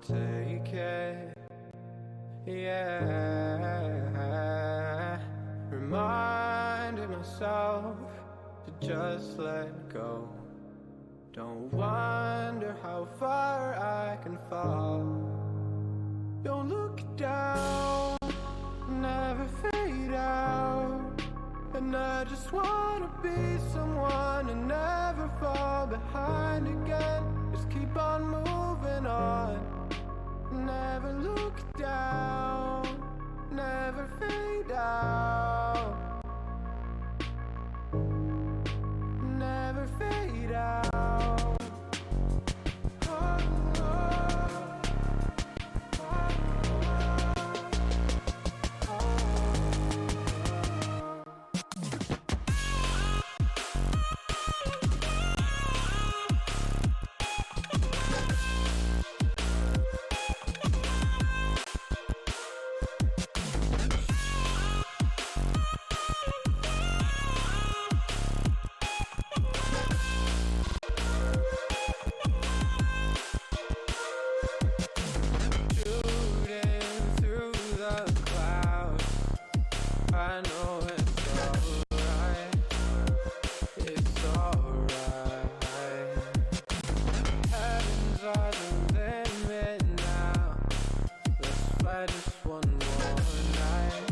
take it. Yeah, reminding myself to just let go. Don't wonder how far I can fall. Don't look down, never fade out. And I just wanna be someone and never fall behind again. Just keep on moving on. Never look down, never fade out. Never fade out. I know it's alright, it's alright. Heavens are the limit now. Let's fly just one more night,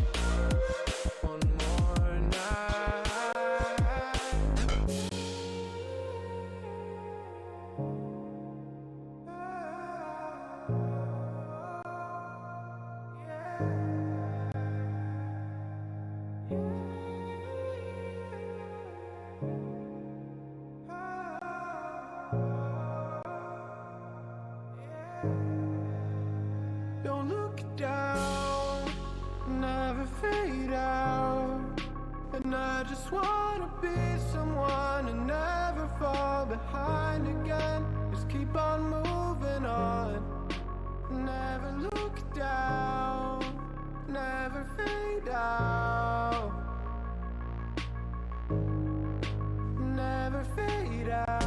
one more Don't look down, never fade out. And I just wanna be someone and never fall behind again. Just keep on moving on. Never look down, never fade out. Never fade out.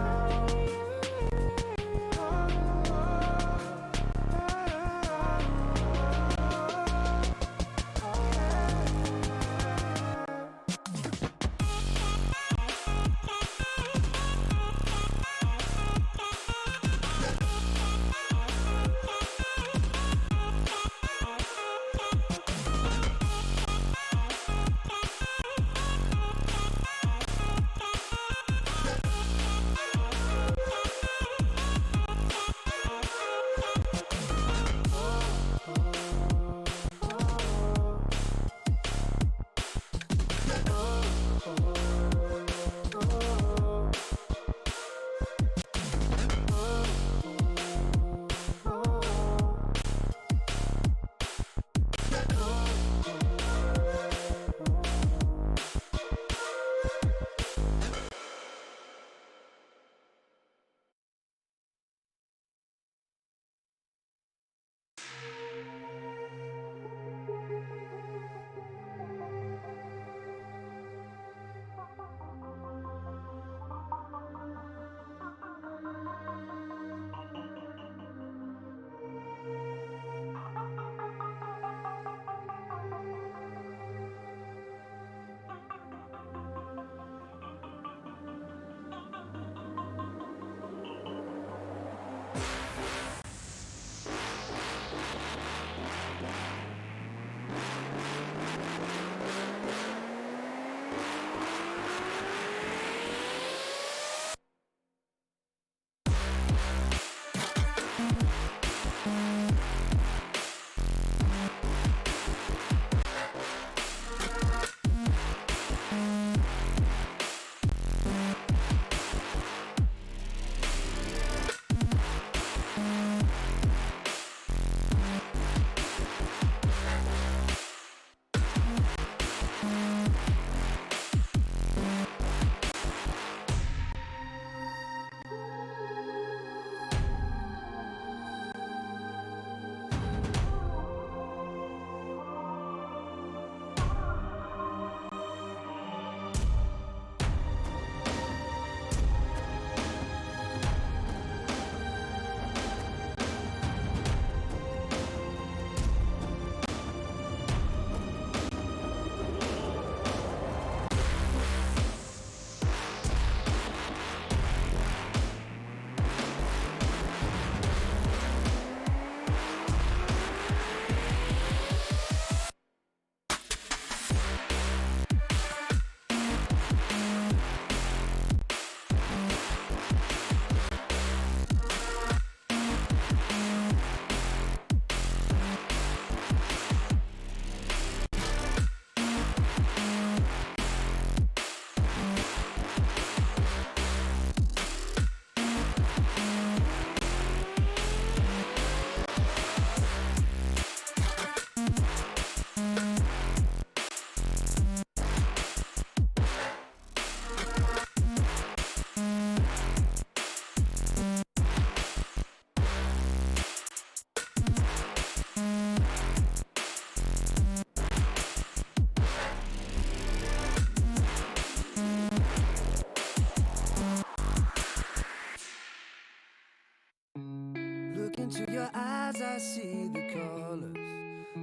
your eyes I see the colors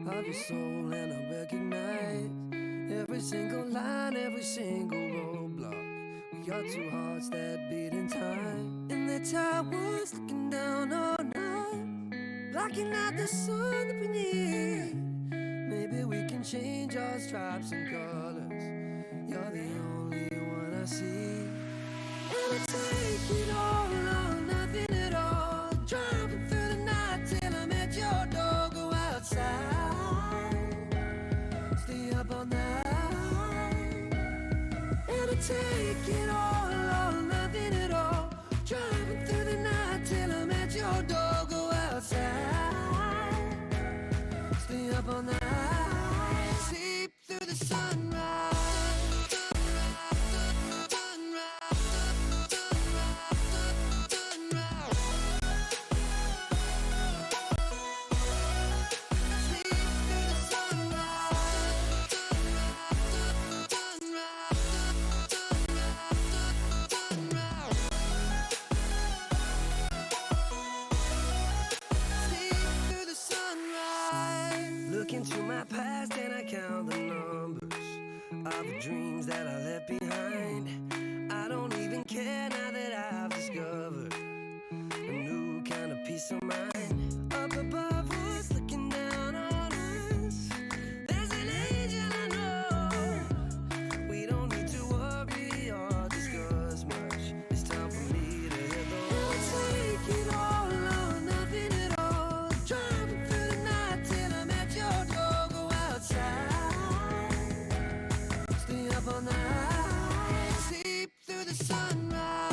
of your soul, and I recognize every single line, every single roadblock. We are two hearts that beat in time, and the tide was looking down on us, blocking out the sun that we need. Maybe we can change our stripes and colors. You're the only one I see. And I take it all or nothing at all. Driving through the night till I'm at your door. Go outside, stay up all night. And I take it all or nothing at all. Driving through the night till I'm at your door. Go outside, stay up all night. Sleep through the sunrise. Look into my past and I count the numbers of the dreams that I left behind. I don't even care now that I've discovered a new kind of peace of mind. Up above us, looking down on us, there's an angel I know. We don't need to worry or discuss much. It's time for me to hit the road. I'll take it all or nothing at all. Driving through the night till I'm at your door. Go outside, stay up all night. Sleep through the sunrise.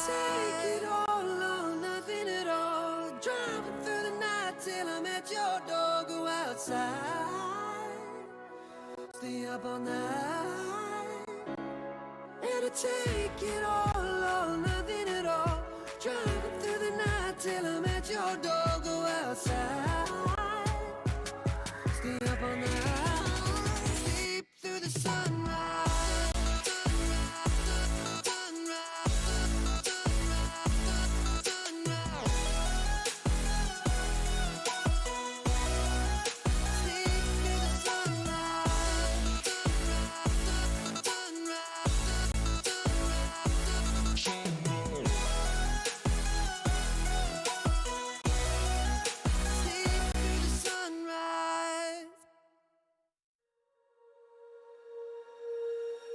Take it all or nothing at all. Driving through the night till I'm at your door. Go outside, stay up all night. And I take it all or nothing at all. Driving through the night till I'm at your door. Go outside, stay up all night. Sleep through the sunrise.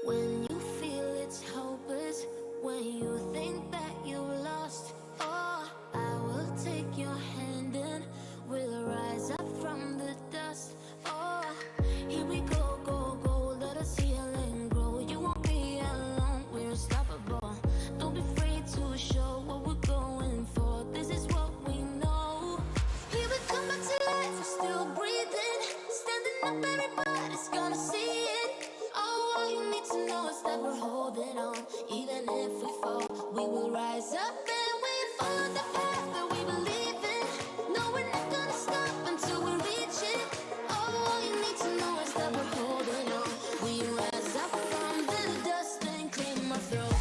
When you feel it's hopeless, when you think that you've lost, oh, I will take your hand and we'll rise up from the dust. Oh, here we go, go, go, let us heal and grow. You won't be alone, we're unstoppable. Don't be afraid to show what we're going for. This is what we know. Here we come back to life, we're still breathing. Standing up, everybody's gonna see it. All you need to know is that we're holding on. Even if we fall, we will rise up and we follow the path that we believe in. No, we're not gonna stop until we reach it. All you need to know is that we're holding on. We rise up from the dust and clean my throat.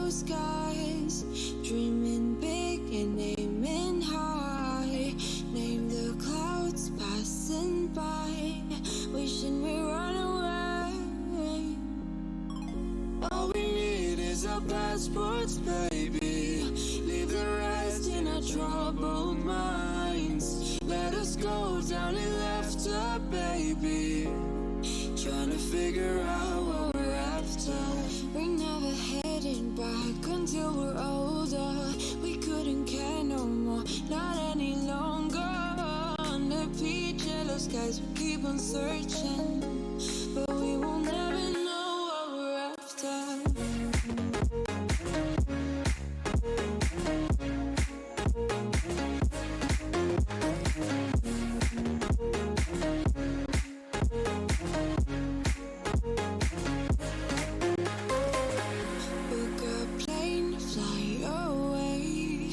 blue skies, dreaming big and aiming high. Name the clouds passing by, wishing we run away. All we need is our passports, baby. Leave the rest in our troubled minds. Let us go down in laughter, baby. Trying to figure out what we're after. We're never heading back until we're older. We couldn't care no more, not any longer. Under peach yellow skies, we keep on searching, but we will never know what we're after. Book a plane, fly away.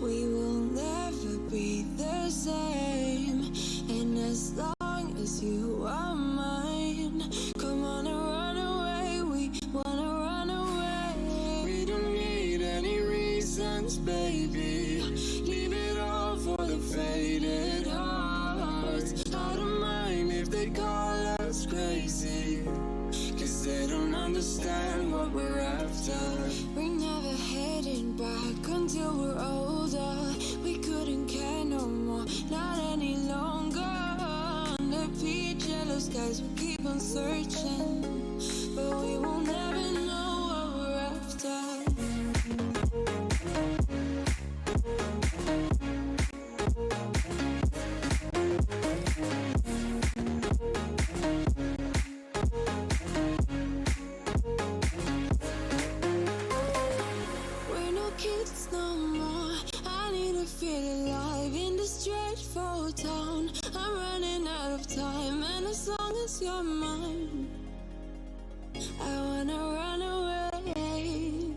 We will never be the same. And as long as you are mine, come on and run away. We wanna run away. We don't need any reasons, baby. Leave it all for the faded hearts. I don't mind if they call us crazy, 'cause they don't understand what we're after. We're never heading back until we're older. We couldn't care no more, not any longer. Under peach yellow skies, we keep on searching, but we will never know what we're after. We're no kids no more. I need to feel alive in this dreadful town. I'm running out of time, and as long as you're mine, I wanna run away.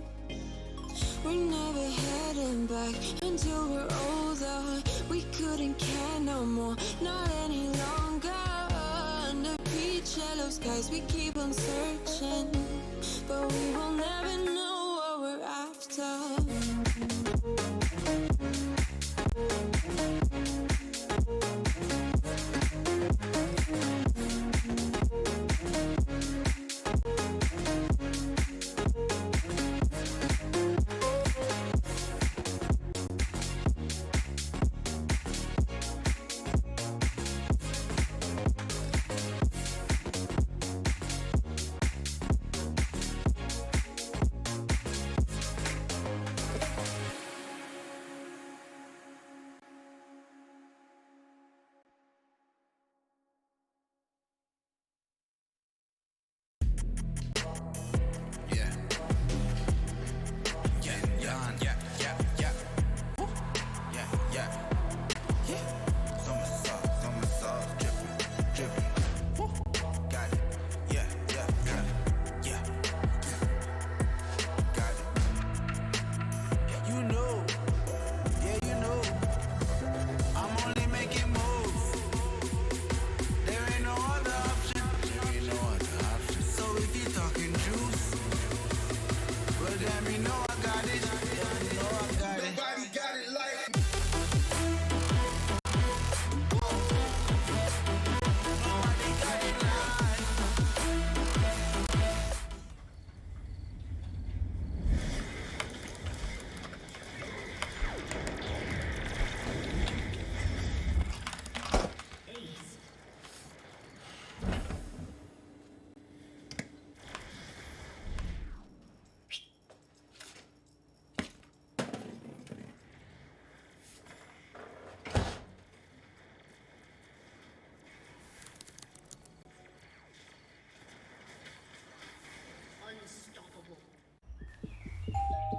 We're never heading back until we're older. We couldn't care no more, not any longer. Under peach yellow skies, we keep on searching, but we will never know what we're after.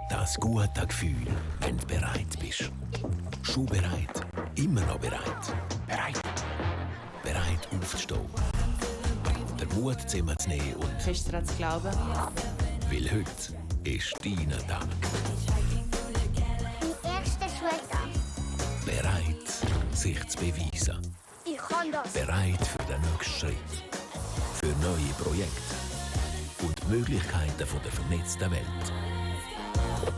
Das gute Gefühl, wenn du bereit bist. Schon bereit, immer noch bereit. Bereit. Bereit aufzustehen. Der Mut zusammenzunehmen und... Fest daran zu glauben. Weil heute ist dein Tag. Mein erster Schultag. Bereit, sich zu beweisen. Ich kann das. Bereit für den nächsten Schritt. Für neue Projekte. Und die Möglichkeiten der vernetzten Welt.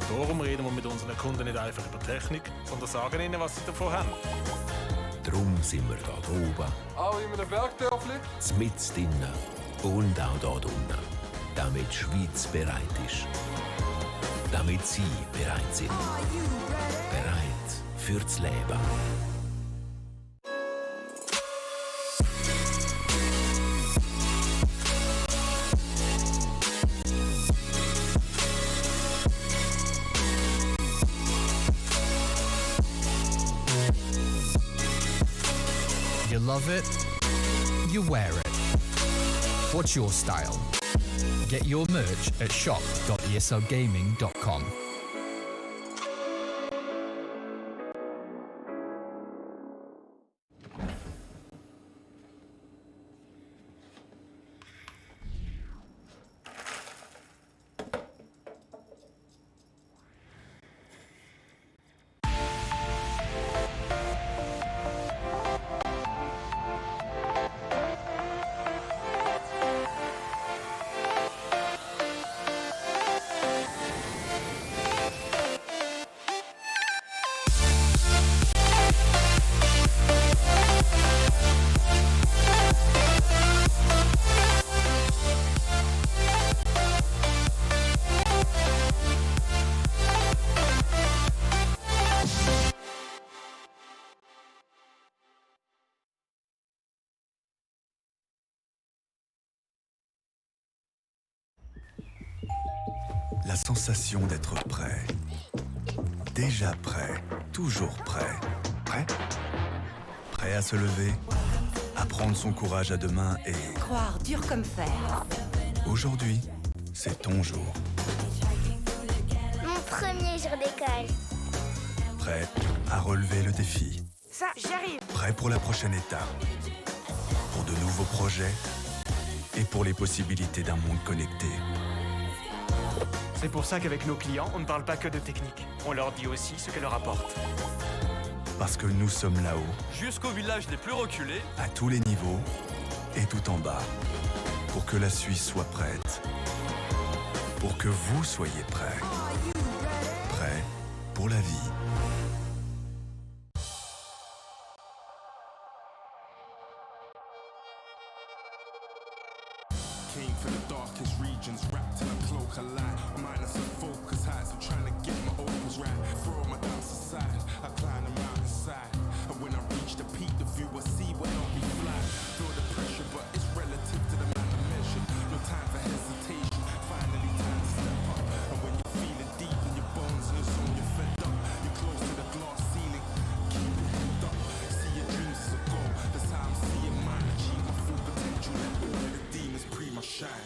Darum reden wir mit unseren Kunden nicht einfach über Technik, sondern sagen ihnen, was sie davon haben. Drum sind wir da oben, Auch in einem Bergdörfli? mitten drinnen und auch da unten. Damit die Schweiz bereit ist. Damit Sie bereit sind. Bereit fürs Leben. You love it, you wear it. What's your style? Get your merch at shop.eslgaming.com. La sensation d'être prêt. Déjà prêt, toujours prêt. Prêt? Prêt à se lever, à prendre son courage à deux mains et... Croire dur comme fer. Aujourd'hui, c'est ton jour. Mon premier jour d'école. Prêt à relever le défi. Ça, j'arrive. Prêt pour la prochaine étape. Pour de nouveaux projets et pour les possibilités d'un monde connecté. C'est pour ça qu'avec nos clients, on ne parle pas que de technique. On leur dit aussi ce qu'elle leur apporte. Parce que nous sommes là-haut, Jusqu'au village les plus reculés. à tous les niveaux et tout en bas. Pour que la Suisse soit prête. Pour que vous soyez prêts. Prêts pour la vie. Came from the darkest regions, wrapped in a cloak of light. Minus of focus heights, I'm trying to get my opens right. Throw my doubts aside, I climb the mountainside. And when I reach the peak, the view I see will not be flat. Feel the pressure, but it's relative to the man I measured. No time for hesitation, finally time to step up. And when you feel it deep in your bones and it's on your fed up, you're close to the glass ceiling, keep your head up. See your dreams as a goal, that's how I'm seeing mine. Achieve my full potential, let all of the demons pre my shine.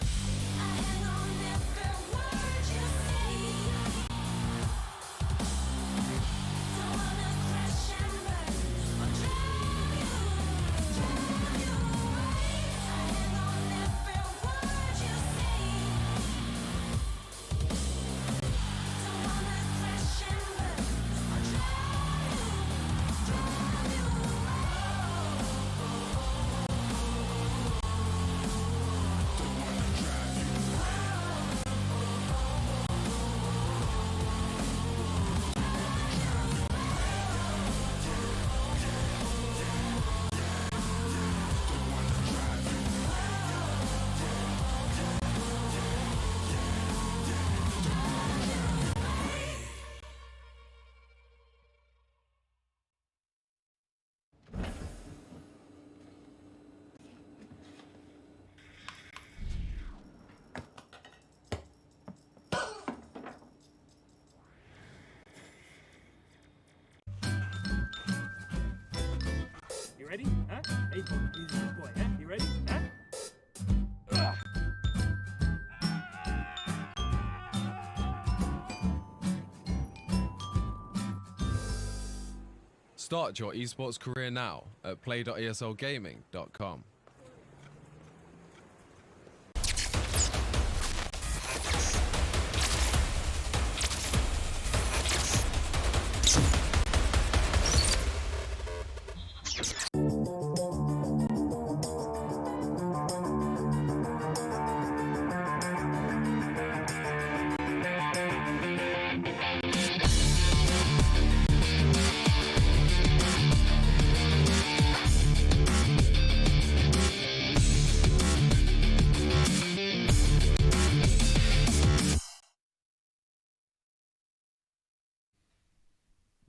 You ready? Huh? Hey, he's a good boy, huh? You ready? Huh? Start your esports career now at play.eslgaming.com.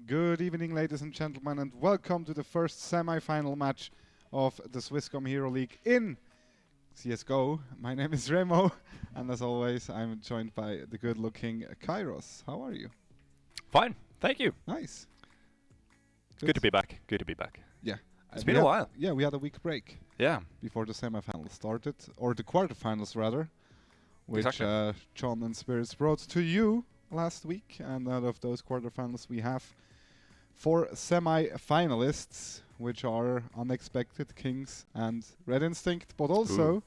Good evening, ladies and gentlemen, and welcome to the first semi-final match of the Swisscom Heroleague in CSGO. My name is Remo, and as always, I'm joined by the good-looking Kairos. How are you? Fine, thank you. Nice. Good to be back. Good to be back. Yeah. It's been a while. Yeah, we had a week break. Yeah. Before the semi-finals started, or the quarterfinals rather, which John and Spirits brought to you last week. And out of those quarterfinals, we have 4 semi-finalists, which are Unexpected, Kings, and Red Instinct, but also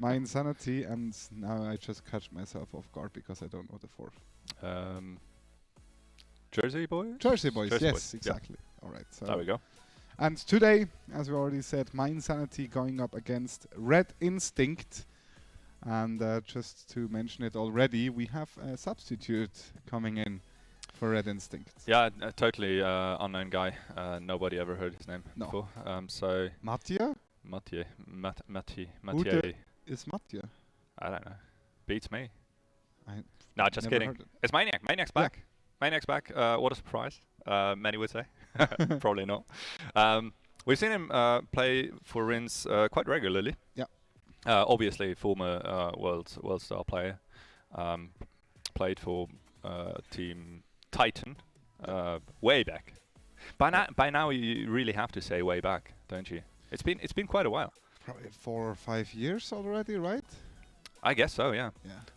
My Insanity. And now I just catch myself off guard because I don't know the fourth. Jersey Boys? Jersey Boys, Jersey yes, Boys. exactly. Yeah. All right. So there we go. And today, as we already said, My Insanity going up against Red Instinct. And just to mention it already, we have a substitute coming in for Red Instinct. Yeah, a totally unknown guy. Nobody ever heard his name before. So Mathieu? Mathieu. Who Mathieu. is Mathieu? I don't know. Beats me. No, just kidding. It's Maniac. Maniac's back. Maniac's back. What a surprise. Many would say. Probably not. We've seen him play for Rins quite regularly. Yeah. Obviously, former world star player. Played for Team Titan way back. By now, you really have to say way back, don't you? It's been quite a while. Probably 4 or 5 years already, right? I guess so, yeah.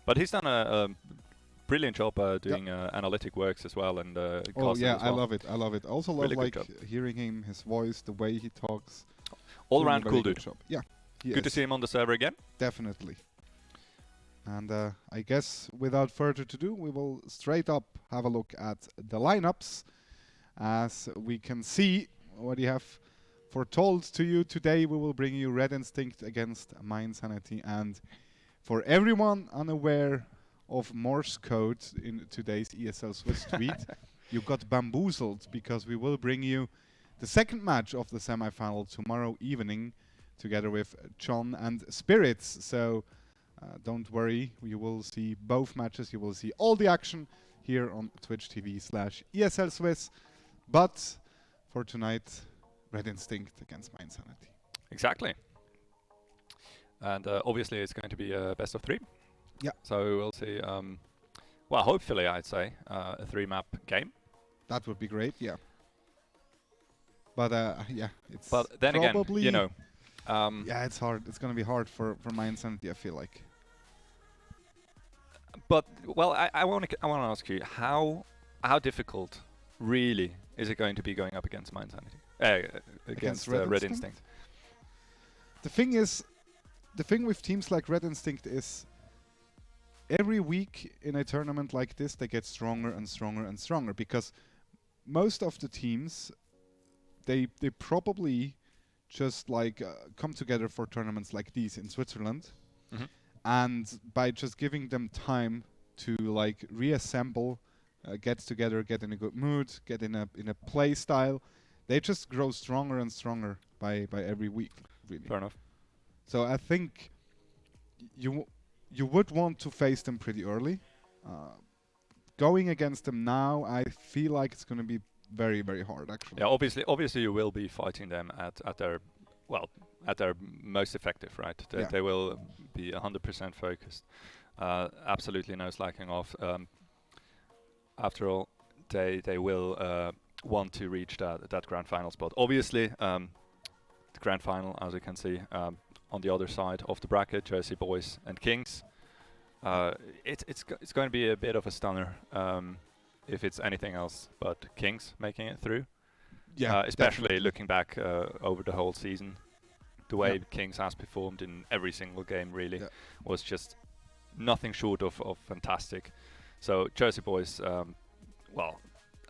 But he's done a brilliant job doing analytic works as well, and oh yeah, as well. I love it. I love it. I also Really love good hearing him, his voice, the way he talks. All Doing a around very cool good dude. job. Yeah. Good to see him on the server again. Definitely. And I guess without further ado, we will straight up have a look at the lineups. As we can see what you have foretold to you today, we will bring you Red Instinct against My Insanity. And for everyone unaware of Morse code in today's ESL Swiss tweet, you got bamboozled, because we will bring you the second match of the semi-final tomorrow evening together with John and Spirits. So don't worry, you will see both matches, you will see all the action here on Twitch TV/ESL Swiss. But for tonight, Red Instinct against My Insanity. Exactly. And obviously it's going to be a best of 3. Yeah. So we'll see, well, hopefully I'd say a 3-map game. That would be great, yeah. But yeah, it's But then again, probably you know, yeah, it's hard. It's going to be hard for My Insanity, I feel like. But well, I want to ask you, how difficult really is it going to be going up against My Insanity? Against Red Instinct? The thing is, the thing with teams like Red Instinct is every week in a tournament like this, they get stronger and stronger and stronger, because most of the teams, they probably just like come together for tournaments like these in Switzerland, and by just giving them time to like reassemble, get together, get in a good mood, get in a play style, they just grow stronger and stronger by every week. Really. Fair enough. So I think you would want to face them pretty early. Going against them now, I feel like it's going to be very, very hard, actually. Yeah, obviously you will be fighting them at their most effective, right? They will be 100% focused. Absolutely no slacking off. After all, they will want to reach that grand final spot. Obviously, the grand final, as you can see, on the other side of the bracket, Jersey Boys and Kings. It's going to be a bit of a stunner if it's anything else but Kings making it through. Yeah, especially definitely. looking back over the whole season, the way Kings has performed in every single game really was just nothing short of fantastic. So Jersey Boys, well,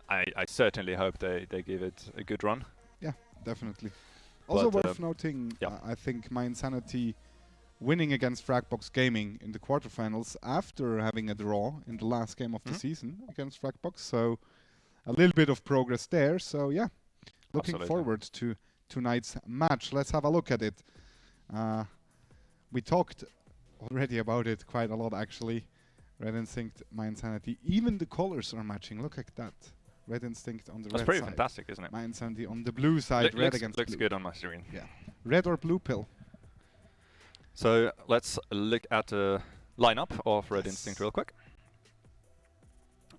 I certainly hope they give it a good run. Yeah, definitely. Also But, worth noting, I think My Insanity winning against Fragbox Gaming in the quarterfinals after having a draw in the last game of the season against Fragbox. So a little bit of progress there. So yeah, looking forward to tonight's match. Let's have a look at it. We talked already about it quite a lot, actually. Red Instinct, My Insanity. Even the colors are matching. Look at that. Red Instinct on the That's red pretty side. fantastic, isn't it? Mind Sanity on the blue side. Red against looks blue. good on my screen. Yeah. Red or blue pill? So let's look at the lineup of Red Instinct real quick.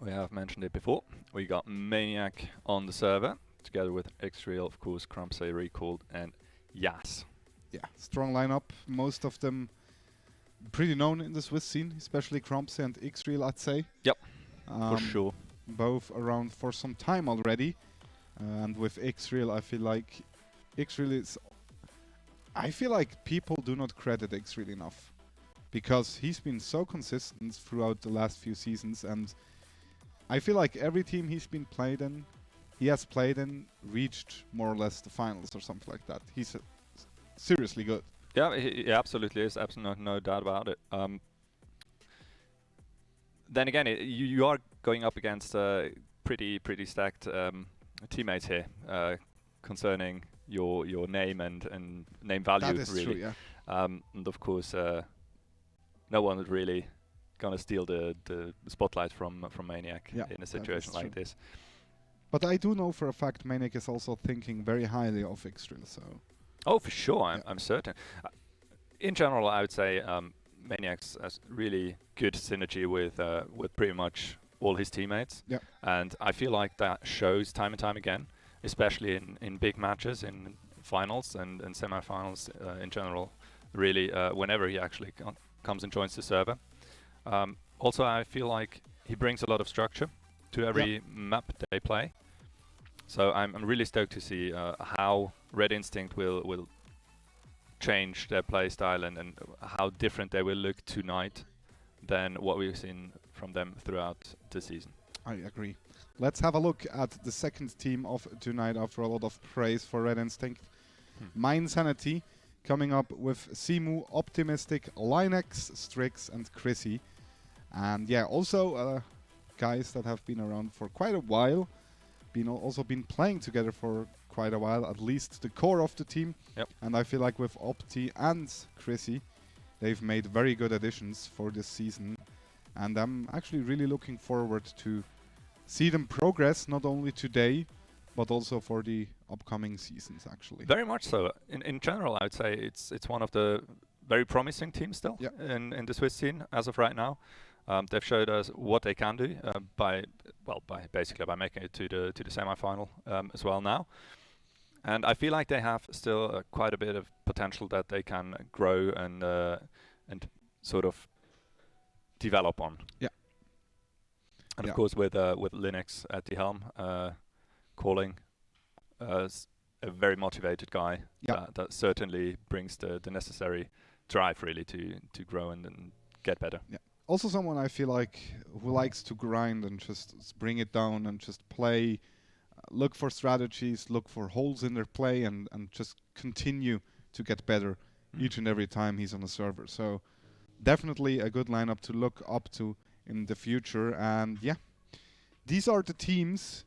We have mentioned it before. We got Maniac on the server, together with X-Real, of course, Crumpsay, Recalled, and Yas. Yeah, strong lineup. Most of them pretty known in the Swiss scene, especially Crumpsay and X-Real, I'd say. Yep, for sure. Both around for some time already. And with X-Real, I feel like X-Real is... I feel like people do not credit X-Real enough. Because he's been so consistent throughout the last few seasons, and I feel like every team he has played in, reached more or less the finals or something like that. He's seriously good. Yeah, he absolutely is. Absolutely no doubt about it. Then again, you are going up against pretty stacked teammates here concerning your name and name value. That is really. true, yeah. And of course, no one is really gonna steal the spotlight from Maniac in a situation like this. But I do know for a fact Maniac is also thinking very highly of X-Real, so... Oh, for sure, I'm certain. In general, I would say Maniac has really good synergy with pretty much all his teammates. Yep. And I feel like that shows time and time again, especially in big matches, in finals and semi-finals in general, really, whenever he actually comes and joins the server. Also, I feel like he brings a lot of structure to every map they play. So I'm really stoked to see how Red Instinct will change their play style and how different they will look tonight than what we've seen from them throughout the season. I agree. Let's have a look at the second team of tonight after a lot of praise for Red Instinct. Mind Sanity coming up with Simu, Optimistic, Linex, Strix and Chrissy. And yeah, also guys that have been around for quite a while, also been playing together for quite a while, at least the core of the team. Yep. And I feel like with Opti and Chrissy, they've made very good additions for this season. And I'm actually really looking forward to see them progress, not only today, but also for the upcoming seasons, actually. Very much so. In general, I would say it's one of the very promising teams still in the Swiss scene as of right now. They've showed us what they can do by making it to the semi-final as well now. And I feel like they have still quite a bit of potential that they can grow and sort of develop on. Yeah. And of course, with Linux at the helm, calling a very motivated guy that certainly brings the necessary drive really to grow and get better. Yeah. Also someone I feel like who likes to grind and just bring it down and just play, look for strategies, look for holes in their play and just continue to get better each and every time he's on the server. So definitely a good lineup to look up to in the future. And yeah, these are the teams.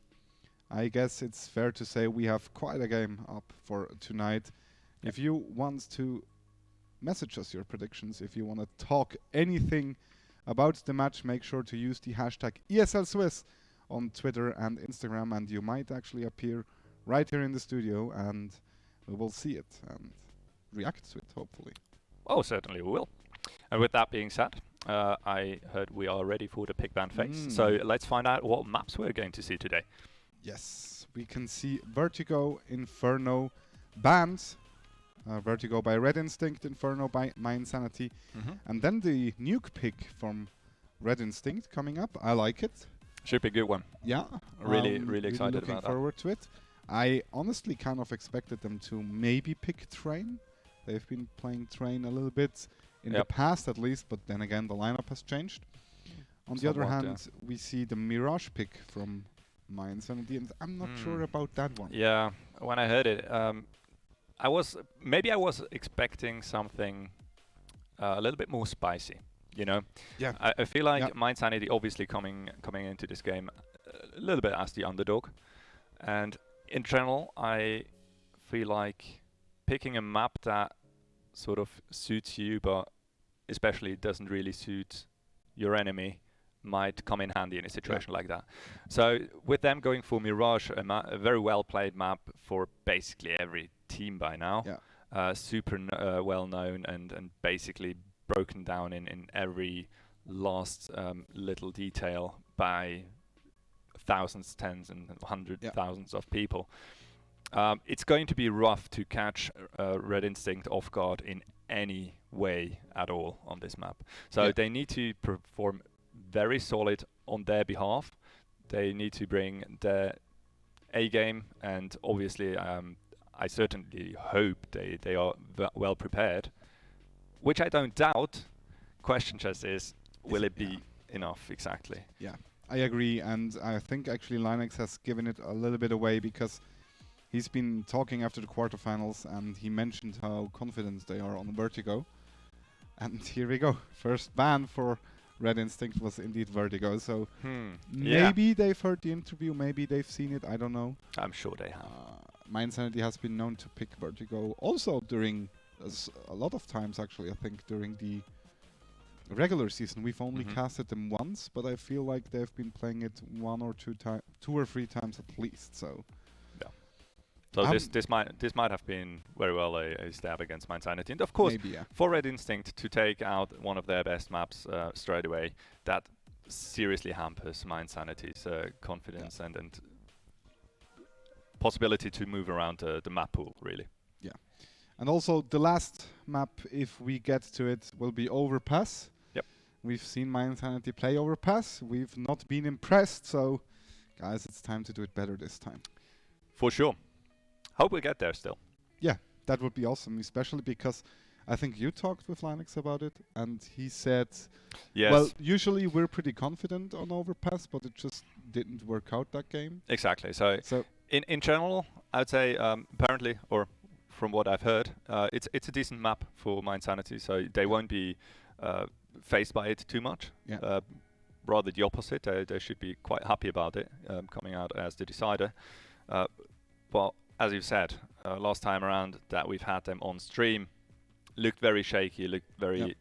I guess it's fair to say we have quite a game up for tonight. If you want to message us your predictions, if you want to talk anything about the match, make sure to use the hashtag ESLSwiss on Twitter and Instagram, and you might actually appear right here in the studio, and we will see it and react to it, hopefully. Oh, certainly we will. And with that being said, I heard we are ready for the pick band phase. So let's find out what maps we're going to see today. Yes, we can see Vertigo, Inferno, Band. Vertigo by Red Instinct, Inferno by Mind Sanity. And then the nuke pick from Red Instinct coming up. I like it. Should be a good one. Yeah. Really excited looking about forward to it. I honestly kind of expected them to maybe pick Train. They've been playing Train a little bit in the past at least, but then again the lineup has changed. On the other hand, we see the Mirage pick from Mind Sanity, and I'm not sure about that one. Yeah, when I heard it, I was expecting something a little bit more spicy, you know. Yeah. I feel like Mind Sanity obviously coming into this game a little bit as the underdog, and in general, I feel like picking a map that sort of suits you, but especially doesn't really suit your enemy, might come in handy in a situation like that. So with them going for Mirage, a very well played map for basically every team by now, super well known and basically broken down in every last little detail by thousands, tens and hundreds thousands of people. It's going to be rough to catch Red Instinct off guard in any way at all on this map. So they need to perform very solid on their behalf. They need to bring their A game, and obviously I certainly hope they are well prepared, which I don't doubt. Question just is, will it be enough exactly? Yeah, I agree, and I think actually Linux has given it a little bit away, because he's been talking after the quarterfinals and he mentioned how confident they are on Vertigo. And here we go. First ban for Red Instinct was indeed Vertigo. So maybe they've heard the interview, maybe they've seen it, I don't know. I'm sure they have. Mindsanity has been known to pick Vertigo also during a lot of times, actually, I think, during the regular season. We've only casted them once, but I feel like they've been playing it two or three times at least. So so this might have been very well a stab against Mindsanity, and of course maybe, for Red Instinct to take out one of their best maps straight away, that seriously hampers Mindsanity's confidence and possibility to move around the map pool, really. Yeah, and also the last map, if we get to it, will be Overpass. Yep. We've seen Mindsanity play Overpass. We've not been impressed, so guys, it's time to do it better this time. For sure. Hope we get there still. Yeah, that would be awesome, especially because I think you talked with Linux about it, and he said, well, usually we're pretty confident on Overpass, but it just didn't work out that game. Exactly. So in general, I'd say apparently, or from what I've heard, it's a decent map for Mindsanity, so they won't be faced by it too much. Yeah. Rather the opposite. They should be quite happy about it coming out as the decider. But as you said, last time around that we've had them on stream, looked very shaky, looked very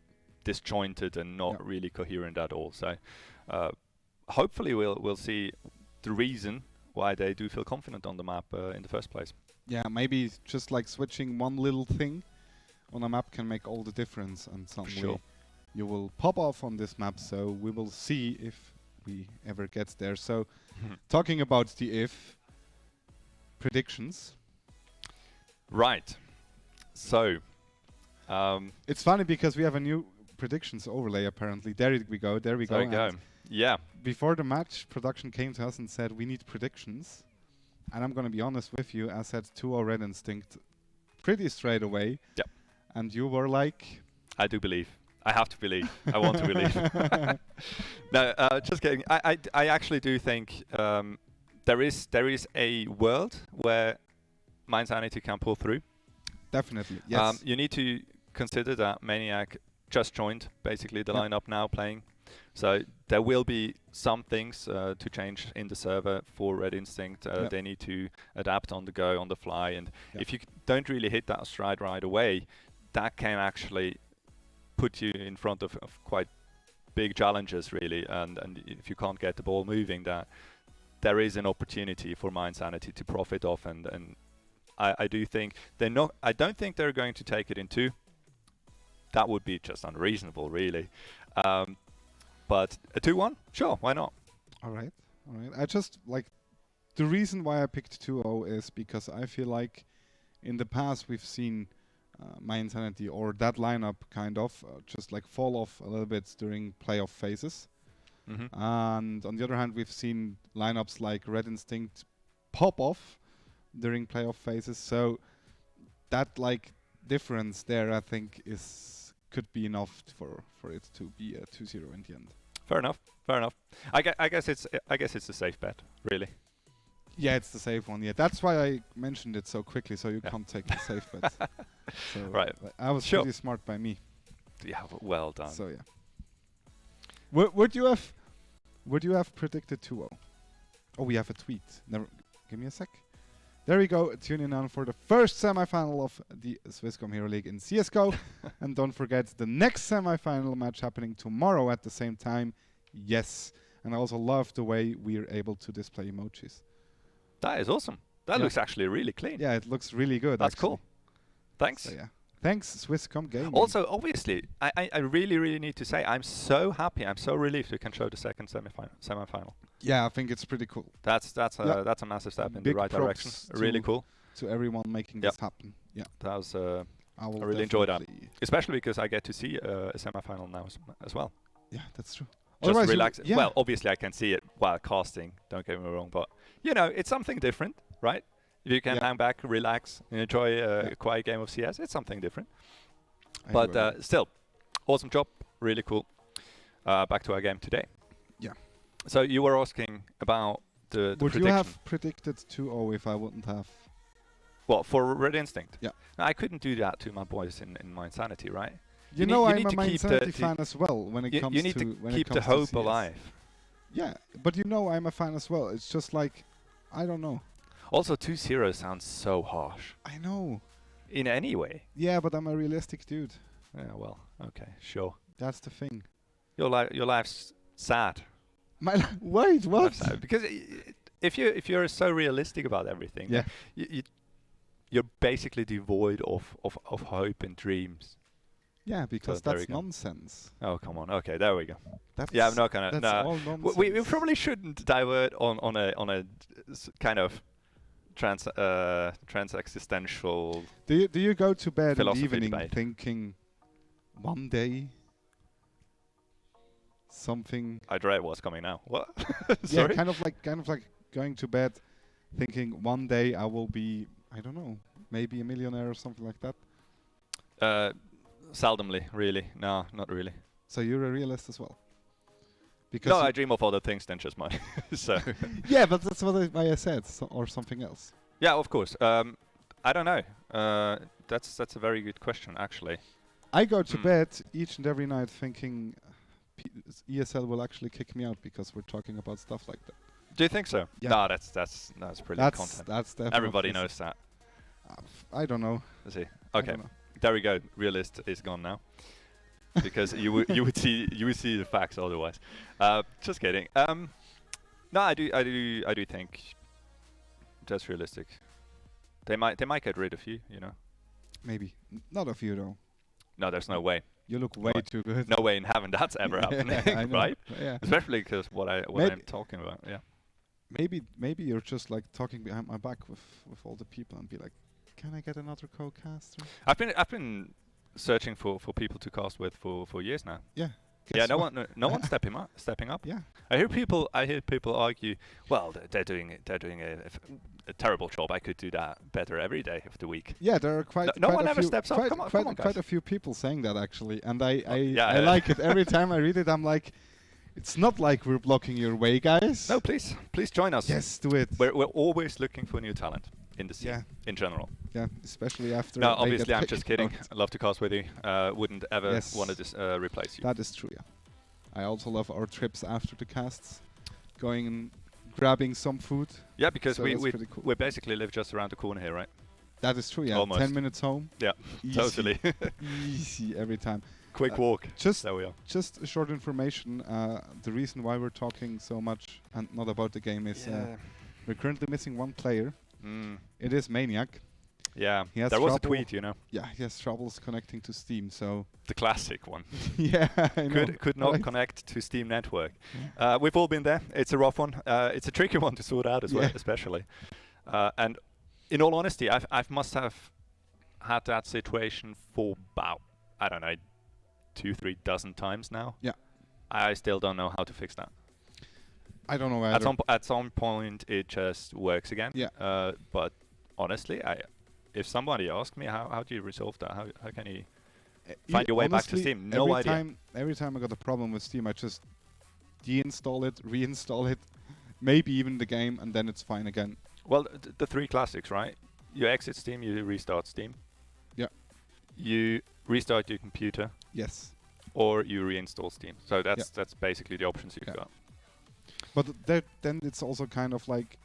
disjointed and not really coherent at all. So hopefully we'll see the reason why they do feel confident on the map in the first place. Yeah, maybe just like switching one little thing on a map can make all the difference, and suddenly you will pop off on this map. So we will see if we ever get there. So talking about the if, predictions. Right. So it's funny because we have a new predictions overlay apparently. There we go. There we go. Yeah. Before the match, production came to us and said we need predictions. And I'm going to be honest with you, I said 2-0 Red Instinct pretty straight away. Yep. And you were like, I do believe. I have to believe. I want to believe. No, just kidding. I actually do think there is a world where Mindsanity can pull through. Definitely, yes. You need to consider that Maniac just joined basically the lineup now playing. So there will be some things to change in the server for Red Instinct. They need to adapt on the go, on the fly. And if you don't really hit that stride right away, that can actually put you in front of quite big challenges, really. And if you can't get the ball moving, that there is an opportunity for Mindsanity to profit off. And I do think they're not. I don't think they're going to take it in 2. That would be just unreasonable, really. But a 2-1, sure, why not? All right. I just like the reason why I picked 2-0 is because I feel like in the past we've seen Mindsanity or that lineup kind of just like fall off a little bit during playoff phases. And on the other hand, we've seen lineups like Red Instinct pop off during playoff phases. So that like difference there, I think, could be enough for it to be a 2-0 in the end. Fair enough. I guess it's a safe bet, really. Yeah, it's the safe one. Yeah, that's why I mentioned it so quickly, so you can't take the safe bet. So right. I was pretty smart by me. Yeah, well done. So yeah. Would you have predicted 2-0? Oh, we have a tweet. Never. Give me a sec. There we go. Tune in on for the first semi-final of the Swisscom Heroleague in CSGO. And don't forget the next semi-final match happening tomorrow at the same time. Yes, and I also love the way we're able to display emojis. That is awesome. That looks actually really clean. Yeah, it looks really good. That's actually. cool. Thanks. So, yeah. Thanks, Swisscom Gaming. Also, obviously, I really, really need to say I'm so happy. I'm so relieved we can show the second semi-final. Yeah, I think it's pretty cool. That's a massive step in the right direction. Really cool. To everyone making this happen. Yeah. That was. I really enjoy that, especially because I get to see a semi-final now as well. Yeah, that's true. Just relax. Well, obviously I can see it while casting. Don't get me wrong, but it's something different, right? If you can hang back, relax, and enjoy a quiet game of CS, it's something different. But still, awesome job, really cool. Back to our game today. Yeah. So you were asking about the Would prediction. you have predicted 2-0 if I wouldn't have? What, for Red Instinct? Yeah. No, I couldn't do that to my boys in my Insanity, right? You know, I'm a Insanity fan as well when it comes to... You need to keep the hope alive. Yeah, but I'm a fan as well. It's just like, I don't know. Also, 2-0 sounds so harsh. I know. In any way. Yeah, but I'm a realistic dude. Yeah, well, okay, sure. That's the thing. Your life's sad. My wait, what? Sad. Because if you're so realistic about everything, you're basically devoid of hope and dreams. Yeah, because that's nonsense. Oh, come on. Okay, there we go. That's I'm not gonna. That's all nonsense. We probably shouldn't divert on a kind of trans existential. Do you go to bed in the evening debate. thinking one day something? I dread what's coming now. What? Yeah, Sorry? kind of like going to bed thinking one day I will be, I don't know, maybe a millionaire or something like that. Seldomly, really. No, not really. So you're a realist as well? Because no, I dream of other things than just money. So. Yeah, but that's what I said, or something else. Yeah, of course. I don't know. That's a very good question, actually. I go to bed each and every night thinking ESL will actually kick me out because we're talking about stuff like that. Do you think so? Yeah. No, that's brilliant content. That's definitely. Everybody knows that. I don't know. Let's see. Okay, there we go. Realist is gone now. Because you would see the facts otherwise. Just kidding. No, I do think that's realistic. They might get rid of you, Maybe not of you though. No, there's no way. You look way too good. No way in heaven that's ever happening, right? Yeah. Especially because what I'm talking about. Yeah. Maybe you're just like talking behind my back with all the people and be like, can I get another co-caster? I've been searching for people to cast with for years now. Yeah. Yeah, no one stepping up. Yeah. I hear people argue, well, they're doing a terrible job. I could do that better every day of the week. Yeah, there are quite no quite one a ever few, steps up. quite, Come on, quite, guys. quite a few people saying that actually, and I yeah, like it every time I read it. I'm like, it's not like we're blocking your way, guys. No, please join us. Yes, do it. We're always looking for new talent in the scene, in general. Yeah, especially after. No, they obviously get I'm just kidding. kicked I love to cast with you. Wouldn't ever Yes. want to replace you. That is true. Yeah, I also love our trips after the casts, going and grabbing some food. Yeah, because So we that's pretty cool. we basically live just around the corner here, right? That is true. Yeah, Almost. 10 minutes home. Yeah, Easy. totally. Easy every time. Quick walk. There we are. Just a short information. The reason why we're talking so much and not about the game is we're currently missing one player. It is Maniac. Yeah, He has there was a trouble- tweet, Yeah, he has troubles connecting to Steam, so... The classic one. Yeah, I know. Could not Right. connect to Steam Network. We've all been there. It's a rough one. It's a tricky one to sort out as well, Yeah. especially. And in all honesty, I must have had that situation for about, I don't know, 2-3 dozen times now. Yeah. I still don't know how to fix that. I don't know either. At some point, it just works again. Yeah. But honestly, if somebody asked me how do you resolve that, how can you find your way back to Honestly, Steam? No idea. Every time I got a problem with Steam, I just deinstall it, reinstall it, maybe even the game, and then it's fine again. Well, the three classics, right? You exit Steam, you restart Steam. Yeah. You restart your computer. Yes. Or you reinstall Steam. So that's basically the options you've got. But then it's also kind of like...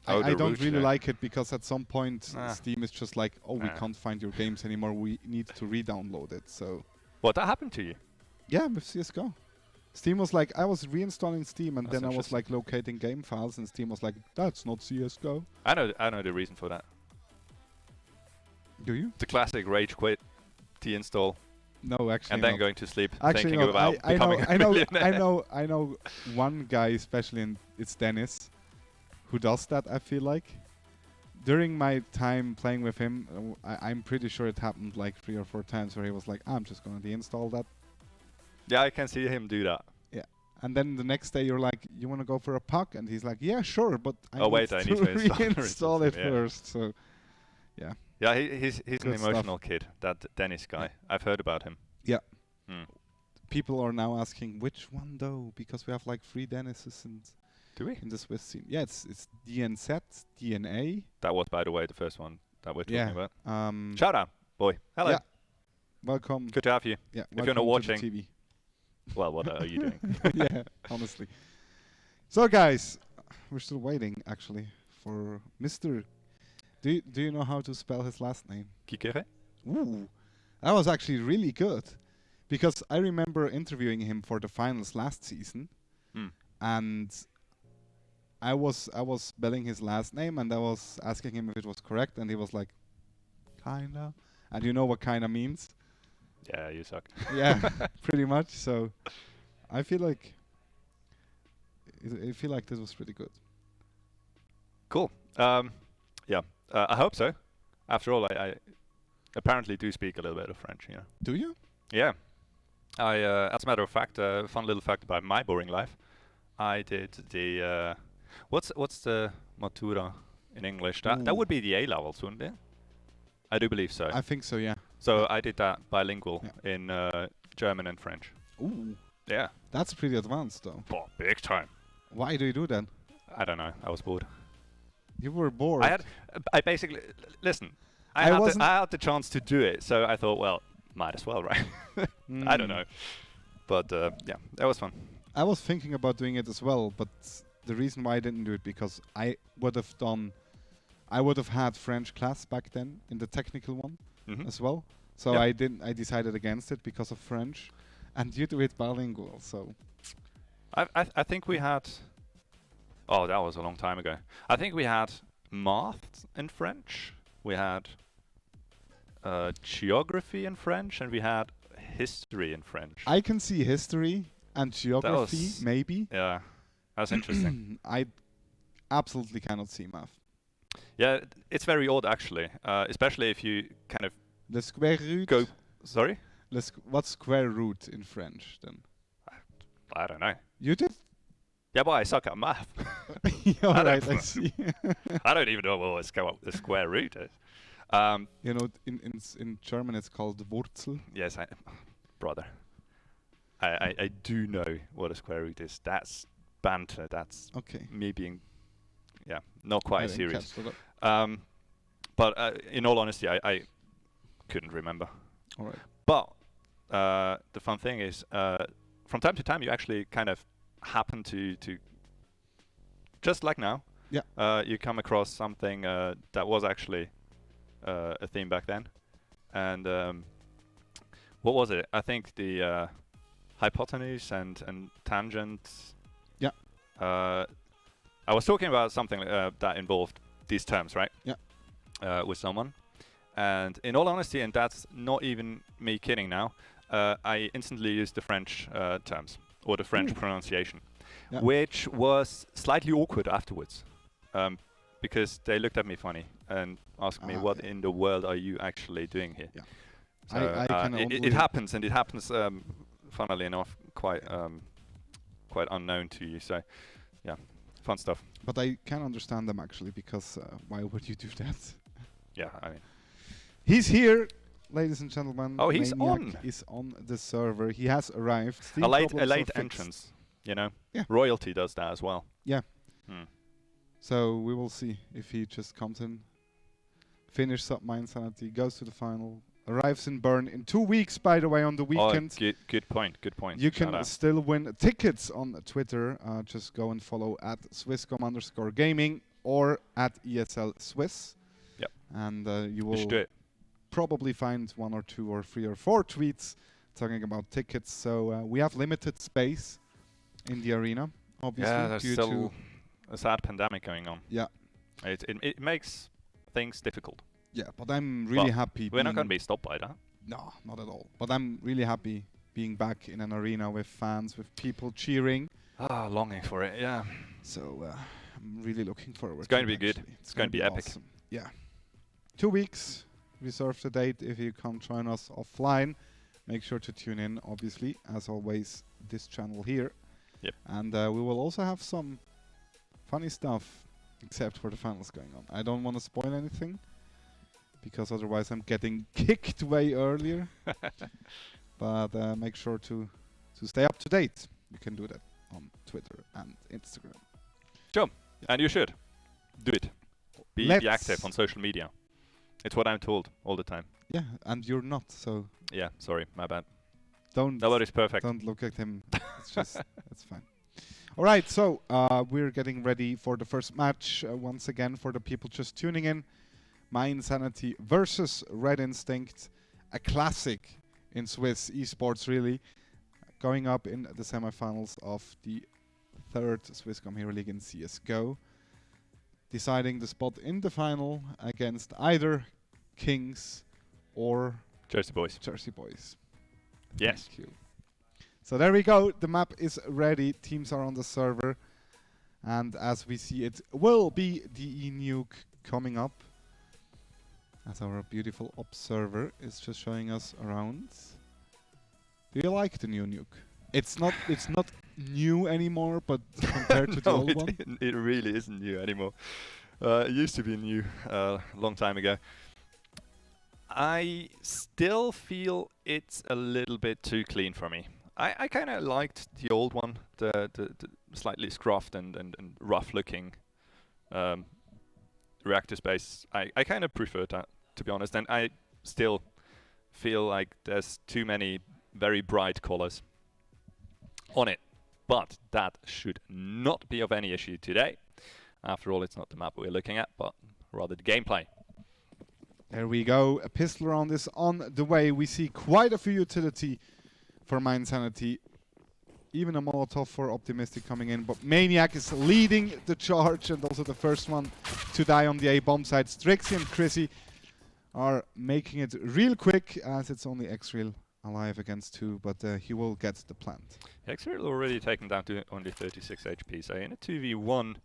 Oh, I the don't root, really yeah. like it because at some point Nah. Steam is just like, oh, we Nah. can't find your games anymore. We need to re-download it. So What, that happened to you? yeah, with CS:GO. Steam was like, I was reinstalling Steam, and That's then I was like locating game files, and Steam was like, that's not CS:GO. I know the reason for that. Do you? The classic rage quit, deinstall. No, actually, and then not. going to sleep, actually, thinking no, about becoming a millionaire. I know one guy, especially it's Dennis, who does that. I feel like during my time playing with him, I'm pretty sure it happened like 3 or 4 times where he was like, I'm just gonna deinstall that. Yeah, I can see him do that. Yeah, and then the next day you're like, you want to go for a puck, and he's like, yeah, sure, but I need to reinstall it first. So, yeah. Yeah, he's Good an emotional stuff. kid, that Dennis guy. I've heard about him. Yeah. Mm. People are now asking which one though, because we have like 3 Dennises in the Swiss scene. Yeah, it's DNZ, DNA. That was, by the way, the first one that we're talking about. Shout out, boy. Hello. Yeah. Welcome. Good to have you. Yeah. If you're not watching, TV. well, what are you doing? Yeah, honestly. So, guys, we're still waiting actually for Mr. Do you know how to spell his last name? Kikere? Ooh, that was actually really good, because I remember interviewing him for the finals last season, and I was spelling his last name, and I was asking him if it was correct, and he was like, kinda, and you know what kinda means? Yeah, you suck. Yeah, pretty much. So I feel like this was pretty good. Cool. Yeah. I hope so. After all, I apparently do speak a little bit of French, you know. Do you? Yeah. As a matter of fact, a fun little fact about my boring life, I did the, what's the Matura in English? That would be the A levels, wouldn't it? I do believe so. I think so, yeah. So I did that bilingual in German and French. Ooh. Yeah. That's pretty advanced, though. Oh, big time. Why do you do that? I don't know. I was bored. You were bored. I basically listen. I had the chance to do it, so I thought, well, might as well, right? I don't know, but yeah, that was fun. I was thinking about doing it as well, but the reason why I didn't do it because I would have had French class back then in the technical one as well. So I decided against it because of French, and you do it bilingual. So I think we had. Oh, that was a long time ago. I think we had math in French. We had geography in French, and we had history in French. I can see history and geography, maybe. Yeah, that's interesting. I absolutely cannot see math. Yeah, it's very odd actually, especially if you kind of the square root. Go. Sorry. What's square root in French then? I don't know. You did? Yeah, but I suck at math. Alright, I see. I don't even know what the square root is. You know, in German it's called Wurzel. Yes, brother. I do know what a square root is. That's banter. That's me being, not quite serious. But in all honesty, I couldn't remember. All right. But the fun thing is, from time to time, you actually kind of happen to just like now. Yeah. You come across something that was actually a theme back then, and what was it? I think the hypotenuse and tangent. Yeah. I was talking about something that involved these terms, right? Yeah. With someone, and in all honesty, and that's not even me kidding now, I instantly used the French terms or the French pronunciation, which was slightly awkward afterwards, because they looked at me funny and asked me, "What in the world are you actually doing here?" Yeah. So, it happens, and it happens, funnily enough, quite unknown to you. So, yeah, fun stuff. But I can understand them actually, because why would you do that? Yeah, I mean, he's here, ladies and gentlemen. Oh, he's Maniac is on the server. He has arrived. A late entrance, you know. Yeah. Royalty does that as well. Yeah. So we will see if he just comes in, finishes up my Insanity, goes to the final, arrives in Bern in 2 weeks, by the way, on the weekend. Oh, good point. Good point. You can still win tickets on Twitter. Just go and follow at Swisscom_gaming or at ESL Swiss. Yep. And you will should do it. Probably find 1 or 2 or 3 or 4 tweets talking about tickets. So we have limited space. in the arena, obviously. Yeah, there's due still to a sad pandemic going on. Yeah. It makes things difficult. Yeah, but I'm really happy. We're not going to be stopped by that. No, not at all. But I'm really happy being back in an arena with fans, with people cheering. Ah, longing for it, yeah. So I'm really looking forward. It's going to be good. It's going to be epic. Awesome. Yeah. 2 weeks. Reserve the date if you come join us offline. Make sure to tune in, obviously, as always, this channel here. Yep. And we will also have some funny stuff, except for the finals going on. I don't want to spoil anything, because otherwise I'm getting kicked way earlier. But make sure to stay up to date. You can do that on Twitter and Instagram. Sure, and you should. Do it. Be active on social media. It's what I'm told all the time. Yeah, and you're not, so... Yeah, sorry, my bad. Nobody's perfect. Don't look at him. It's just, it's fine. All right, so we're getting ready for the first match. Once again, for the people just tuning in, My Insanity versus Red Instinct. A classic in Swiss esports, really. Going up in the semifinals of the 3rd Swisscom Heroleague in CSGO. Deciding the spot in the final against either Kings or Jersey Boys. Jersey Boys. Yes. Thank you. So there we go. The map is ready. Teams are on the server. And as we see, it will be the nuke coming up. As our beautiful observer is just showing us around. Do you like the new nuke? It's not new anymore, but compared to the old one? It really isn't new anymore. It used to be new a long time ago. I still feel it's a little bit too clean for me. I kind of liked the old one, the slightly scruffed and rough looking reactor space. I kind of prefer that, to be honest, and I still feel like there's too many very bright colors on it. But that should not be of any issue today. After all, it's not the map we're looking at, but rather the gameplay. There we go. A pistol round is on the way. We see quite a few utility for My Insanity. Even a Molotov for Optimistic coming in. But Maniac is leading the charge and also the first one to die on the A-bomb side. Strixie and Chrissy are making it real quick as it's only X-Real alive against 2, but he will get the plant. X-Real already taken down to only 36 HP, so in a 2v1,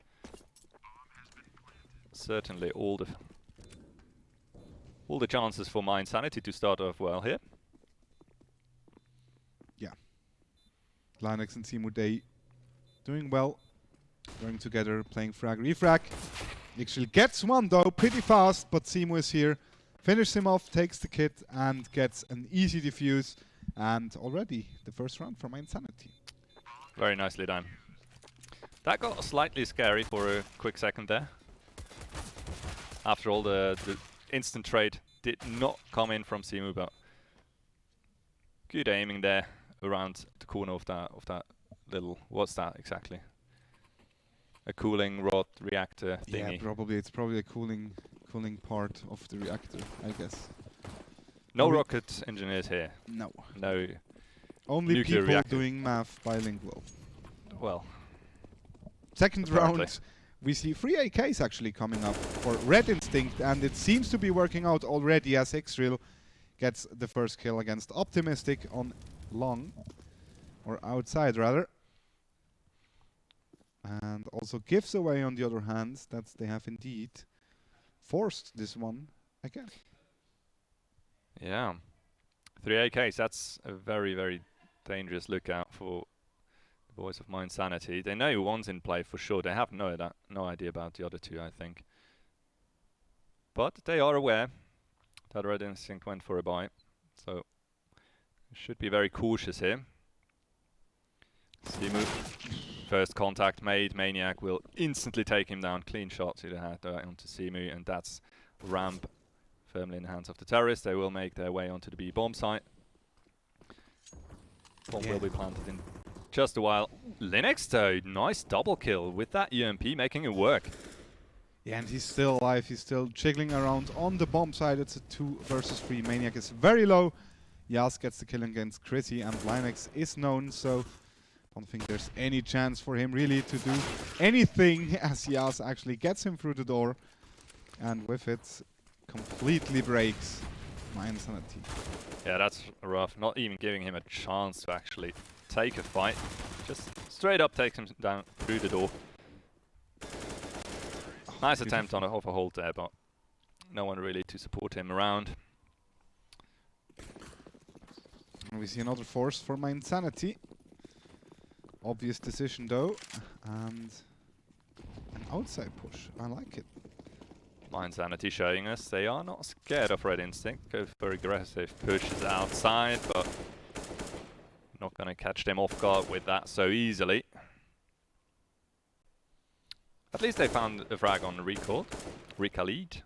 certainly all the chances for My Insanity to start off well here. Yeah. Linux and Simu Day doing well, going together, playing frag refrag. Actually gets one though, pretty fast, but Simu is here. Finishes him off, takes the kit, and gets an easy defuse. And already the first round for My Insanity. Very nicely done. That got slightly scary for a quick second there. After all, the instant trade did not come in from Simu, but good aiming there around the corner of that little, what's that exactly? A cooling rod reactor thingy. Yeah, probably. It's probably a cooling part of the reactor, I guess. No rocket engineers here. No. No. Only nuclear people reactor. doing math bilingual. Well. Second apparently. round, we see 3 AKs actually coming up for Red Instinct, and it seems to be working out already as X-Real gets the first kill against Optimistic on long, or outside rather. And also gives away on the other hand that they have indeed forced this one again. Yeah. 3 AKs, that's a very, very dangerous lookout for the boys of My Insanity. They know one's in play for sure. They have no idea about the other two, I think. But they are aware that Red Instinct went for a buy. So, should be very cautious here. Simu, first contact made. Maniac will instantly take him down. Clean shot to the head onto Simu, and that's ramp firmly in the hands of the terrorists. They will make their way onto the B bomb site. Bomb will be planted in just a while. Linux though, nice double kill with that UMP making it work. Yeah, and he's still alive. He's still jiggling around on the bomb side. It's a 2 versus 3. Maniac is very low. Yas gets the kill against Chrissy, and Linux is known, so Don't think there's any chance for him really to do anything as Yas actually gets him through the door. And with it, completely breaks my insanity. Yeah, that's rough. Not even giving him a chance to actually take a fight. Just straight up takes him down through the door. Nice attempt on a hold there, but no one really to support him around. And we see another force for my insanity. Obvious decision though, and an outside push. I like it. My insanity showing us they are not scared of Red Instinct. Go for aggressive pushes outside, but not going to catch them off guard with that so easily. At least they found a frag on recalled. Recalled?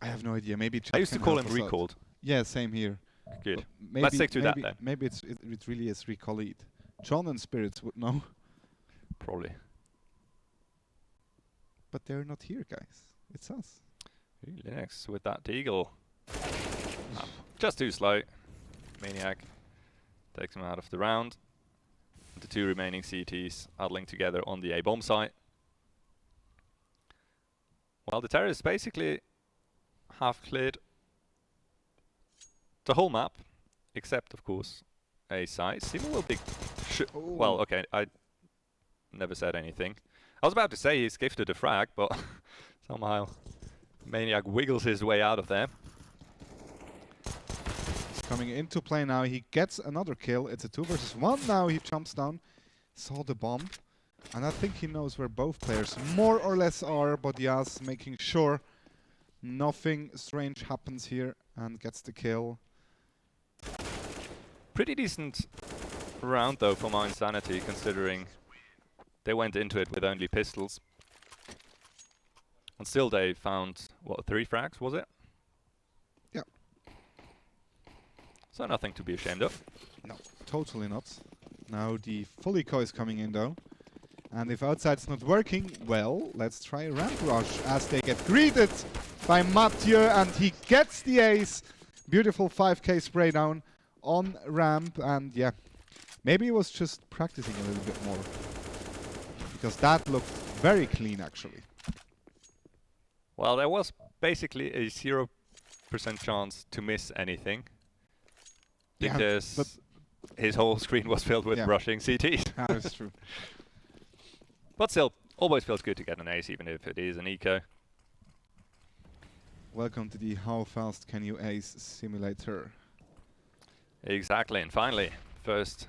I have no idea. Maybe I used to call him recalled. Yeah, same here. Good. Let's stick to that then. Maybe it really is recalled. John and Spirits would know. Probably. But they're not here, guys. It's us. Linux with that deagle. Just too slow. Maniac takes him out of the round. The two remaining CTs huddling together on the A-bomb site. Well, the terrorists basically have cleared the whole map, except, of course, A site. Simo will be... well, okay, I never said anything. I was about to say he's gifted a frag, but somehow Maniac wiggles his way out of there. He's coming into play now. He gets another kill. It's a 2 versus 1 now. He jumps down, saw the bomb, and I think he knows where both players more or less are, but Yas making sure nothing strange happens here and gets the kill. Pretty decent round though for my insanity, considering they went into it with only pistols. And still they found, what, 3 frags, was it? Yeah. So nothing to be ashamed of. No, totally not. Now the full eco is coming in though. And if outside's not working, well, let's try a ramp rush as they get greeted by Mathieu and he gets the ace. Beautiful 5k spray down on ramp, and yeah, maybe he was just practicing a little bit more. Because that looked very clean actually. Well, there was basically a 0% chance to miss anything. Because his whole screen was filled with rushing CTs. That is true. But still, always feels good to get an ace, even if it is an eco. Welcome to the How Fast Can You Ace simulator. Exactly, and finally, first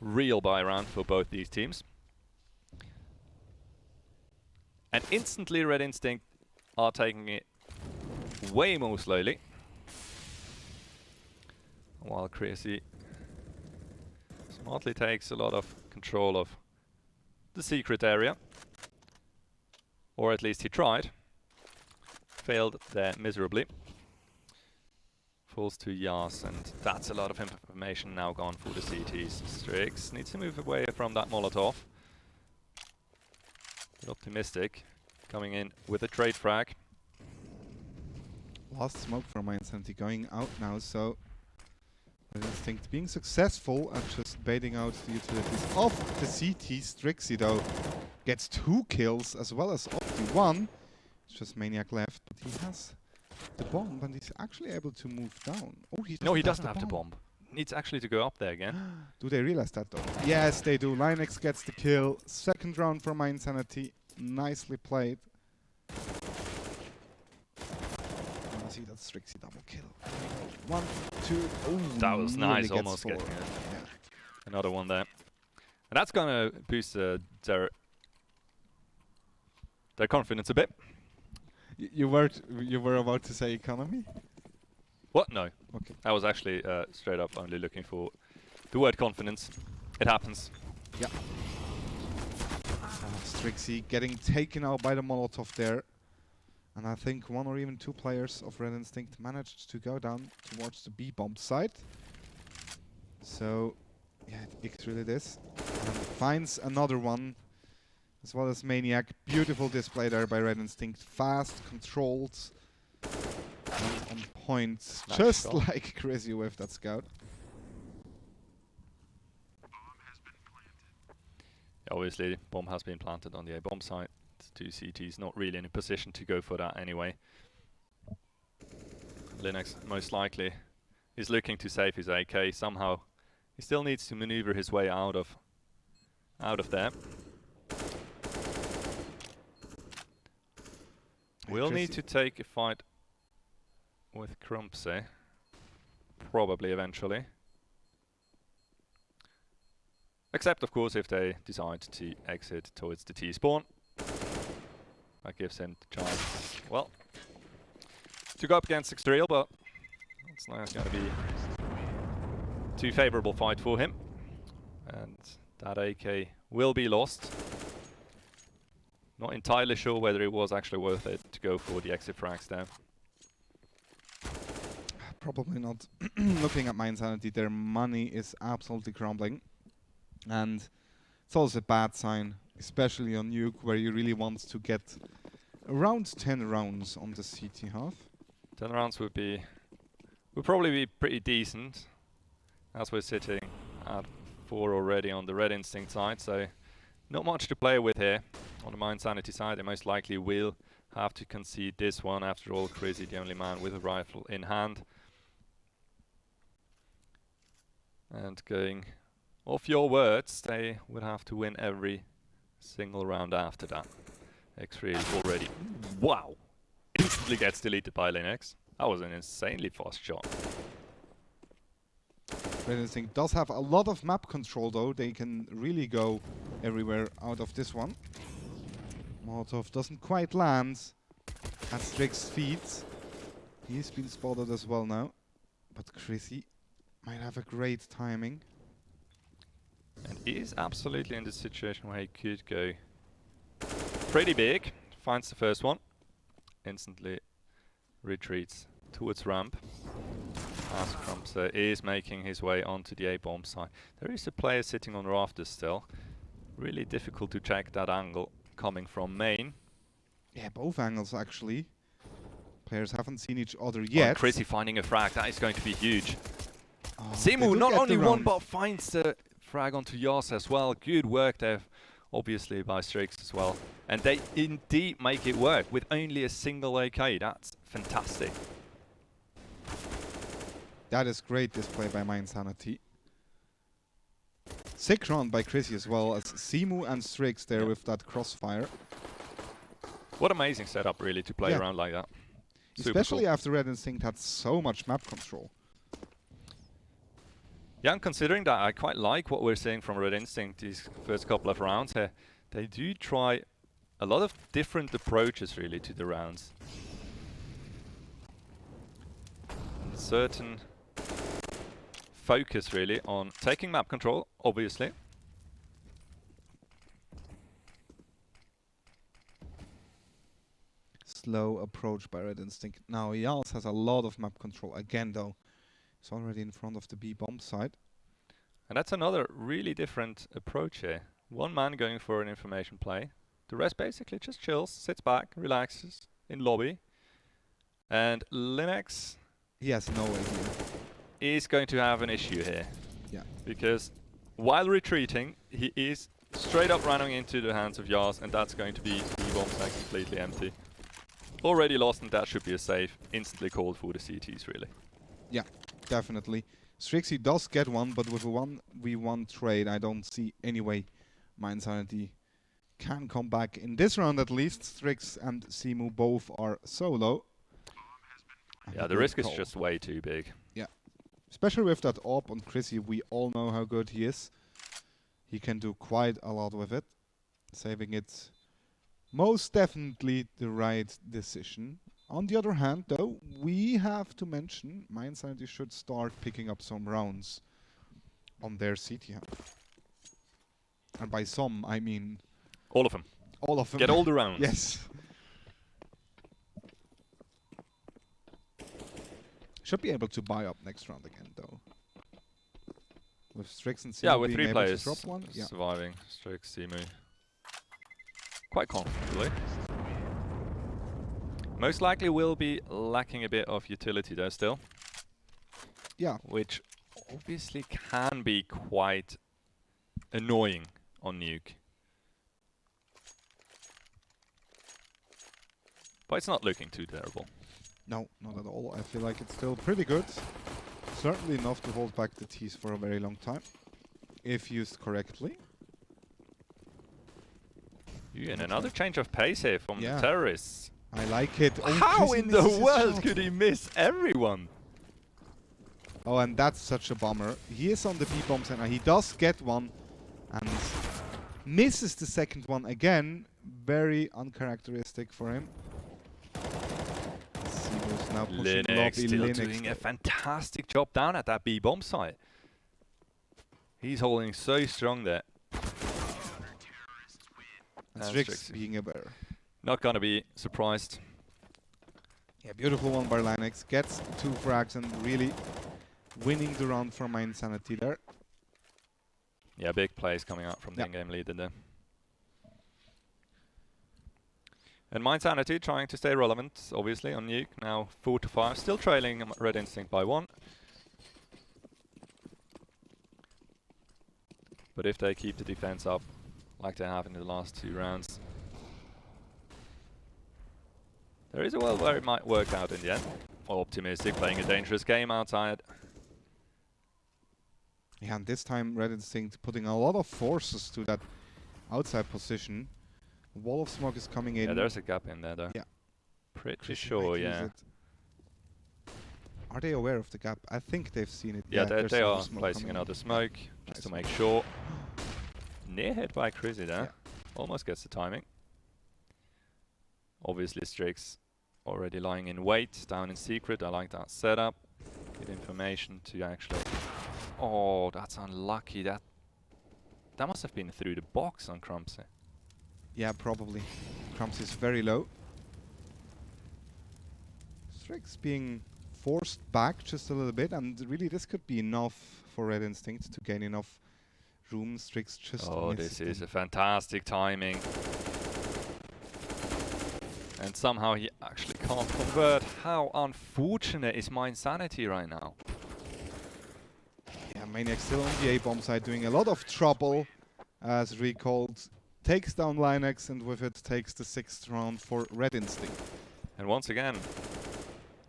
real buy round for both these teams. And instantly Red Instinct are taking it way more slowly. While Crazy smartly takes a lot of control of the secret area. Or at least he tried. Failed there miserably. Falls to Yas, and that's a lot of information now gone for the CTs. Strix needs to move away from that Molotov. But optimistic, coming in with a trade frag. Last smoke from my insanity going out now, so Red Instinct being successful at just baiting out the utilities of the CT. Strixie though gets 2 kills as well as Opti 1. It's just Maniac left, but he has the bomb and he's actually able to move down. Oh, he doesn't have the bomb. Needs actually to go up there again. Do they realize that though? Yes, they do. Linux gets the kill. Second round for my insanity. Nicely played. I see that Strixie double kill. 1, 2. Oh, that was nice, almost getting another one there. And that's gonna boost their confidence a bit. You were about to say economy? What? No. Okay. I was actually straight up only looking for the word confidence. It happens. Yeah. Strixie getting taken out by the Molotov there. And I think 1 or even 2 players of Red Instinct managed to go down towards the B-bomb site. So, yeah, it's really this. And finds another one. As well as Maniac. Beautiful display there by Red Instinct. Fast, controlled, and on point. Nice just shot. like Crazy with that scout. Obviously, bomb has been planted on the A bomb site. 2 CTs not really in a position to go for that anyway. Linux most likely is looking to save his AK somehow. He still needs to maneuver his way out of there. We'll need to take a fight with Crumpsy, probably eventually. Except, of course, if they decide to exit towards the T-spawn. That gives him the chance, well, to go up against Extrail, but it's not going to be too favorable fight for him. And that AK will be lost. Not entirely sure whether it was actually worth it to go for the exit frags there. Probably not. Looking at my Insanity, their money is absolutely crumbling. And it's also a bad sign, especially on Nuke, where you really want to get around 10 rounds on the CT half. 10 rounds would probably be pretty decent, as we're sitting at 4 already on the Red Instinct side, so not much to play with here. On the Mind Sanity side, they most likely will have to concede this one. After all, Crazy, the only man with a rifle in hand. And going off your words, they would have to win every single round after that. X3 is already... Wow! Instantly gets deleted by Linux. That was an insanely fast shot. Red Instinct does have a lot of map control though. They can really go everywhere out of this one. Molotov doesn't quite land at Strix's feet. He's been spotted as well now. But Chrissy might have a great timing. And he is absolutely in the situation where he could go pretty big. Finds the first one. Instantly retreats towards ramp. As Crumpser is making his way onto the A-bomb side. There is a player sitting on rafters still. Really difficult to check that angle coming from main. Yeah, both angles actually. Players haven't seen each other yet. Oh, Chrissy finding a frag, that is going to be huge. Oh, Simu not only one, but finds the frag onto Yas as well. Good work there, obviously, by Strix as well. And they indeed make it work with only a single AK. That's fantastic. That is great display by my Insanity. Sick round by Chrissy as well, as Simu and Strix there with that crossfire. What amazing setup really to play around like that. Especially cool. After Red Instinct had so much map control. Yeah, and considering that, I quite like what we're seeing from Red Instinct these first couple of rounds here. They do try a lot of different approaches really to the rounds. And certain focus really on taking map control, obviously. Slow approach by Red Instinct. Now Yals has a lot of map control again though. He's already in front of the B bomb side. And that's another really different approach here. One man going for an information play. The rest basically just chills, sits back, relaxes in lobby. And Linux... He has no idea. Is going to have an issue here. Yeah. Because while retreating, he is straight up running into the hands of Yas, and that's going to be the bomb site completely empty. Already lost, and that should be a save. Instantly called for the CTs, really. Yeah, definitely. Strixie does get one, but with a 1v1 trade, I don't see any way my Insanity can come back in this round at least. Strix and Simu both are solo. Yeah, the risk is just way too big. Yeah. Especially with that AWP on Chrissy, we all know how good he is. He can do quite a lot with it. Saving it most definitely the right decision. On the other hand, though, we have to mention my Insanity should start picking up some rounds on their CT half. And by some, I mean... all of them. All of them. Get all the rounds. Yes. Should be able to buy up next round again, though. With Strix and Simu with being 3 able players to drop one. Yeah. surviving. Strix, Simu. Quite comfortably. Most likely will be lacking a bit of utility there still. Yeah. Which obviously can be quite annoying on Nuke. But it's not looking too terrible. No, not at all. I feel like it's still pretty good. Certainly enough to hold back the T's for a very long time, if used correctly. And another change of pace here from the terrorists. I like it. Oh, how Chrissy in the misses his world shot. could he miss everyone? Oh, and that's such a bummer. He is on the B-bomb center. He does get one and misses the second one again. Very uncharacteristic for him. Seamus now pushing Linux lobby. still Linux doing a fantastic job down at that B-bomb site. He's holding so strong there. And Strix being aware. Not gonna be surprised. Yeah, beautiful one by Linux. Gets 2 frags and really winning the round for my Insanity there. Yeah, big plays coming out from the in-game leader there. And Mindsanity trying to stay relevant, obviously, on Nuke. Now 4-5, still trailing Red Instinct by 1. But if they keep the defense up, like they have in the last 2 rounds, there is a world where it might work out in the end. Optimistic, playing a dangerous game outside. Yeah, and this time Red Instinct putting a lot of forces to that outside position. Wall of smoke is coming in. Yeah, there's a gap in there though. Yeah. Pretty sure, yeah. Are they aware of the gap? I think they've seen it. Yeah, there's they some are smoke placing coming another in. smoke, just to make sure. Near hit by Chrissy there. Almost gets the timing. Obviously Strix already lying in wait, down in secret. I like that setup. Good information to actually... Oh, that's unlucky. That must have been through the box on Crumpsy. Yeah, probably. Crumpsy is very low. Strix being forced back just a little bit, and really this could be enough for Red Instinct to gain enough room. Strix just this is a fantastic timing. And somehow he actually can't convert. How unfortunate is my Insanity right now? Yeah, Maniac still on the A-bomb side, doing a lot of trouble, as recalled. Takes down Linux, and with it takes the 6th round for Red Instinct. And once again,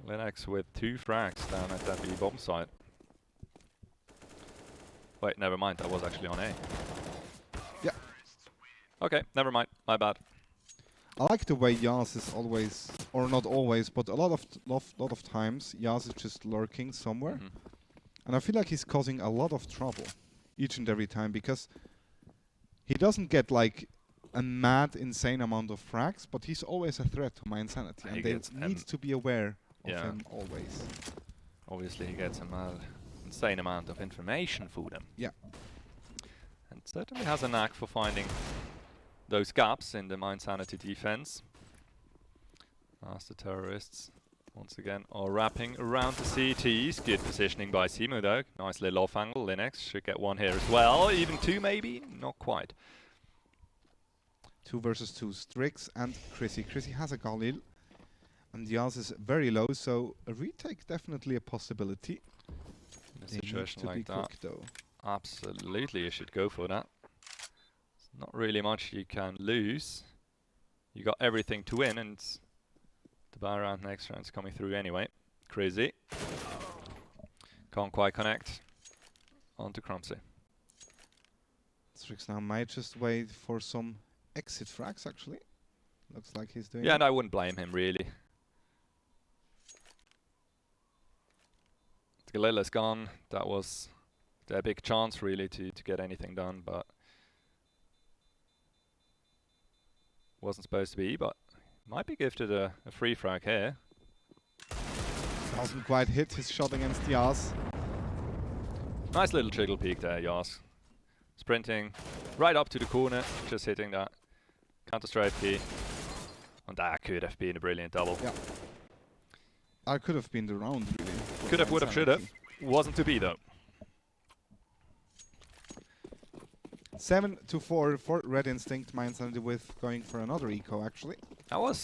Linux with 2 frags down at that B-bomb site. Wait, never mind, that was actually on A. Yeah. Okay, never mind, my bad. I like the way Yas is always, or not always, but a lot of times Yas is just lurking somewhere, and I feel like he's causing a lot of trouble each and every time, because he doesn't get like a mad, insane amount of frags, but he's always a threat to my Insanity, and they need to be aware of him always. Obviously, he gets an insane amount of information for them. Yeah. And certainly has a knack for finding those gaps in the Mindsanity defense. As the terrorists, once again, are wrapping around the CTs. Good positioning by Simu though. Nice little off angle. Linux should get 1 here as well. Even 2 maybe? Not quite. 2 versus 2. Strix and Chrissy. Chrissy has a Galil, and Yas is very low, so a retake definitely a possibility. In a situation like that, though. Absolutely, you should go for that. There's not really much you can lose. You got everything to win, and the buy round next round's coming through anyway. Crazy. Can't quite connect. On to Crumpsy. Strix now might just wait for some exit frags, actually. Looks like he's doing and I wouldn't blame him, really. Galila's gone. That was their big chance, really, to get anything done, but wasn't supposed to be, but might be gifted a free frag here. Doesn't quite hit his shot against Yas. Nice little trickle peek there, Yas. Sprinting right up to the corner, just hitting that counter-strike key. And that could have been a brilliant double. Yeah. That could have been the round, really. Could have, would have, should have. Wasn't to be, though. 7-4 for Red Instinct. My Insanity with going for another eco, actually. That was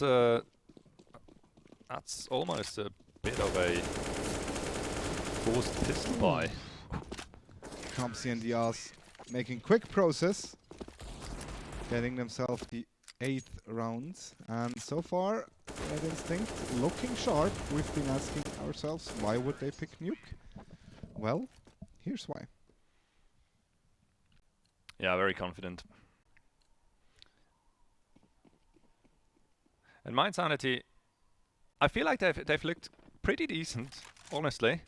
that's almost a bit of a forced pistol buy. Crumpsy and Yas making quick process, getting themselves the 8th round, and so far Red Instinct looking sharp. We've been asking ourselves, why would they pick Nuke? Well, here's why. Yeah, very confident. And Mind Sanity, I feel like they've looked pretty decent, honestly,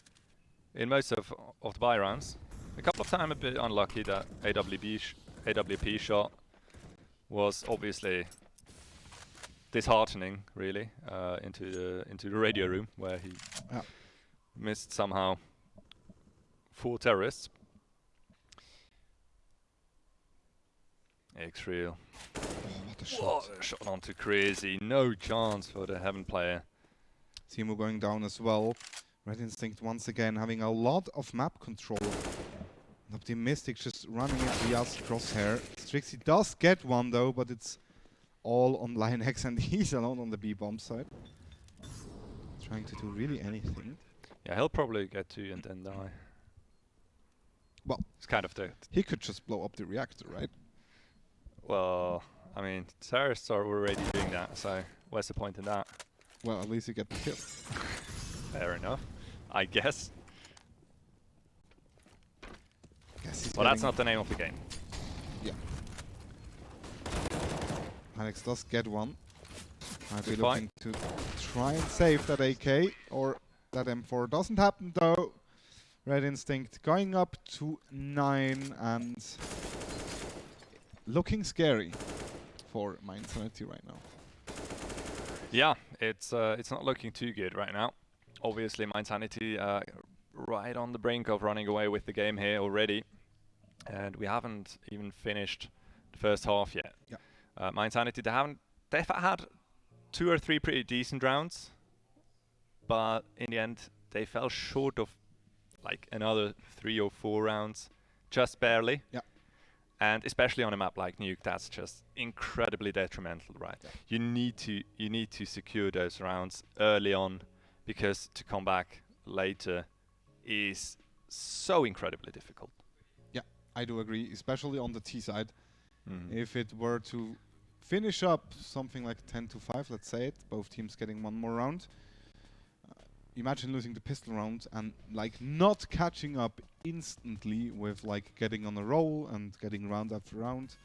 in most of the buy rounds. A couple of times a bit unlucky that AWP shot was obviously disheartening, really, into the radio room where he missed somehow 4 terrorists. X-Real. What a shot. What a shot onto Crazy. No chance for the Heaven player. Timo going down as well. Red Instinct once again having a lot of map control. Optimistic just running into Yas crosshair. Strixie does get one though, but it's all on Lion X and he's alone on the B-bomb side. Trying to do really anything. Yeah, he'll probably get 2 and then die. Well, it's kind of the... He could just blow up the reactor, right? Well, I mean, terrorists are already doing that, so what's the point in that? Well, at least you get the kill. Fair enough, I guess. Well, that's not the name of the game. Yeah. Alex does get one. Might be Good looking to try and save that AK, or that M4 doesn't happen though. Red Instinct going up to 9 and looking scary for Mind Sanity right now. Yeah, it's not looking too good right now. Obviously, Mind Sanity right on the brink of running away with the game here already, and we haven't even finished the first half yet. Yeah. Mind Sanity, they've had 2 or 3 pretty decent rounds, but in the end they fell short of like another 3 or 4 rounds, just barely. Yeah. And especially on a map like Nuke, that's just incredibly detrimental, right? Yeah. You need to secure those rounds early on, because to come back later is so incredibly difficult. Yeah, I do agree, especially on the T side. If it were to finish up something like 10-5, let's say it, both teams getting 1 more round. Imagine losing the pistol round and like not catching up instantly with like getting on a roll and getting round after round.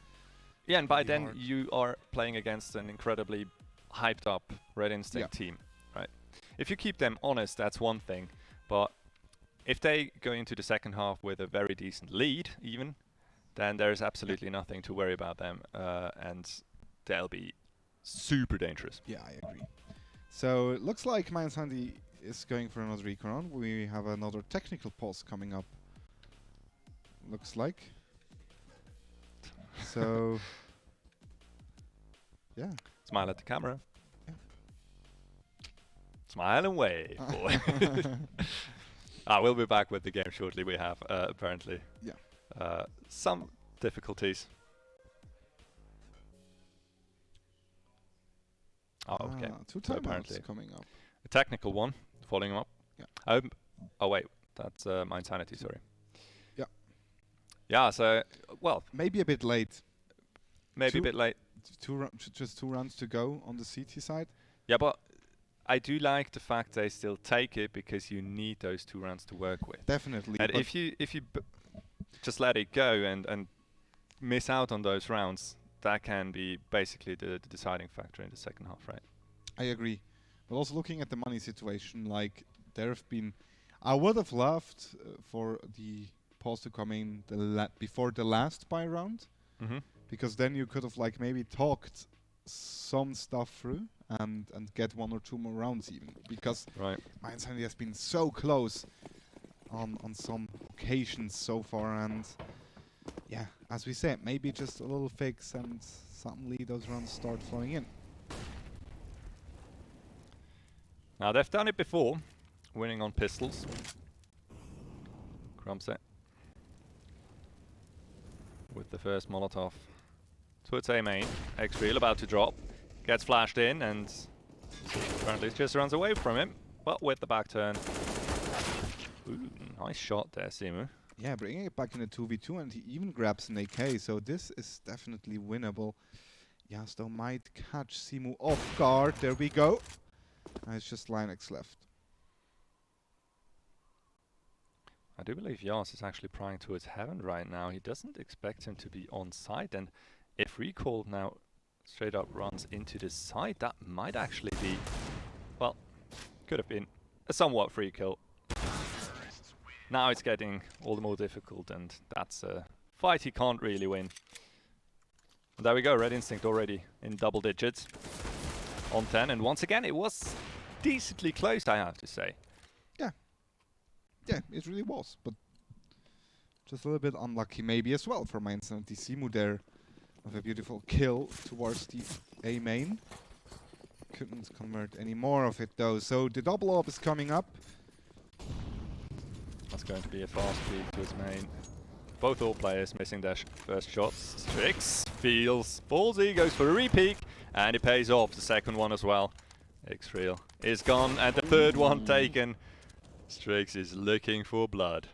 Yeah, and by then you are playing against an incredibly hyped up Red Instinct team, right? If you keep them honest, that's one thing, but if they go into the second half with a very decent lead even, then there's absolutely nothing to worry about them, and they'll be super dangerous. Yeah, I agree. So it looks like Mind Sanity is going for another recon round. We have another technical pause coming up. Looks like. So yeah. Smile at the camera. Yeah. Smile and wave, boy. We'll be back with the game shortly. We have apparently some difficulties. Okay. 2 So timeouts apparently coming up. A technical one, following him up. Yeah. Oh wait, that's Mind Sanity, sorry. Yeah. Yeah, so, well. Maybe a bit late. Maybe a bit late. Just 2 rounds to go on the CT side. Yeah, but I do like the fact they still take it, because you need those 2 rounds to work with. Definitely. And if you just let it go and miss out on those rounds, that can be basically the deciding factor in the second half, right? I agree. But also looking at the money situation, like there have been, I would have loved for the pause to come in before the last buy round, because then you could have like maybe talked some stuff through and get 1 or 2 more rounds even, because Mind Sanity has been so close on some occasions so far, and yeah, as we said, maybe just a little fix and suddenly those rounds start flowing in. Now they've done it before, winning on pistols. Crumpset with the first Molotov towards A main. X-Real about to drop, gets flashed in, and apparently just runs away from him, but with the back turn. Ooh, nice shot there, Simu. Yeah, bringing it back in a 2v2, and he even grabs an AK, so this is definitely winnable. Yasto might catch Simu off guard. There we go. And it's just Linux left. I do believe Yas is actually prying towards heaven right now. He doesn't expect him to be on site, and if Recall now straight up runs into the side, that might actually be, well, could have been a somewhat free kill. Now it's getting all the more difficult, and that's a fight he can't really win. And there we go, Red Instinct already in double digits on 10, and once again it was decently close, I have to say. Yeah, it really was, but just a little bit unlucky maybe as well for Mindsanity. Simu there with a beautiful kill towards the A main. Couldn't convert any more of it though, so the double orb is coming up. That's going to be a fast feed to his main. Both all players missing their first shots. Strix feels ballsy, goes for a repeat, and it pays off. The second one as well. X-Real is gone, and the third one taken. Strix is looking for blood.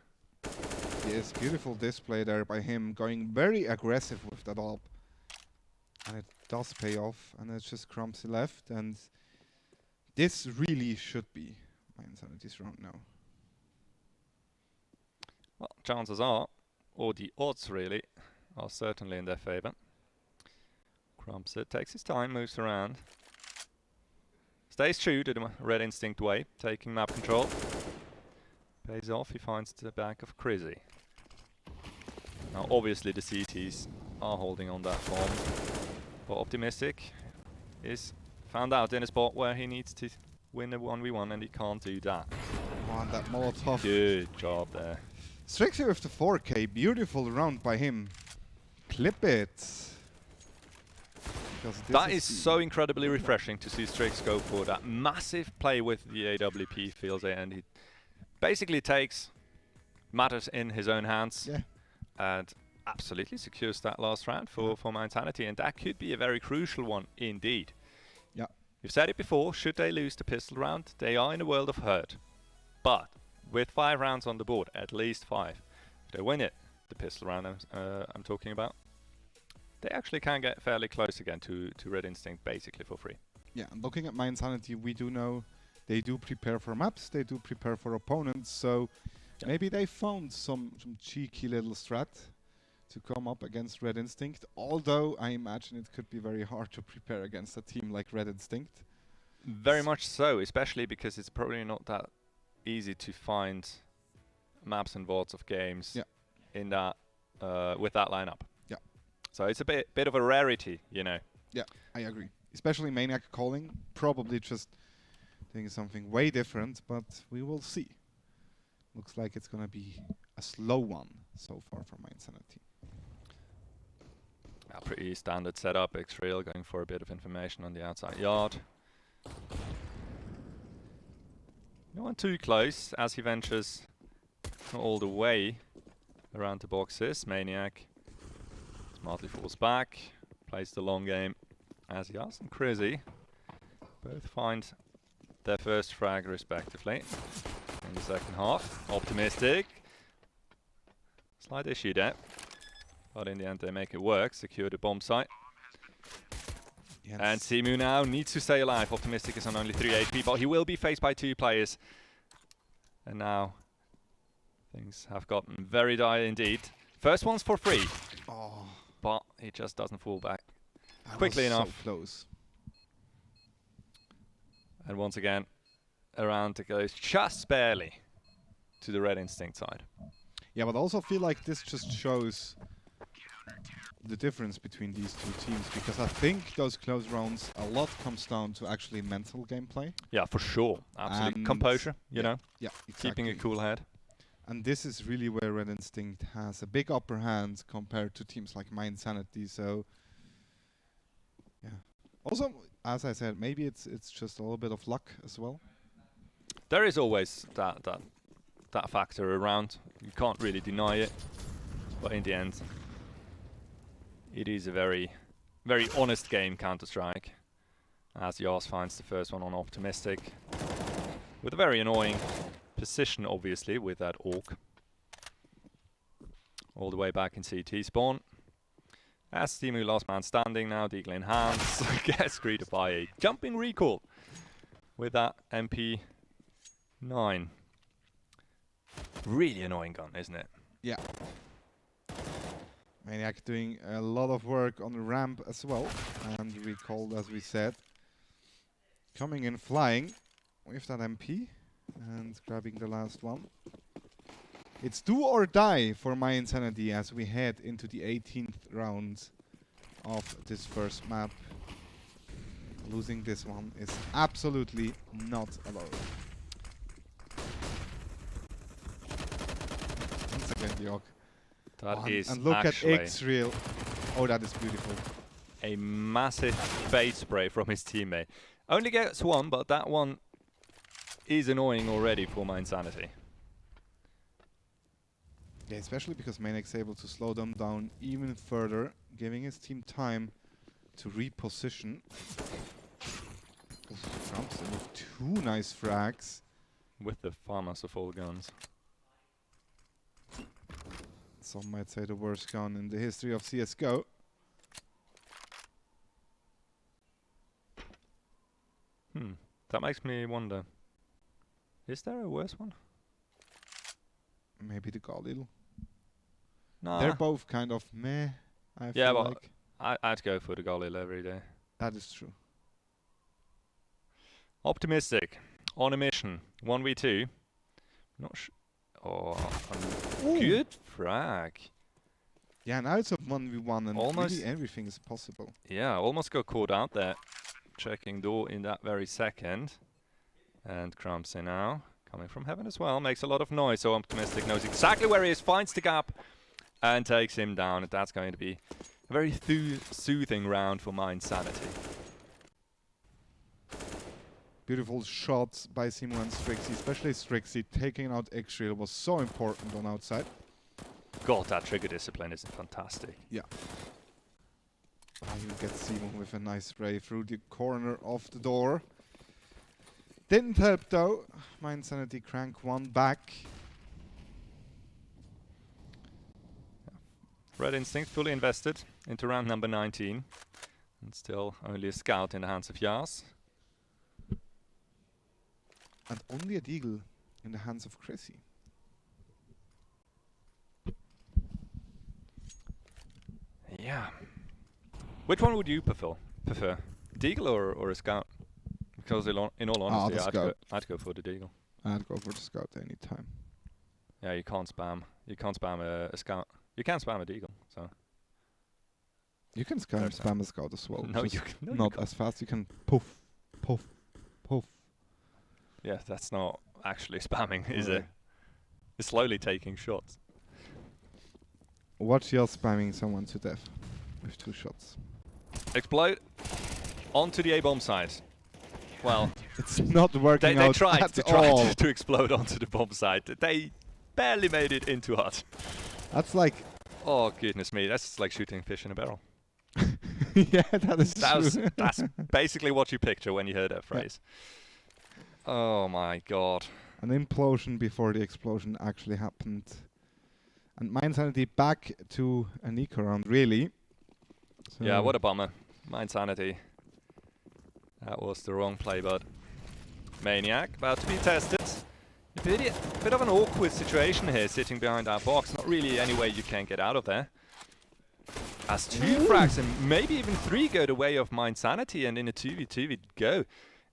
Yes, beautiful display there by him, going very aggressive with that orb. And it does pay off, and it's just Crumpsy left, and this really should be Mindsanity's round now. Well, chances are, or the odds really, are certainly in their favour. Crumpsit takes his time, moves around. Stays true to the Red Instinct way, taking map control. Pays off, he finds the back of Crizzy. Now obviously the CTs are holding on that bomb, but Optimistic is found out in a spot where he needs to win a 1v1 and he can't do that. Oh, and that Molotov. Good job there. Strixie with the 4K, beautiful round by him. Clip it. That is so incredibly refreshing to see Strix go for that massive play with the AWP feels it, and he basically takes matters in his own hands and absolutely secures that last round for Mindsanity, and that could be a very crucial one indeed. Yeah. You've said it before, should they lose the pistol round, they are in a world of hurt. But with 5 rounds on the board, at least 5, if they win it, the pistol round I'm talking about, they actually can get fairly close again to Red Instinct basically for free. Yeah, and looking at Mindsanity, we do know they do prepare for maps, they do prepare for opponents, so maybe they found some cheeky little strat to come up against Red Instinct, although I imagine it could be very hard to prepare against a team like Red Instinct. Very much so, especially because it's probably not that easy to find maps and VODs of games in that with that lineup. Yeah. So it's a bit of a rarity, you know. Yeah, I agree. Especially Maniac calling, probably just doing something way different, but we will see. Looks like it's gonna be a slow one so far for Mindsanity. A pretty standard setup, X-Real going for a bit of information on the outside yard. No one too close as he ventures all the way around the boxes. Maniac smartly falls back, plays the long game as Yas and Crizzy both find their first frag respectively in the second half. Optimistic. Slight issue there, but in the end they make it work, secure the bomb site. Yes. And Simu now needs to stay alive. Optimistic is on only 3 HP, but he will be faced by 2 players. And now things have gotten very dire indeed. First one's for free, but he just doesn't fall back quickly enough. So close. And once again, around it goes just barely to the Red Instinct side. Yeah, but I also feel like this just shows the difference between these two teams, because I think those close rounds, a lot comes down to actually mental gameplay. Yeah, for sure. Absolutely. Composure, you know? Yeah, exactly. Keeping a cool head. And this is really where Red Instinct has a big upper hand compared to teams like Mindsanity, so yeah. Also, as I said, maybe it's just a little bit of luck as well. There is always that factor around. You can't really deny it. But in the end, it is a very, very honest game, Counter-Strike. As Yas finds the first one on Optimistic. With a very annoying position, obviously, with that Orc. All the way back in CT spawn. As Timu last man standing now, Deagle in hands, gets greeted by a jumping recall with that MP9. Really annoying gun, isn't it? Yeah. Maniac doing a lot of work on the ramp as well. And recalled, as we said. Coming in flying with that MP and grabbing the last one. It's do or die for My Insanity as we head into the 18th round of this first map. Losing this one is absolutely not allowed. Once again, Georg. That is and look actually at X-Real. Oh, that is beautiful. A massive face spray from his teammate. Only gets one, but that one is annoying already for My Insanity. Yeah, especially because Maniac's able to slow them down even further, giving his team time to reposition. Trumps in with 2 nice frags. With the farmers of all guns. Some might say the worst gun in the history of CSGO. That makes me wonder. Is there a worse one? Maybe the Galil. Nah. They're both kind of meh, I yeah, feel but like. I'd go for the Galil every day. That is true. Optimistic. On a mission. 1v2. Not sure. Oh, good frag. Yeah, now it's a 1v1 and Almost really everything is possible. Yeah, almost got caught out there. Checking door in that very second. And Crumpsy now, coming from heaven as well, makes a lot of noise. So Optimistic knows exactly where he is, finds the gap, and takes him down. And that's going to be a very soothing round for My Insanity. Beautiful shots by Simo and Strixie, especially Strixie taking out X-Real was so important on outside. God, that trigger discipline is fantastic. Yeah. You get Simo with a nice spray through the corner of the door. Didn't help though. My Insanity crank one back. Red Instinct fully invested into round number 19. And still only a scout in the hands of Yas. And only a Deagle in the hands of Chrissy. Yeah. Which one would you prefer? Deagle or a scout? Because in all honesty, I'd go for the Deagle. I'd go for the scout anytime. Yeah, you can't spam. You can't spam a scout. You can spam a Deagle, so. You can spam a scout as well. No, you can not as fast. You can poof, poof, poof. Yeah, that's not actually spamming, is it? It's slowly taking shots. Watch you spamming someone to death with 2 shots. Explode onto the A-bomb side. Well, it's not working out they tried to explode onto the bomb side. They barely made it into hut. That's like... Oh, goodness me. That's like shooting fish in a barrel. Yeah, that is true. That's basically what you picture when you hear that phrase. Yeah. Oh my god. An implosion before the explosion actually happened. And My Insanity back to an eco round, really. So yeah, what a bummer. My Insanity. That was the wrong play, but Maniac about to be tested. A bit of an awkward situation here, sitting behind that box. Not really any way you can get out of there. As 2 frags and maybe even 3 go the way of My Insanity, and in a 2v2 we go.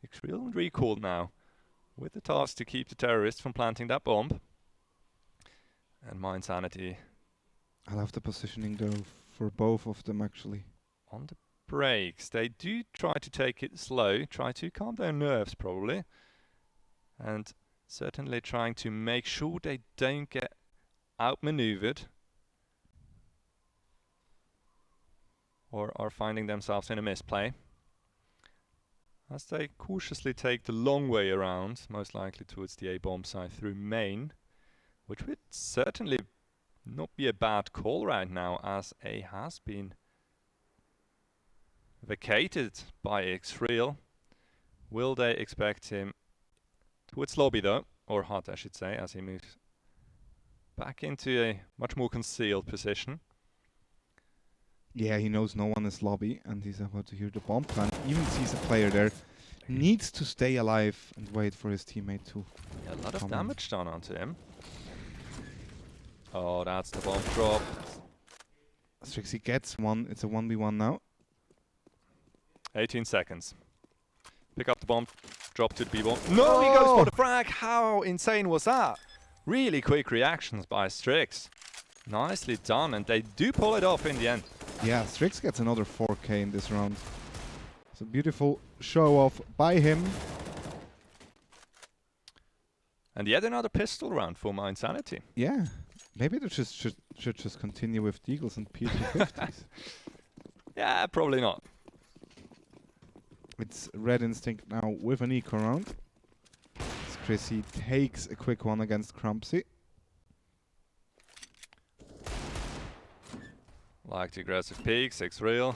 X-Real recalled now, with the task to keep the terrorists from planting that bomb. And My Insanity. I love the positioning though for both of them actually. On the brakes. They do try to take it slow, try to calm their nerves probably. And certainly trying to make sure they don't get outmaneuvered. Or are finding themselves in a misplay. As they cautiously take the long way around, most likely towards the A-bomb side through main, which would certainly not be a bad call right now, as A has been vacated by X-Real. Will they expect him towards lobby though, or hut I should say, as he moves back into a much more concealed position. Yeah, he knows no one is lobby, and he's about to hear the bomb plan. Even sees a player there. Needs to stay alive and wait for his teammate to Yeah, a lot of come damage done onto him. Oh, that's the bomb drop. Strixie gets one. It's a 1v1 now. 18 seconds. Pick up the bomb, drop to the B-bomb. No, he goes for the frag. How insane was that? Really quick reactions by Strix. Nicely done, and they do pull it off in the end. Yeah, Strix gets another 4K in this round. It's a beautiful show off by him. And yet another pistol round for my Insanity. Yeah, maybe they should just continue with Deagles and P250s. Yeah, probably not. It's Red Instinct now with an eco round. As Chrissy takes a quick one against Crumpsy. Like the aggressive peek, 6 real.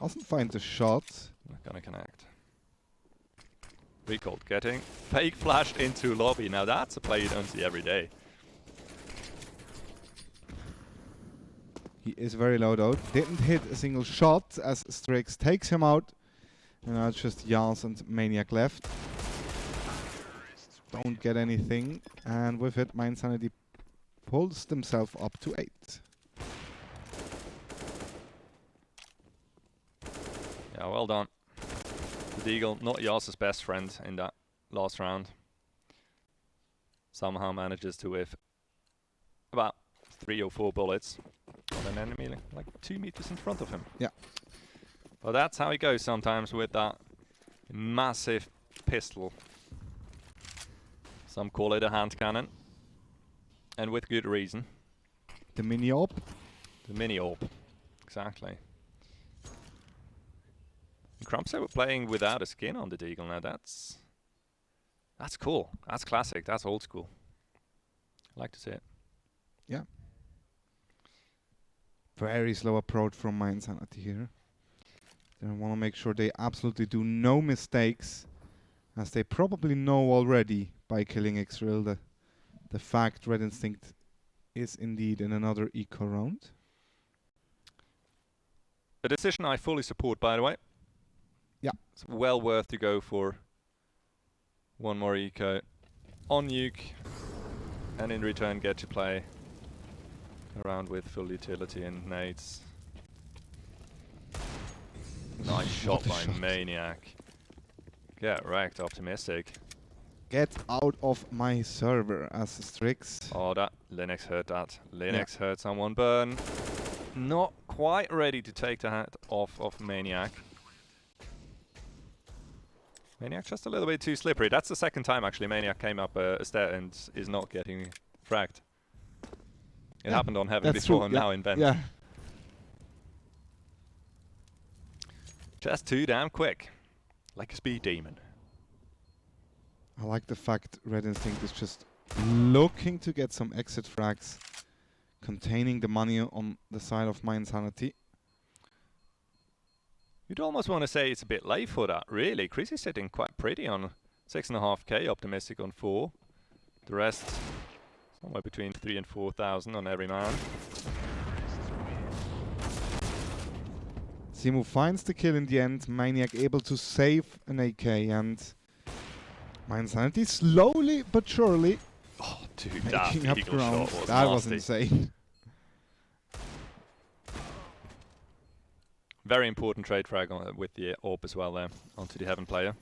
Doesn't find the shot. Not gonna connect. Recalled, getting fake flashed into lobby. Now that's a play you don't see every day. He is very low though. Didn't hit a single shot as Strix takes him out. And now it's just Yas and Maniac left. Don't get anything. And with it, my Insanity pulls themselves up to 8. Yeah, well done. The Deagle, not Yas's best friend in that last round. Somehow manages to whiff about 3 or 4 bullets on an enemy like 2 meters in front of him. Yeah. But that's how it goes sometimes with that massive pistol. Some call it a hand cannon. And with good reason. The mini AWP. The mini AWP, exactly. Crumpset were playing without a skin on the Deagle. Now that's cool. That's classic. That's old school. I like to see it. Yeah. Very slow approach from my Insanity here. They want to make sure they absolutely do no mistakes, as they probably know already by killing Xreal the fact Red Instinct is indeed in another eco round. A decision I fully support, by the way. Yeah. It's well worth to go for one more eco on nuke, and in return get to play around with full utility and nades. Nice shot by Maniac. Get wrecked, Optimistic. Get out of my server as Strix. Oh, that Linux heard that. Linux heard someone burn. Not quite ready to take the hat off of Maniac. Maniac just a little bit too slippery. That's the second time actually Maniac came up a stair and is not getting fragged. It happened on Heaven before and now in Vent. Yeah. Just too damn quick. Like a speed demon. I like the fact Red Instinct is just looking to get some exit frags, containing the money on the side of my Insanity. You'd almost want to say it's a bit late for that, really. Chris is sitting quite pretty on 6.5k, Optimistic on 4. The rest, somewhere between 3,000 and 4,000 on every man. Simu finds the kill in the end. Maniac able to save an AK, and my Insanity slowly but surely making up ground. That was insane. Very important trade frag with the AWP as well there, onto the Heaven player.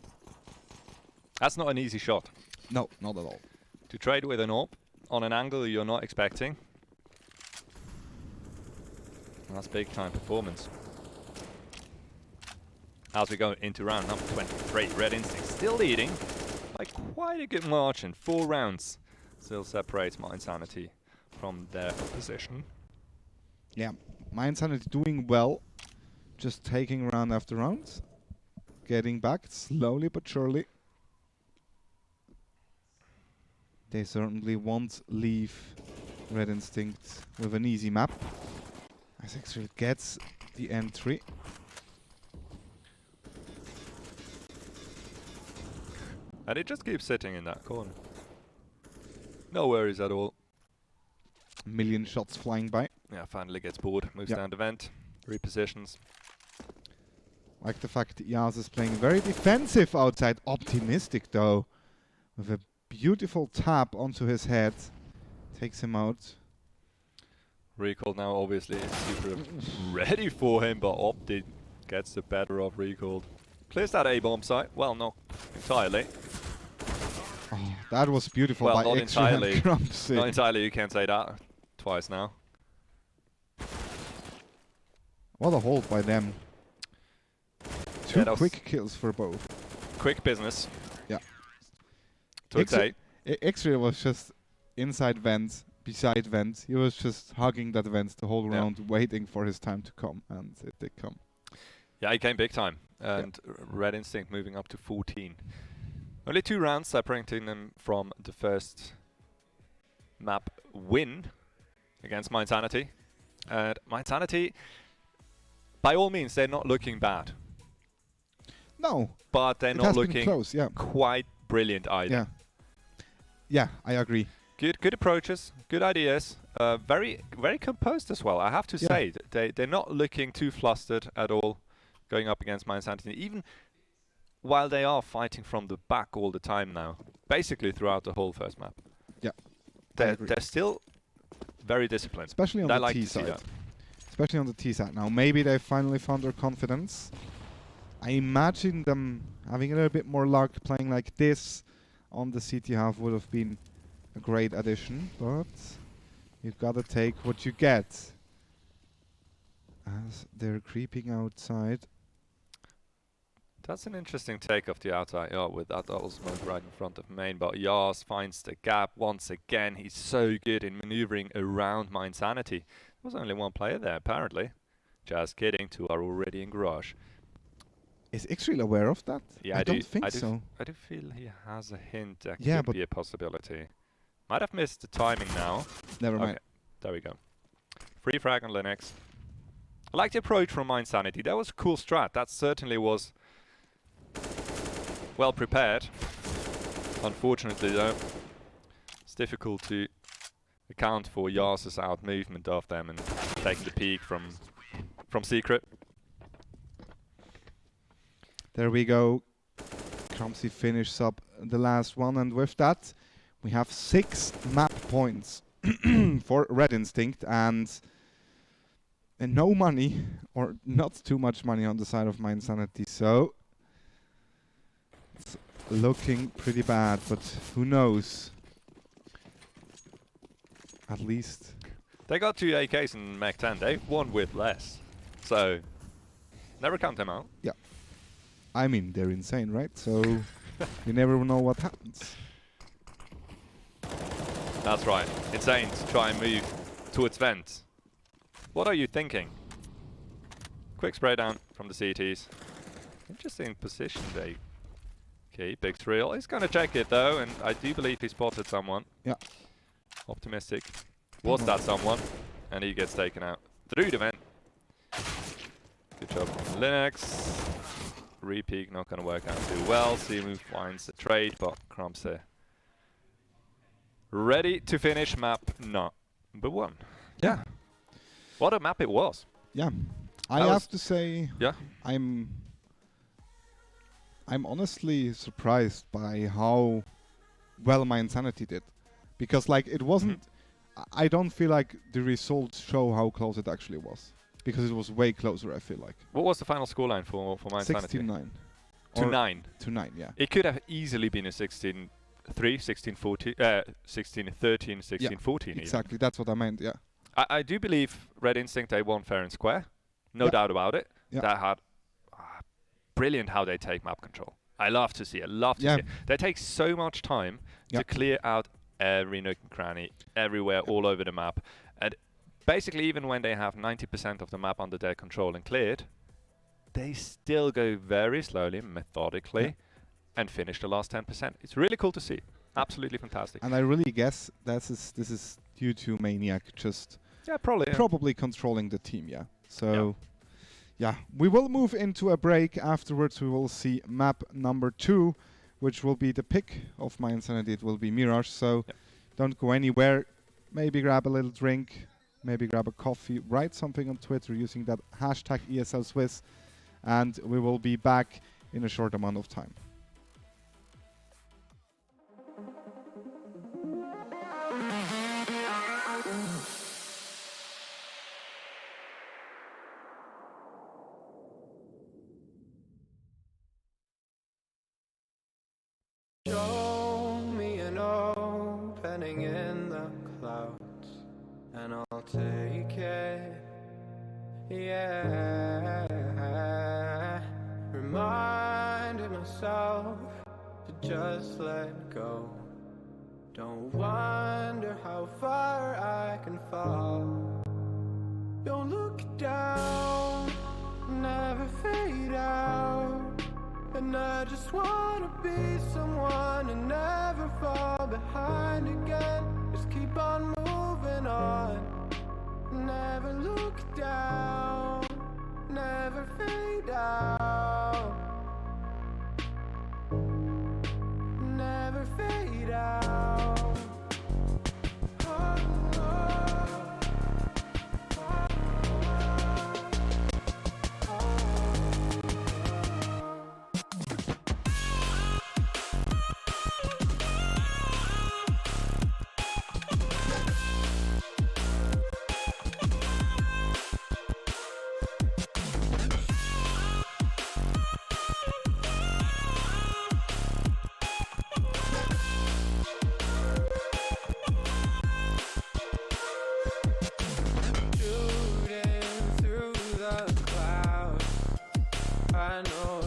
That's not an easy shot. No, not at all. To trade with an AWP on an angle you're not expecting. That's big time performance. As we go into round number 23, Red Instinct still leading by quite a good margin. 4 rounds still separates my Insanity from their opposition. Yeah, my Insanity doing well. Just taking round after round. Getting back slowly but surely. They certainly won't leave Red Instinct with an easy map. As Xreal gets the entry. And it just keeps sitting in that corner. No worries at all. A million shots flying by. Yeah, finally gets bored, moves down the vent, repositions. Like the fact that Yas is playing very defensive outside. Optimistic though, with a beautiful tap onto his head. Takes him out. Recall now obviously is super ready for him, but Opti gets the better of Recall. Clears that A-bomb site. Well, not entirely. Oh, that was beautiful Well, by not Extra and entirely. Crumpsy. Not entirely, you can't say that twice now. What a hold by them. Two quick kills for both. Quick business. Yeah. To X-Ray was just inside vent, beside vent. He was just hugging that vent the whole round, waiting for his time to come, and it did come. Yeah, he came big time. And Red Instinct moving up to 14. Only 2 rounds separating them from the first map win against Mindsanity. And Mindsanity, by all means, they're not looking bad. No. But they're not looking close, quite brilliant either. Yeah. Yeah, I agree. Good approaches, good ideas. Very composed as well, I have to say. They're not looking too flustered at all going up against Mindsanity. Even while they are fighting from the back all the time now, basically throughout the whole first map. Yeah, they're still very disciplined. Especially on the T side. Especially on the T side. Now, maybe they finally found their confidence. I imagine them having a little bit more luck playing like this on the CT half would have been a great addition, but you've got to take what you get. As they're creeping outside. That's an interesting take of the outside with that double smoke right in front of main, but Yas finds the gap once again. He's so good in maneuvering around Mindsanity. There was only one player there, apparently. Just kidding, 2 are already in garage. Is Xreal aware of that? Yeah, I don't think so. I do feel he has a hint that Yeah, could be a possibility. Might have missed the timing now. Never mind. There we go. Free frag on Linux. I like the approach from Mindsanity. That was a cool strat. That certainly was well prepared. Unfortunately though, it's difficult to account for Yas's out movement of them and taking the peak from secret. There we go. Crumpsy finishes up the last one, and with that we have 6 map points for Red Instinct, and no money, or not too much money on the side of Mindsanity, so it's looking pretty bad, but who knows? At least they got 2 AKs in Mech 10. They've won with less, so never count them out. Yeah, I mean, they're insane, right? So you never know what happens. That's right. Insane to try and move towards vent. What are you thinking? Quick spray down from the CTs. Interesting position they. Okay, big thrill. He's gonna check it though, and I do believe he spotted someone. Yeah. Optimistic. Was that someone? And he gets taken out through the vent. Good job from Linux. Repeak not gonna work out too well. Simu finds a trade, but Crumbs there. Ready to finish map number 1. Yeah. What a map it was. Yeah. I have to say, yeah, I'm honestly surprised by how well Mindsanity did, because like it wasn't. I don't feel like the results show how close it actually was, because it was way closer. I feel like. What was the final scoreline for Mindsanity? 16-9. To 9. To 9. Yeah. It could have easily been a 16-3, 16-14, 16-13, 16-14. Exactly. That's what I meant. Yeah. I do believe Red Instinct, they won fair and square. No doubt about it. Yeah. That had brilliant how they take map control. I love to see it. Love to see it. They take so much time to clear out every nook and cranny, everywhere, all over the map. And basically, even when they have 90% of the map under their control and cleared, they still go very slowly, methodically, and finish the last 10%. It's really cool to see. Absolutely fantastic. And I really guess this is due to Maniac just probably controlling the team. Yeah. So. Yeah, we will move into a break. Afterwards, we will see map number 2, which will be the pick of Mindsanity. It will be Mirage, so don't go anywhere. Maybe grab a little drink, maybe grab a coffee, write something on Twitter using that hashtag ESL Swiss, and we will be back in a short amount of time. Show me an opening in the clouds, and I'll take it. Yeah, reminding myself to just let go. Don't wonder how far I can fall. Don't look down, never fade out. And I just wanna be someone and never fall behind again. Just keep on moving on. Never look down, never fade out. Never fade out. Oh,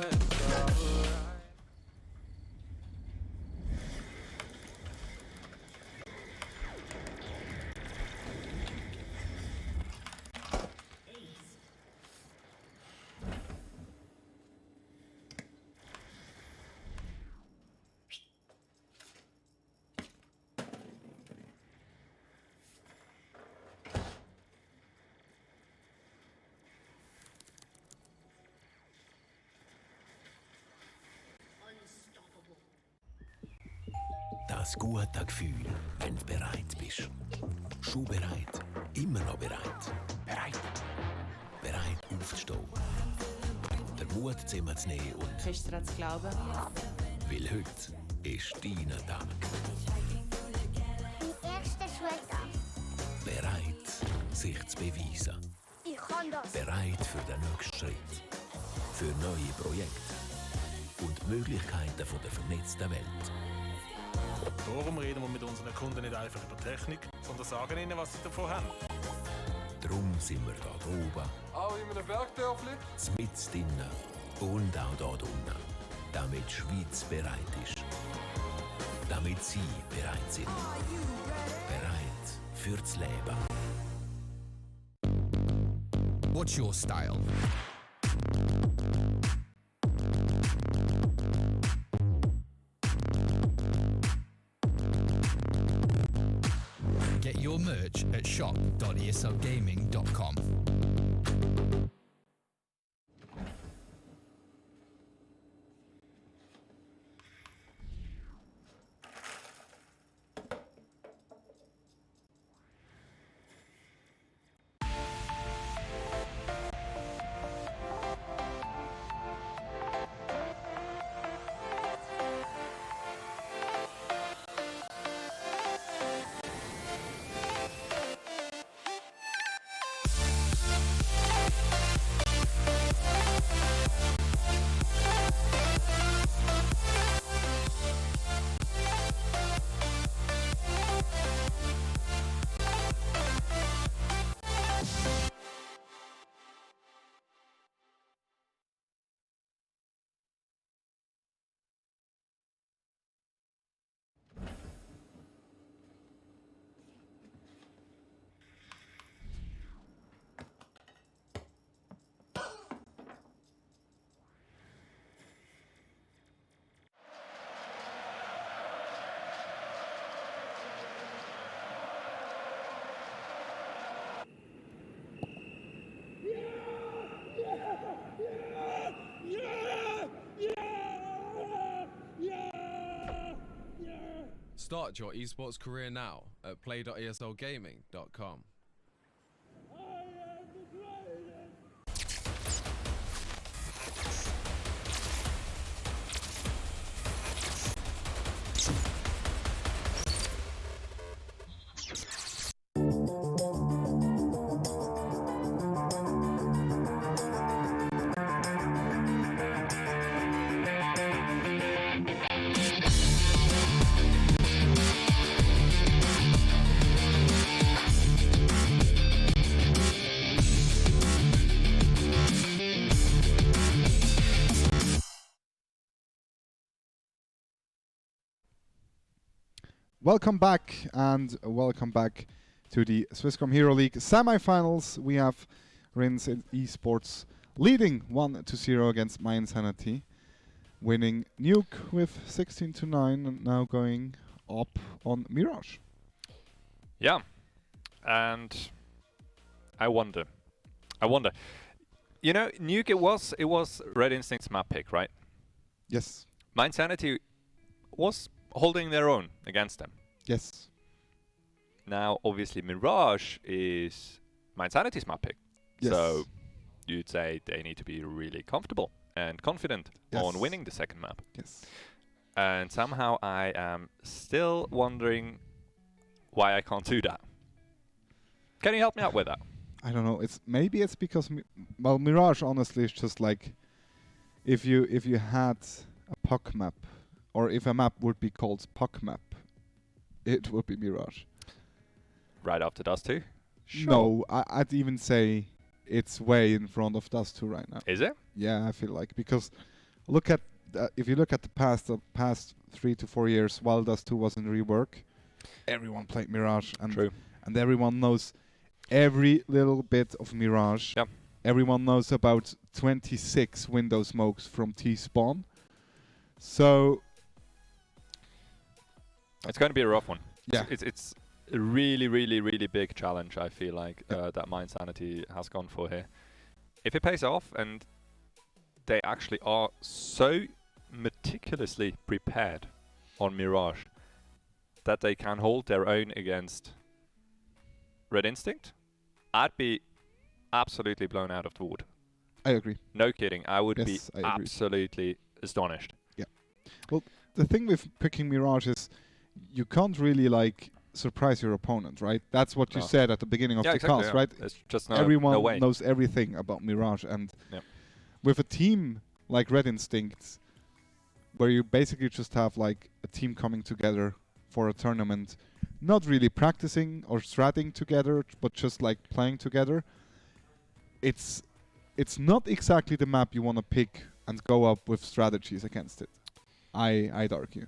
Das gute Gefühl, wenn du bereit bist. Schon bereit, immer noch bereit. Bereit. Bereit aufzustehen. Den Mut zusammenzunehmen und fest daran zu glauben. weil heute ist dein Tag. Mein erster Schultag. Bereit, sich zu beweisen. Ich kann das. Bereit für den nächsten Schritt. Für neue Projekte. Und die Möglichkeiten von der vernetzten Welt. Darum reden wir mit unseren Kunden nicht einfach über Technik, sondern sagen ihnen, was sie davon haben. Darum sind wir da oben. Auch in einem Bergdörfli. Mit drinnen und auch da unten. Damit die Schweiz bereit ist. Damit Sie bereit sind. Bereit fürs Leben. What's your style? Get your merch at shop.eslgaming.com. Start your esports career now at play.eslgaming.com. Welcome back, and welcome back to the Swisscom Heroleague semi-finals. We have Rins Esports leading 1-0 against My Insanity, winning Nuke with 16-9, and now going up on Mirage. Yeah, and I wonder. You know, Nuke, it was Red Instinct's map pick, right? Yes. My Insanity was holding their own against them. Yes. Now, obviously, Mirage is My Insanity's map pick. Yes. So you'd say they need to be really comfortable and confident on winning the second map. Yes. And somehow I am still wondering why I can't do that. Can you help me out with that? I don't know. Maybe it's because Mirage honestly is just like if you had a puck map, or if a map would be called puck map, it would be Mirage. Right after Dust 2? Sure. No, I'd even say it's way in front of Dust 2 right now. Is it? Yeah, I feel like, because look at if you look at the past 3 to 4 years while Dust 2 was in rework, everyone played Mirage, and everyone knows every little bit of Mirage. Yep. Everyone knows about 26 window smokes from T-spawn. So it's going to be a rough one. Yeah. It's a really, really, really big challenge, I feel like, that My Insanity has gone for here. If it pays off and they actually are so meticulously prepared on Mirage that they can hold their own against Red Instinct, I'd be absolutely blown out of the water. I agree. No kidding. I would be I agree. absolutely astonished. Yeah. Well, the thing with picking Mirage is you can't really like surprise your opponent, right? That's what you said at the beginning of the exactly, cast, right? It's just everyone no way. knows everything about Mirage, and with a team like Red Instinct, where you basically just have like a team coming together for a tournament, not really practicing or stratting together, but just like playing together, it's not exactly the map you want to pick and go up with strategies against it. I'd argue.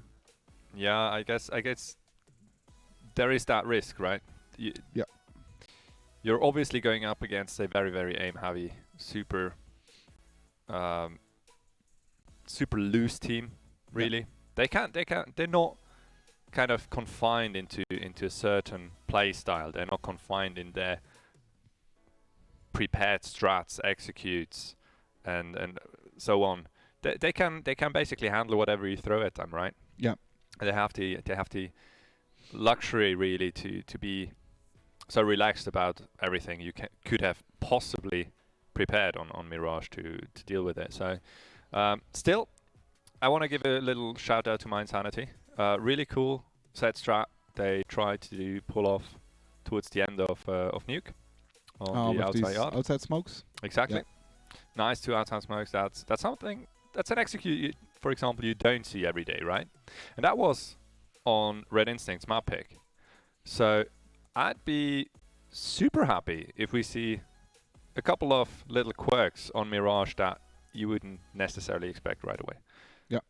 Yeah, I guess there is that risk, right? Yeah. You're obviously going up against a very, very aim-heavy, super loose team. Really, they're not kind of confined into a certain play style. They're not confined in their prepared strats, executes, and so on. They can basically handle whatever you throw at them, right? Yeah. They have the luxury really to be so relaxed about everything you could have possibly prepared on Mirage to deal with it. So still, I want to give a little shout out to My Insanity. Really cool set strat they tried to pull off towards the end of Nuke on the outside yard. Outside smokes. Exactly. Yeah. Nice 2 outside smokes. That's something. That's an execute, for example, you don't see every day, right? And that was on Red Instinct's map pick. So I'd be super happy if we see a couple of little quirks on Mirage that you wouldn't necessarily expect right away. Yeah,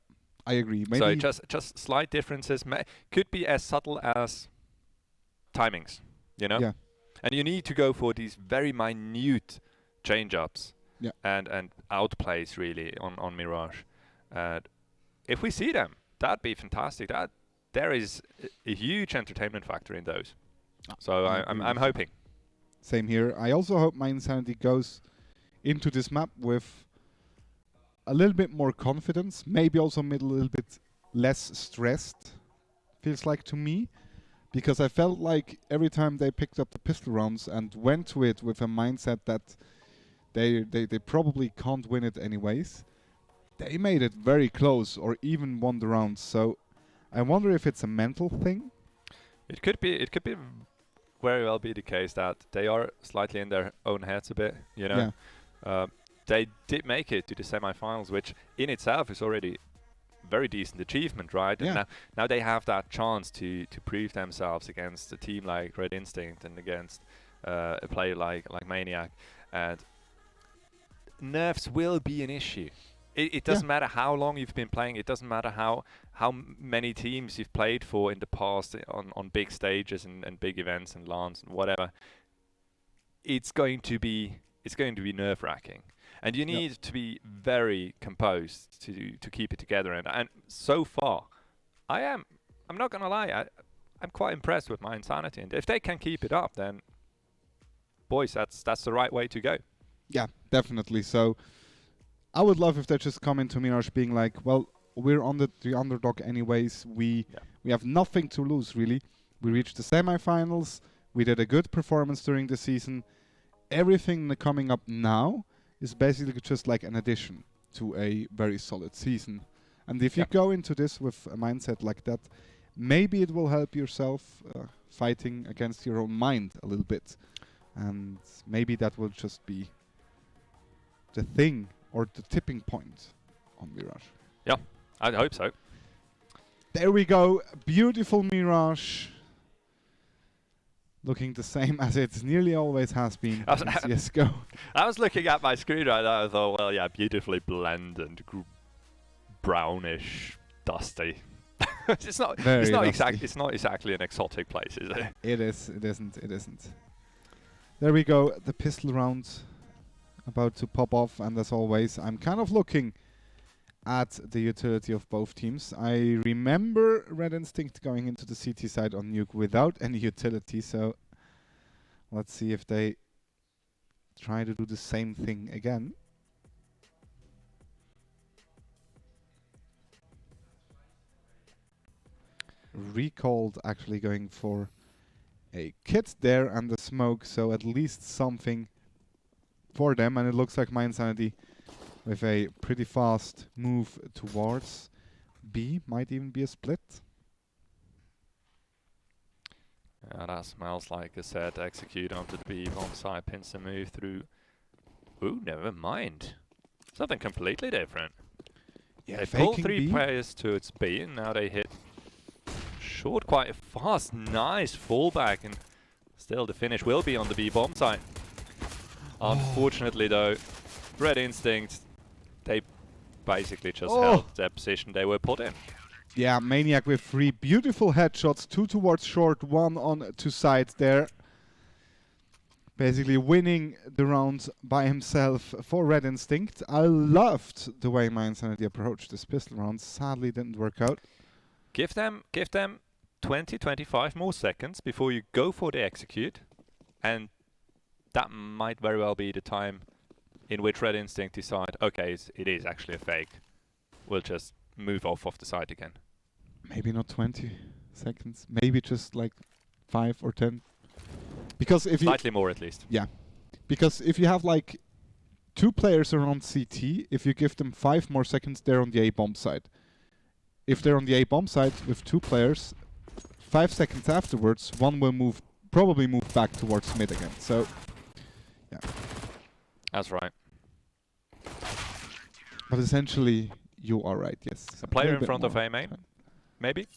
I agree. Maybe so just slight differences could be as subtle as timings, you know? Yeah. And you need to go for these very minute change-ups. Yeah. And outplays really on Mirage. If we see them, that'd be fantastic. There is a huge entertainment factor in those. So I'm hoping. Same here. I also hope My Insanity goes into this map with a little bit more confidence, maybe also a little bit less stressed, feels like to me, because I felt like every time they picked up the pistol rounds and went to it with a mindset that they probably can't win it anyways, they made it very close or even won the rounds. So I wonder if it's a mental thing. It could be very well be the case that they are slightly in their own heads a bit, you know. Yeah. They did make it to the semi-finals, which in itself is already very decent achievement, right? Yeah. And now they have that chance to prove themselves against a team like Red Instinct and against a player like Maniac. And nerfs will be an issue. It doesn't matter how long you've been playing. It doesn't matter how many teams you've played for in the past on big stages and big events and LANs and whatever. It's going to be nerve-wracking, and you need to be very composed to keep it together. And so far, I'm not gonna lie, I'm quite impressed with my Insanity, and if they can keep it up, then boys, that's the right way to go. Yeah, definitely. So I would love if they just come into Mirage being like, well, we're on the underdog anyways. We have nothing to lose, really. We reached the semifinals. We did a good performance during the season. Everything coming up now is basically just like an addition to a very solid season. And if you go into this with a mindset like that, maybe it will help yourself fighting against your own mind a little bit. And maybe that will just be the thing or the tipping point on Mirage. Yeah, I hope so. There we go. Beautiful Mirage. Looking the same as it nearly always has been in CSGO. I was looking at my screen right now. I thought, well, yeah, beautifully blended, brownish, dusty. It's not exactly an exotic place, is it? It isn't. There we go. The pistol round about to pop off, and as always, I'm kind of looking at the utility of both teams. I remember Red Instinct going into the CT side on Nuke without any utility, so let's see if they try to do the same thing again. Recalled actually going for a kit there and the smoke, so at least something for them, and it looks like My Insanity with a pretty fast move towards B. Might even be a split. Yeah, that smells like a set. Execute onto the B bomb side, pins the move through. Ooh, never mind. Something completely different. Yeah, they pull 3 players towards B, and now they hit short quite fast. Nice fallback, and still the finish will be on the B bomb side. Unfortunately, though, Red Instinct, they basically just held their position they were put in. Yeah, Maniac with 3 beautiful headshots, 2 towards short, 1 on to side there. Basically winning the round by himself for Red Instinct. I loved the way My Insanity approached this pistol round. Sadly, didn't work out. Give them 20-25 more seconds before you go for the execute, and that might very well be the time in which Red Instinct decide, okay, it is actually a fake. We'll just move off of the site again. Maybe not 20 seconds. Maybe just like 5 or 10. Because if slightly more at least. Yeah. Because if you have like 2 players around CT, if you give them 5 more seconds, they're on the A bomb side. If they're on the A bomb side with 2 players, 5 seconds afterwards, one will probably move back towards mid again. So, yeah. That's right. But essentially, you are right, yes. A player in front of A main, maybe?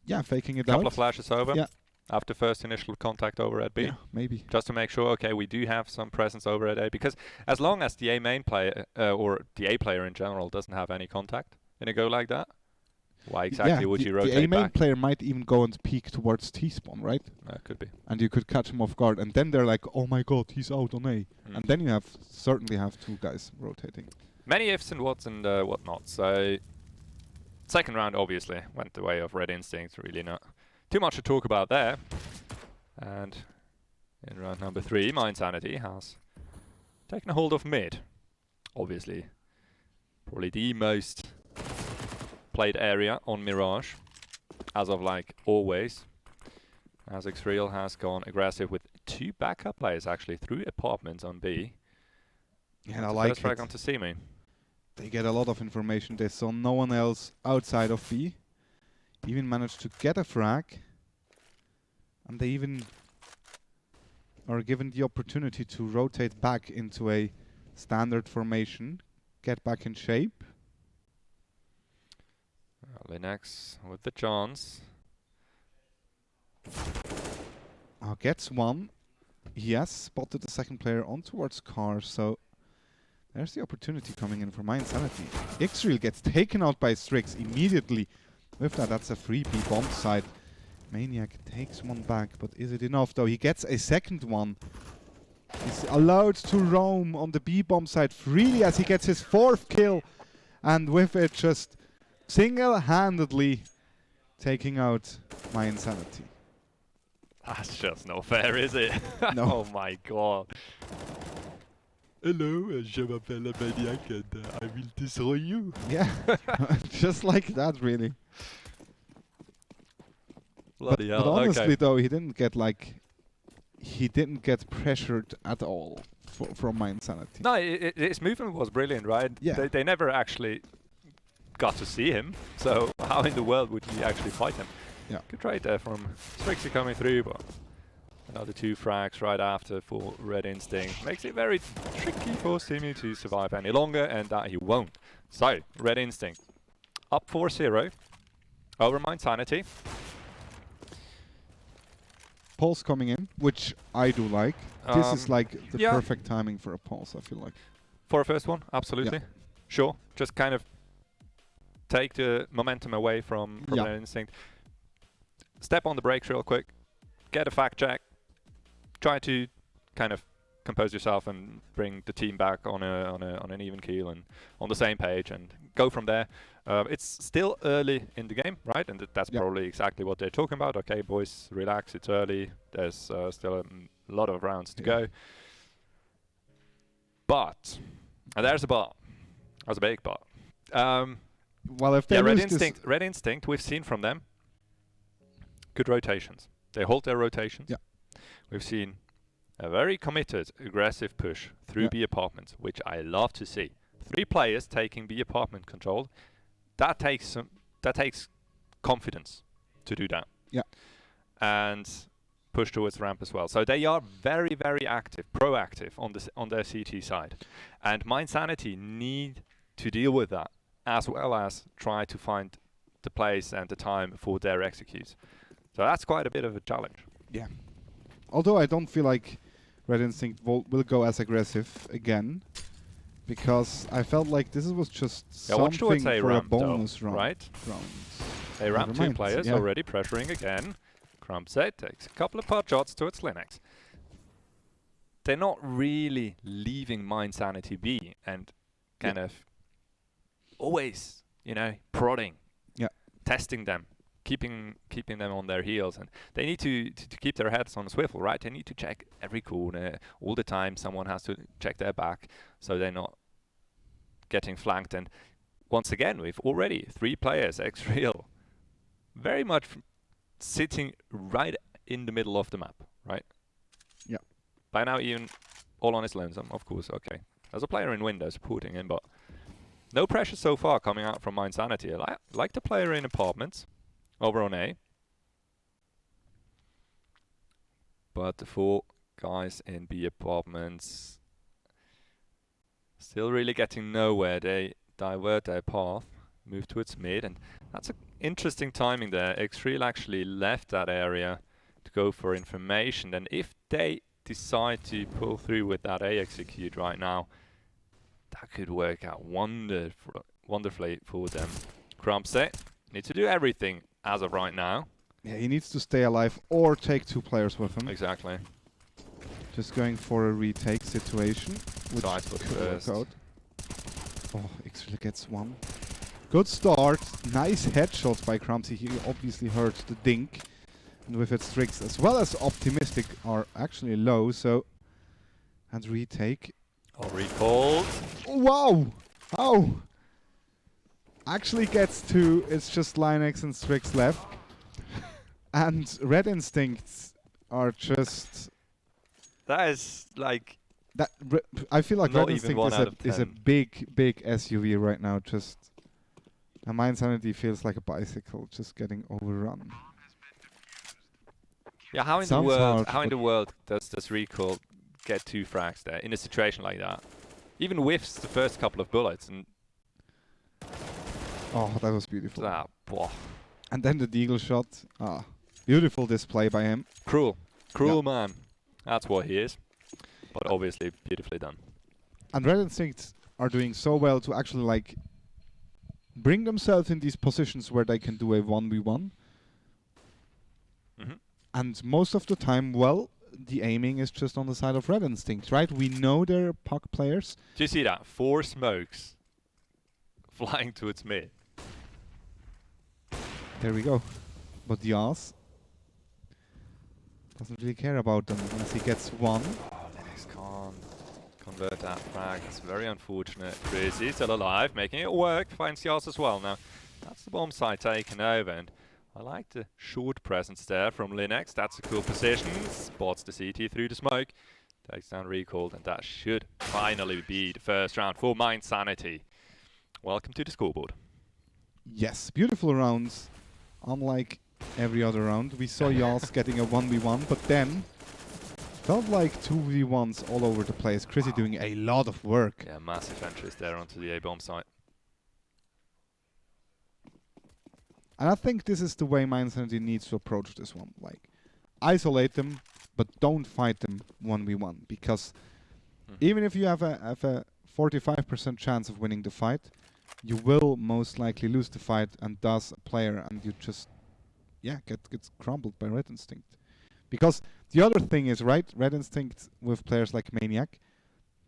Yeah, faking it out. Couple of flashes over. Yeah. After first initial contact over at B. Yeah, maybe. Just to make sure, okay, we do have some presence over at A. Because as long as the A main player, or the A player in general, doesn't have any contact in a go like that, why exactly would you rotate back? The A main player might even go and peek towards T-spawn, right? Could be. And you could catch him off guard, and then they're like, oh my god, he's out on A. And then you certainly have 2 guys rotating. Many ifs and whats and whatnot. So, second round obviously went the way of Red Instinct. Really not too much to talk about there. And in round number 3, My Insanity has taken a hold of mid. Obviously, probably the most played area on Mirage, as of like always. As X-Real has gone aggressive with 2 backup players actually through apartments on B. And I like first frag onto C main. They get a lot of information. They saw no one else outside of B. Even managed to get a frag. And they even are given the opportunity to rotate back into a standard formation. Get back in shape. Linux with the chance. Gets one. He has spotted the second player on towards car, so There's the opportunity coming in for My Insanity. Xreal gets taken out by Strix immediately. With that, that's a free B bomb side. Maniac takes one back, but is it enough though? He gets a second one. He's allowed to roam on the B bomb side freely as he gets his 4th kill. And with it, just single-handedly taking out My Insanity. That's just not fair, is it? No. Oh my god. Hello, je m'appelle Maniac and I will destroy you. Yeah, just like that, really. But honestly, though, he didn't get pressured at all from My Insanity. No, his movement was brilliant, right? Yeah. They never actually got to see him, so how in the world would he actually fight him? Yeah. Good trade there from Strixie coming through, but another 2 frags right after for Red Instinct. Makes it very tricky for Simi to survive any longer, and that he won't. So, Red Instinct up 4-0 over My Insanity. Pulse coming in, which I do like. This is like the perfect timing for a pulse, I feel like. For a first one, absolutely. Yeah. Sure, just kind of take the momentum away from Red Instinct. Step on the brakes real quick, get a fact check, try to kind of compose yourself and bring the team back on an even keel and on the same page and go from there. It's still early in the game, right? And that's probably exactly what they're talking about. Okay, boys, relax, it's early. There's still a lot of rounds to go. But, and there's a but. There's a big but. Well, if they Red Instinct, we've seen from them good rotations. They hold their rotations. Yeah. We've seen a very committed, aggressive push through B apartments, which I love to see. 3 players taking B apartment control. That takes confidence to do that. Yeah. And push towards ramp as well. So they are very, very active, proactive on their CT side. And My Insanity need to deal with that, as well as try to find the place and the time for their executes. So that's quite a bit of a challenge. Yeah. Although I don't feel like Red Instinct will go as aggressive again, because I felt like this was just something for a bonus round. Right? They ramp 2 players already, pressuring again. Crumpset takes a couple of pot shots towards Linux. They're not really leaving My Insanity be and kind of always, prodding, testing them, keeping them on their heels, and they need to keep their heads on a swivel, right? They need to check every corner all the time. Someone has to check their back so they're not getting flanked. And once again, we've already 3 players, Xreal, very much sitting right in the middle of the map, right? Yeah. By now, even all on his lonesome, of course. Okay, there's a player in window supporting him, but no pressure so far coming out from My Insanity. I like the player in apartments over on A. But the 4 guys in B apartments still really getting nowhere. They divert their path, move towards mid, and that's an interesting timing there. Xreal actually left that area to go for information, and if they decide to pull through with that A execute right now, that could work out wonderfully for them. Crumpset needs to do everything as of right now. Yeah, he needs to stay alive or take 2 players with him. Exactly. Just going for a retake situation, which could work out. Oh, Xreal gets 1. Good start. Nice headshots by Crumpsy. He obviously heard the dink. And with it, Strix as well as Optimistic are actually low, so... And retake. Oh, recalled. Oh, wow! How? Actually gets 2. It's just Linux and Strix left. And Red Instincts are just... That is like... I feel like Red even Instinct is a big SUV right now. Just... And My Insanity feels like a bicycle, just getting overrun. Yeah, how in the world does Recall get 2 frags there in a situation like that? Even whiffs the first couple of bullets and... Oh, that was beautiful. Boah. And then the deagle shot. Ah, beautiful display by him. Cruel man. That's what he is. But obviously beautifully done. And Red Instinct are doing so well to actually like bring themselves in these positions where they can do a 1v1. And most of the time, well, the aiming is just on the side of Red Instinct, right? We know they're puck players. Do you see that? 4 smokes flying towards mid. There we go. But Yas doesn't really care about them unless he gets one. Oh, Linux can't convert that frag. It's very unfortunate. Crazy still alive, making it work. Finds Yas as well. Now, that's the bomb site taken over. And I like the short presence there from Linux. That's a cool position. Spots the CT through the smoke. Takes down Recalled. And that should finally be the first round for Mind Sanity. Welcome to the scoreboard. Yes, beautiful rounds. Unlike every other round, we saw Yas getting a 1v1, but then felt like 2v1s all over the place. Chrissy doing a lot of work. Yeah, massive entries there onto the A-bomb site. And I think this is the way Mind Sanity needs to approach this one. Like, isolate them, but don't fight them 1v1. Because even if you have a 45% chance of winning the fight, you will most likely lose the fight and thus a player, and you just, gets crumbled by Red Instinct. Because the other thing is, right, Red Instinct with players like Maniac,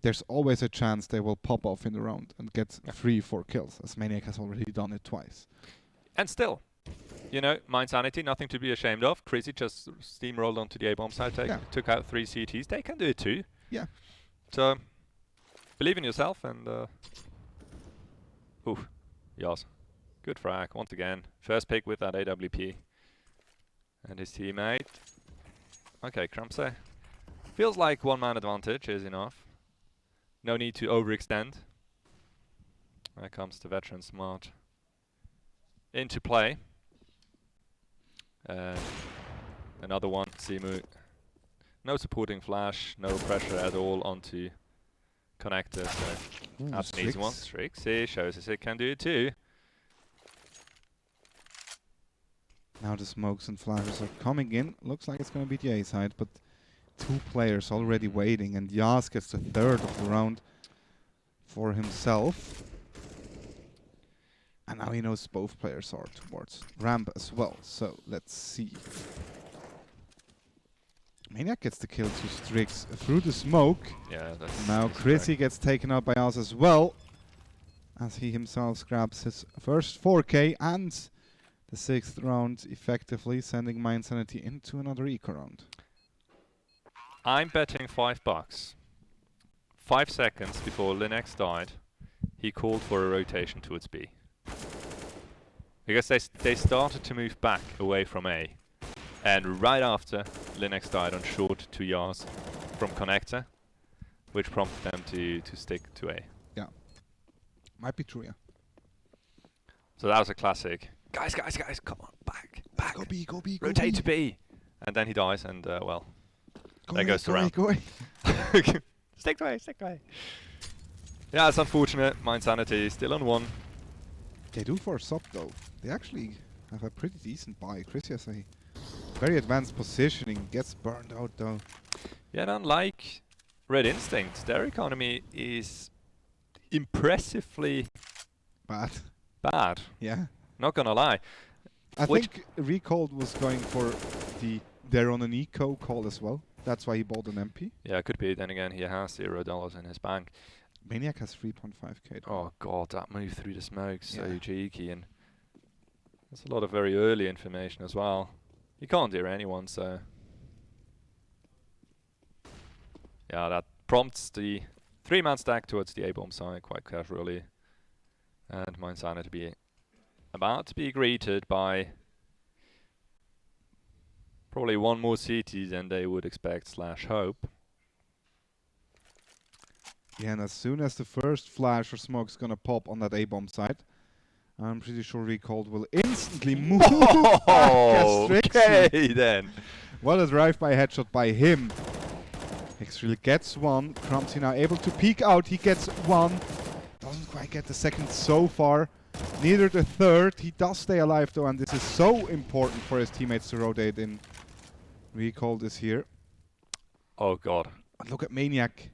there's always a chance they will pop off in the round and get 3-4 kills, as Maniac has already done it twice. And still, you know, Mind Sanity, nothing to be ashamed of. Crazy just steamrolled onto the A-bomb side, took out 3 CTs. They can do it too. Yeah. So, believe in yourself and... Ooh, Yas. Good frag, once again. First pick with that AWP. And his teammate. Okay, Crumpsey. Feels like one-man advantage is enough. No need to overextend. There comes the veteran Smart into play. Another one, Simu. No supporting flash, no pressure at all onto connector, so that's an easy one. Strixie shows us it can do it too. Now the smokes and flashes are coming in. Looks like it's going to be the A side, but 2 players already waiting, and Yas gets the 3rd of the round for himself. And now he knows both players are towards ramp as well, so let's see. Maniac gets the kill to Strix through the smoke. Yeah, that's now Chrissy gets taken out by us as well, as he himself grabs his first 4K and the 6th round, effectively sending Mind Sanity into another eco round. I'm betting $5. 5 seconds before Linux died, he called for a rotation towards B. Because they started to move back away from A. And right after, Linux died on short to Yas from connector, which prompted them to stick to A. Yeah. Might be true, yeah. So that was a classic. Guys, come on, back. Go B, go B, go rotate B. to B. And then he dies, and well, there goes the away, round. go away. Stick away. Yeah, it's unfortunate. Mind Sanity is still on 1. They do force up though. They actually have a pretty decent buy. Chrissy has a very advanced positioning, gets burned out though. Yeah, and unlike Red Instinct, their economy is impressively bad. Yeah. Not gonna lie. I think Recalled was going for they're on an eco call as well. That's why he bought an MP. Yeah, it could be. Then again, he has $0 in his bank. Maniac has 3.5k. Oh god, that move through the smoke, so cheeky, and there's a lot of very early information as well. You can't hear anyone, so yeah, that prompts the 3-man stack towards the A-bomb side quite casually, and Mind Sanity to be about to be greeted by probably 1 more CT than they would expect / hope. Yeah, and as soon as the first flash or smoke's gonna pop on that A-bomb side, I'm pretty sure Recalled will instantly move okay, then. What a drive-by headshot by him. X-Real gets 1. Crumpsy now able to peek out. He gets 1. Doesn't quite get the 2nd so far. Neither the 3rd. He does stay alive though, and this is so important for his teammates to rotate in. Recalled is here. Oh god. Look at Maniac.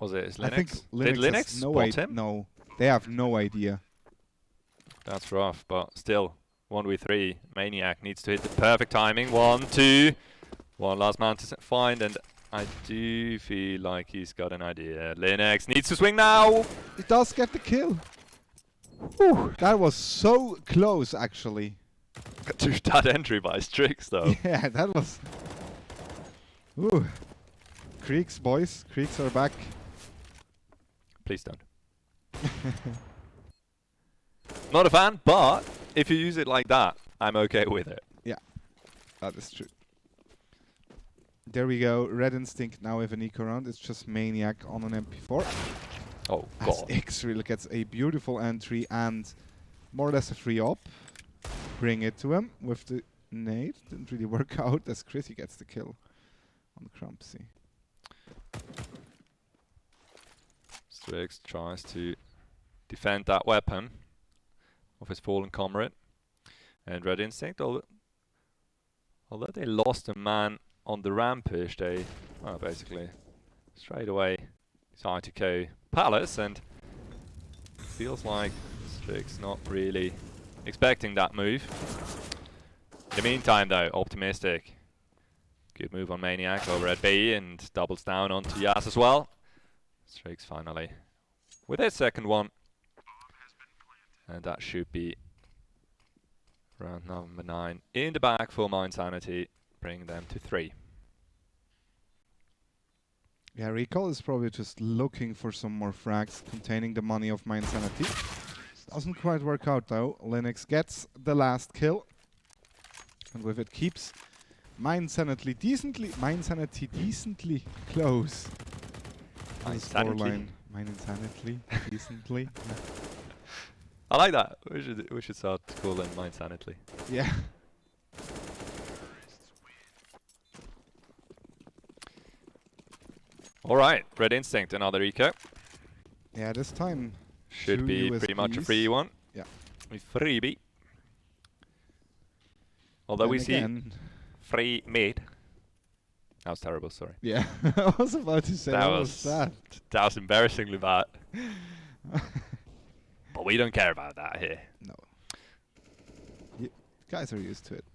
Was it? Is I think Linux? Linux Did Linux has spot him? No, they have no idea. That's rough, but still, 1v3. Maniac needs to hit the perfect timing. 1, 2. One last man to find, and I do feel like he's got an idea. Linux needs to swing now. He does get the kill. Whew, that was so close, actually. To that entry by Strix, though. Yeah, that was... Ooh. Creeks, boys. Creeks are back. Please don't. Not a fan, but if you use it like that, I'm okay with it. Yeah, that is true. There we go. Red Instinct now with an eco round. It's just Maniac on an MP4. Oh, As God. X really gets a beautiful entry and more or less a free op. Bring it to him with the nade. Didn't really work out as Chrissy gets the kill on Crumpsy. Strix tries to defend that weapon of his fallen comrade. And Red Instinct, although they lost a man on the rampage, they, well, basically straight away decide to go Palace, and feels like Strix not really expecting that move. In the meantime, though, Optimistic. Good move on Maniac over at B and doubles down onto Yas as well. Strix finally with his second one. And that should be round number 9 in the back for Mind Sanity, bringing them to 3. Yeah, Recall is probably just looking for some more frags containing the money of Mind Sanity. Doesn't quite work out though. Linux gets the last kill. And with it keeps Mind Sanity decently close. Mind Sanity. Mind Insanity decently. I like that. We should start calling Mind Sanity. Yeah. All right, Red Instinct, another eco. Yeah, this time should be pretty much a free one. Yeah. A freebie. Although we see free mid. That was terrible, sorry. Yeah, I was about to say that was bad. That was embarrassingly bad. But we don't care about that here. No. Guys are used to it.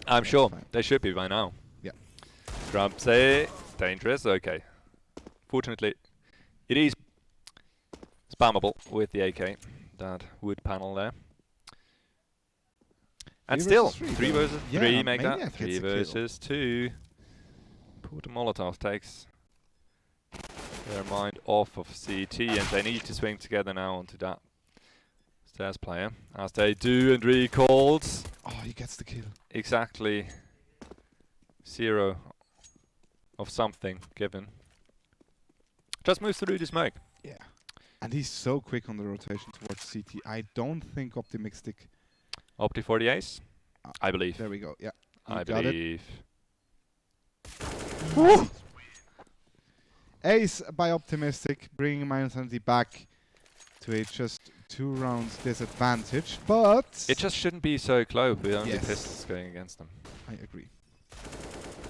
I'm sure. They should be by now. Yeah. Grumpsy, dangerous, okay. Fortunately, it is spammable with the AK, that wood panel there. And still, 3 versus 3, make that 3 versus 2. Put Molotov takes their mind off of CT, and they need to swing together now onto that stairs player, as they do, and recalls. Oh, he gets the kill. Exactly 0 of something given. Just moves through the smoke. Yeah. And he's so quick on the rotation towards CT. I don't think Optimistic... Opti for the ace? I believe. There we go, yeah. I believe. Ace by Optimistic, bringing Mind Sanity back to a just 2 rounds disadvantage, but... It just shouldn't be so close with only Yes. pistols going against them. I agree.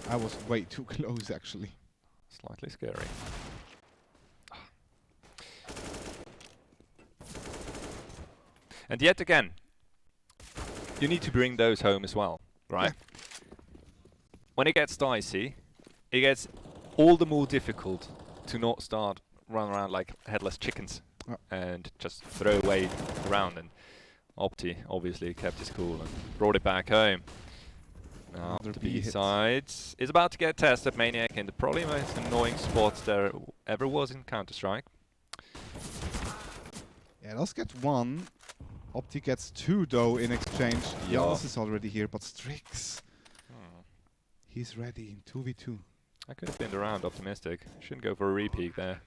I was way too close, actually. Slightly scary. And yet again, you need to bring those home as well, right? Yeah. When it gets dicey, it gets all the more difficult to not start run around like headless chickens and just throw away around. And Opti obviously kept his cool and brought it back home. Now the B-side is about to get tested. Maniac in the probably most annoying spots there ever was in Counter-Strike. Yeah, let's get 1. Opti gets 2 though in exchange. Yas is already here, but Strix. He's ready in 2v2. I could have been around Optimistic. Shouldn't go for a repeat there.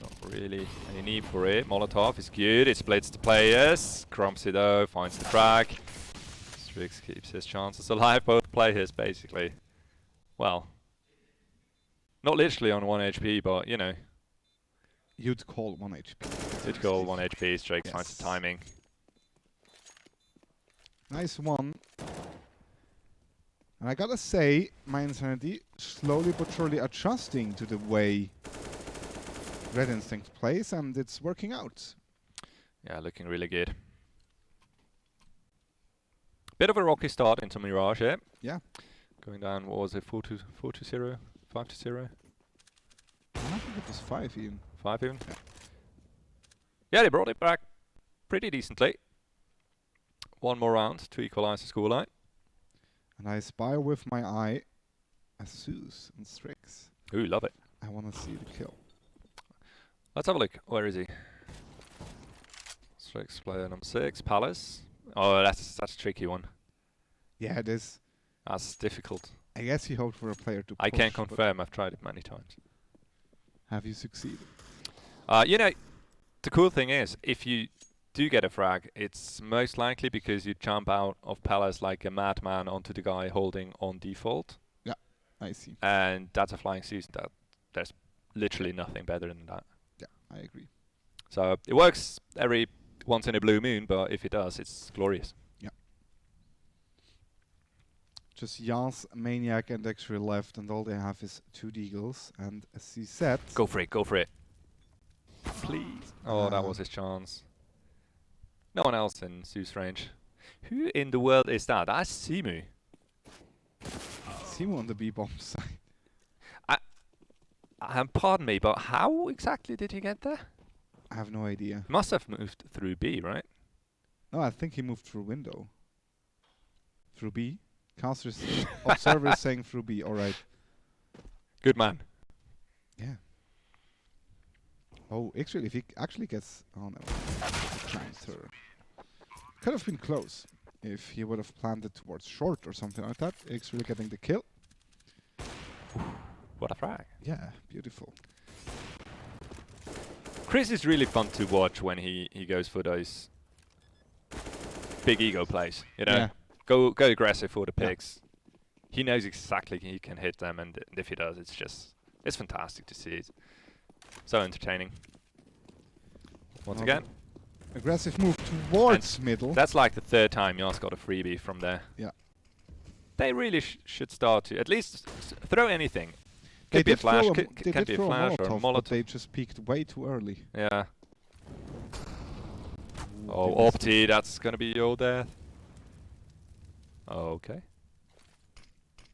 Not really any need for it. Molotov is good. It splits the players. Crumpsy though finds the crack. Strix keeps his chances alive. Both players basically. Well, not literally on 1 HP, but you know. You'd call 1 HP. You'd call 1 HP. Strix finds the timing. Nice one. And I gotta say, Mind Sanity slowly but surely adjusting to the way Red Instinct plays, and it's working out. Yeah, looking really good. Bit of a rocky start into Mirage here. Yeah. Going down, what was it, 4-0, 5-0? I think it was 5 even. 5 even? Yeah, they brought it back pretty decently. One more round to equalize the scoreline. And I spy with my eye Asus and Strix. Ooh, love it. I want to see the kill. Let's have a look. Where is he? Strix player number 6, Palace. Oh, that's a tricky one. Yeah, it is. That's difficult. I guess he hoped for a player to I push, can't confirm. I've tried it many times. Have you succeeded? You know, the cool thing is, if you do get a frag, it's most likely because you jump out of Palace like a madman onto the guy holding on default. Yeah, I see. And that's a flying season. There's literally nothing better than that. Yeah, I agree. So it works every once in a blue moon, but if it does, it's glorious. Yeah. Just Yas, Maniac, and X-Ray left, and all they have is 2 Deagles. And as he said... Go for it, go for it. Please. Oh, that was his chance. No one else in Zeus range. Who in the world is that? That's Simu. Simu on the B-bomb side. Pardon me, but how exactly did he get there? I have no idea. He must have moved through B, right? No, I think he moved through window. Through B? Caster's observer is saying through B, alright. Good man. Yeah. Oh, actually, if he actually gets... Oh no. Counter. Could have been close if he would have planned it towards short or something like that. X really getting the kill. What a frag. Yeah, beautiful. Chris is really fun to watch when he goes for those big ego plays. You know, Yeah. go aggressive for the picks. He knows exactly he can hit them, and if he does, it's fantastic to see it. So entertaining. Once again, aggressive move towards middle. That's like the 3rd time Yas got a freebie from there. Yeah. They really should start to at least throw anything. They Could be a did flash, throw can be a flash or a but molotov. they just peaked way too early. Yeah. Ooh, Oh, Opti, that's gonna be your death. Okay.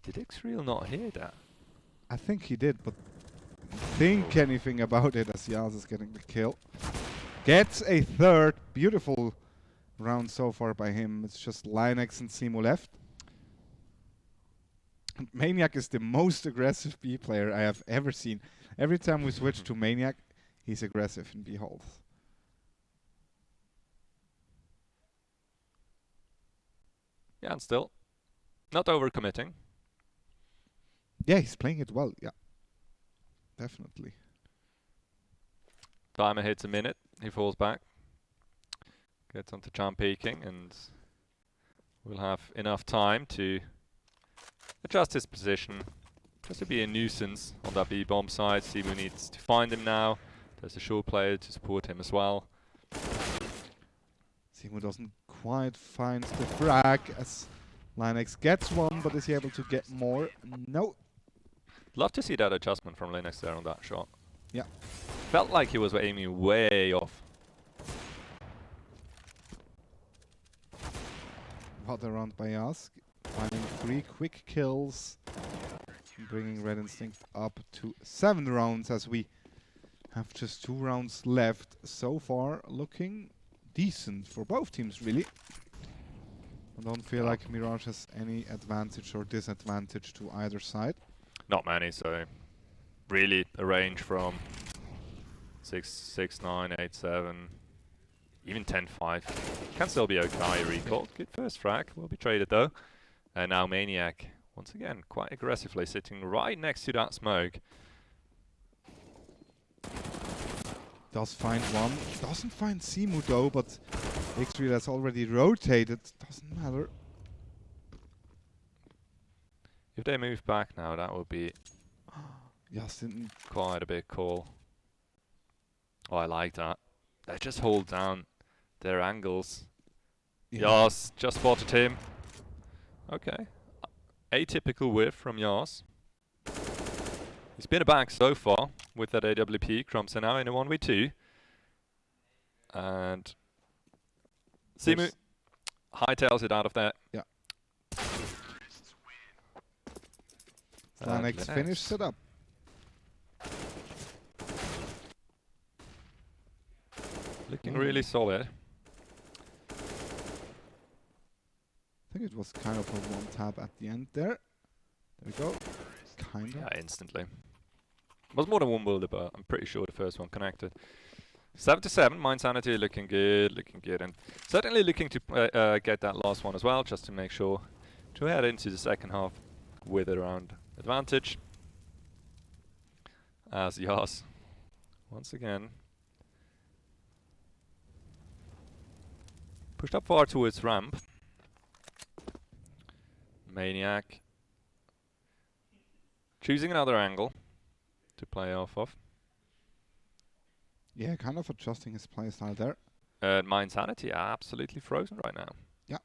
Did X-Real not hear that? I think he did, but think anything about it as Yas is getting the kill. Gets a 3rd. Beautiful round so far by him. It's just Linux and Simu left. And Maniac is the most aggressive B player I have ever seen. Every time we switch to Maniac, he's aggressive in B holds. Yeah, and still not overcommitting. Yeah, he's playing it well. Yeah, definitely. Timer hits a minute. He falls back. Gets onto jump peeking, and we'll have enough time to adjust his position. Just to be a nuisance on that B-bomb side. Simu needs to find him now. There's a short player to support him as well. Simu doesn't quite find the frag as Linux gets one, but is he able to get more? No. Love to see that adjustment from Linux there on that shot. Yeah. Felt like he was aiming way off. What a round by us. Finding 3 quick kills. Bringing Red Instinct up to 7 rounds as we have just 2 rounds left. So far looking decent for both teams really. I don't feel like Mirage has any advantage or disadvantage to either side. Not many, so really a range from 6, 9, 8, 7, even 10, 5. Can still be okay. Recalled. Good first frag. Will be traded though. And now Maniac, once again, quite aggressively sitting right next to that smoke. Does find one. Doesn't find Simu though, but X-Real has already rotated. Doesn't matter. If they move back now, that would be quite a big call. Oh, I like that. They just hold down their angles. Yeah. Yas just spotted him. Okay. Atypical whiff from Yas. He's been a back so far with that AWP. Crumbs are now in a 1v2. And Simu hightails it out of there. Yeah. Linux finishes it up. Looking really solid. I think it was kind of a one tap at the end there. There we go. Kind of. Yeah, instantly. It was more than one builder, but I'm pretty sure the first one connected. 7-7, Mind Sanity looking good, and certainly looking to get that last one as well, just to make sure to head into the second half with a round advantage. As Yas, once again, pushed up far towards ramp. Maniac choosing another angle to play off of. Yeah, kind of adjusting his playstyle there. Mind Sanity absolutely frozen right now. Yeah.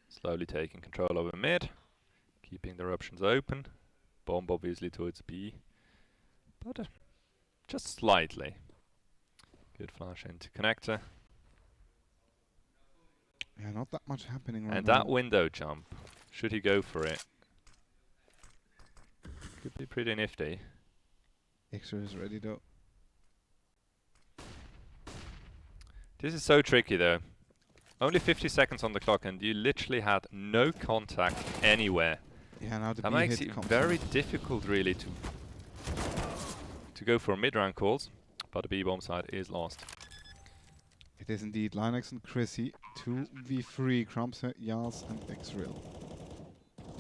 Slowly taking control over mid, keeping their options open. Bomb obviously towards B, but just slightly. Good flash into connector. Yeah, not that much happening right And now. that window jump, should he go for it, could be pretty nifty. Extra is ready though. This is so tricky though. Only 50 seconds on the clock and you literally had no contact anywhere. Yeah, now the that B makes hit it comes very in. difficult really to go for mid-round calls, but the B-bomb side is lost. It is indeed Linux and Chrissy. 2v3, Crumbs, Yas and Xreal.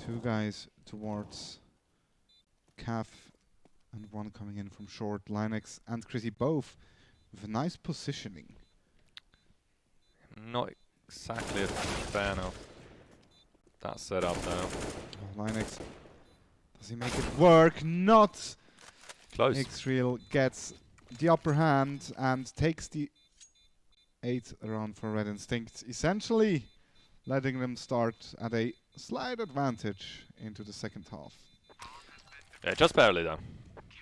Two guys towards Calf and one coming in from short. Linux and Chrissy both with a nice positioning. Not exactly a fan of that setup though. Oh, Linux, does he make it work? Not! Close. Xreal gets the upper hand and takes the 8th round for Red Instinct, essentially letting them start at a slight advantage into the second half. Yeah, just barely though.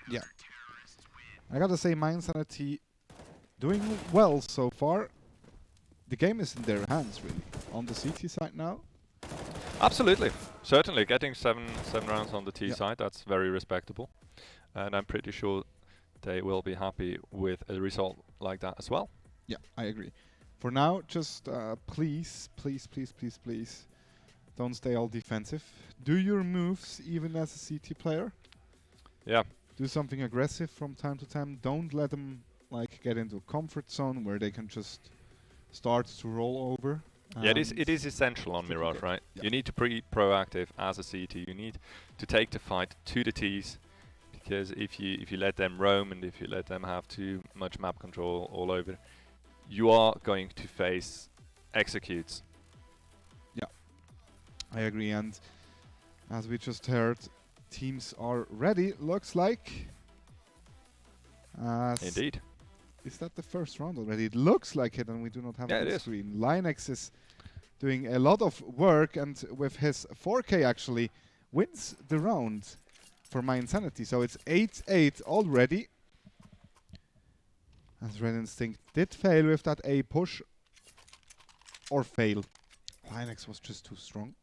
Yeah. I gotta say, Mind Sanity doing well so far. The game is in their hands, really. On the CT side now. Absolutely. Certainly, getting seven rounds on the T Yeah. side, that's very respectable. And I'm pretty sure they will be happy with a result like that as well. Yeah, I agree. For now, just please, please, please, please, please, don't stay all defensive. Do your moves, even as a CT player. Yeah. Do something aggressive from time to time. Don't let them like get into a comfort zone where they can just start to roll over. Yeah, it is essential on Mirage, right? Yeah. You need to be proactive as a CT. You need to take the fight to the Ts, because if you let them roam and if you let them have too much map control all over, you are going to face executes. Yeah, I agree. And as we just heard, teams are ready. Looks like. Indeed. Is that the first round already? It looks like it, and we do not have it on the screen. Linux is doing a lot of work, and with his 4K actually wins the round for Mind Sanity. So it's 8-8 already. As Red Instinct did fail with that A push. Or fail. Linux was just too strong.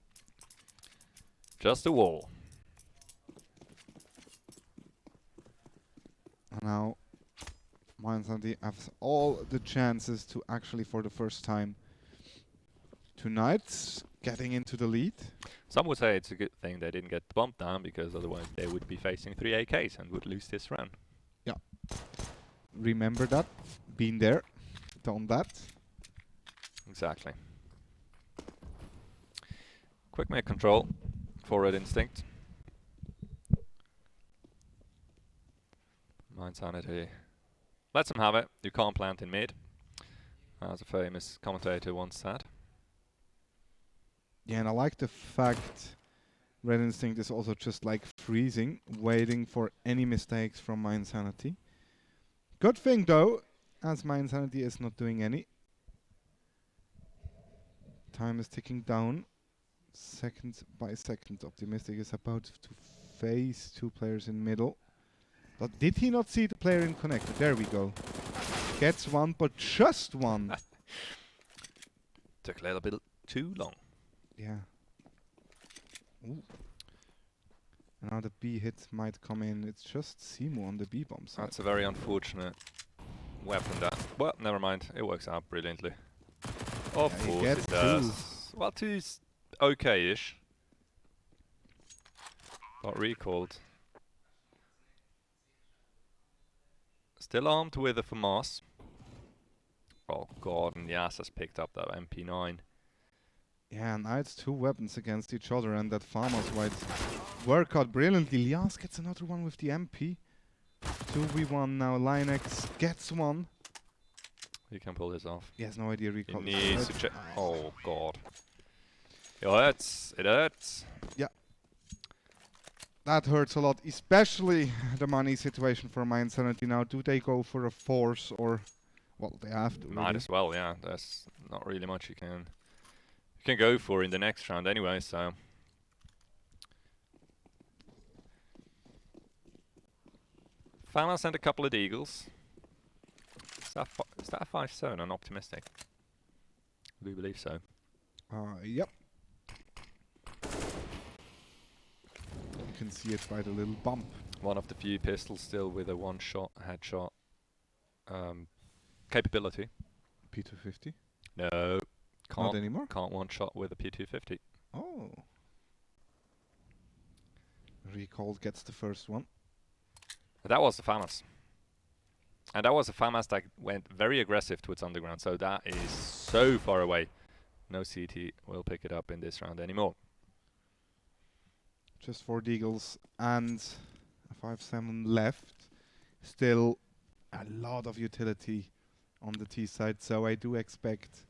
Just a wall. And now Mind Sanity has all the chances to actually, for the first time tonight, getting into the lead. Some would say it's a good thing they didn't get the bump down, because otherwise they would be facing 3 AKs and would lose this round. Yeah. Remember that. Been there. Done that. Exactly. Quick mid control for Red Instinct. Mind Sanity lets them have it. You can't plant in mid, as a famous commentator once said. Yeah, and I like the fact Red Instinct is also just like freezing, waiting for any mistakes from Mind Sanity. Good thing though, as Mind Sanity is not doing any. Time is ticking down. Second by second. Optimistic is about to face two players in middle. But did he not see the player in connector? There we go. Gets one, but just one. Took a little bit too long. Yeah. Ooh. Now the B hit might come in. It's just Simo on the B bomb side. That's a very unfortunate weapon. That. Well, never mind. It works out brilliantly. Of course it does. Well, 2's okay-ish. Got recalled. Still armed with a FAMAS. Oh god, and Yas has picked up that MP9. Yeah, now it's 2 weapons against each other, and that farmer's might work out brilliantly. Lias gets another one with the MP. 2v1 now. Linex gets one. He can pull this off. He has no idea recall. He needs to check. Oh god. It hurts. It hurts. Yeah. That hurts a lot, especially the money situation for My Insanity now. Do they go for a force or... Well, they have to. Might really. as well, yeah. There's not really much you can go for in the next round anyway, so... Fama sent a couple of Deagles. Is that a 5-7? I'm optimistic. I do believe so. Yep. You can see it by the little bump. One of the few pistols still with a one-shot headshot capability. P250? No. Can't Not anymore? Can't one-shot with a P250. Oh. Recalled gets the first one. That was the FAMAS. And that was a FAMAS that went very aggressive towards underground, so that is so far away. No CT will pick it up in this round anymore. Just 4 Deagles and a 5-7 left. Still a lot of utility on the T side, so I do expect...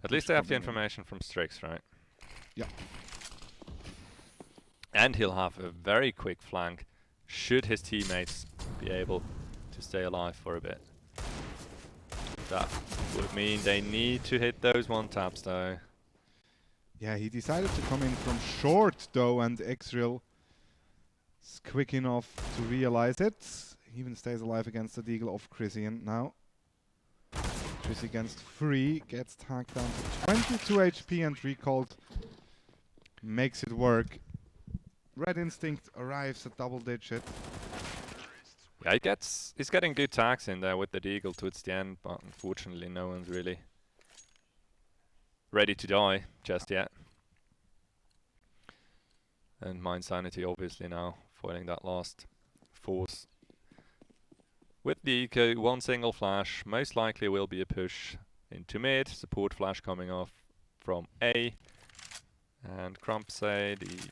At least they have the information from Strix, right? Yeah. And he'll have a very quick flank, should his teammates be able to stay alive for a bit. That would mean they need to hit those one-taps, though. Yeah, he decided to come in from short, though, and Xreal is quick enough to realize it. He even stays alive against the Deagle of Chrisian now. Chris against 3, gets tagged down to 22 HP and recalled. Makes it work. Red Instinct arrives at double digit. Yeah, he's getting good tags in there with the Deagle towards the end, but unfortunately no one's really ready to die just yet. And My Insanity obviously now foiling that last force. With the eco, one single flash, most likely will be a push into mid, support flash coming off from A. And Crumpsay, the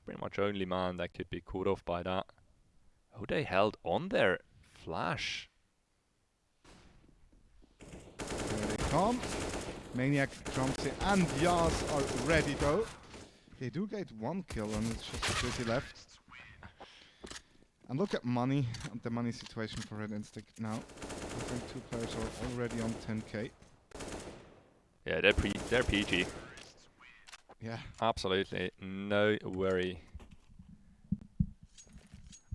pretty much only man that could be caught off by that. Oh, they held on their flash. There they come. Maniac, Crumpsay and Yas are ready though. They do get 1 kill and it's just pretty left. And look at money, and the money situation for Red Instinct now. I think 2 players are already on 10k. Yeah, they're PG. Yeah. Absolutely, no worry.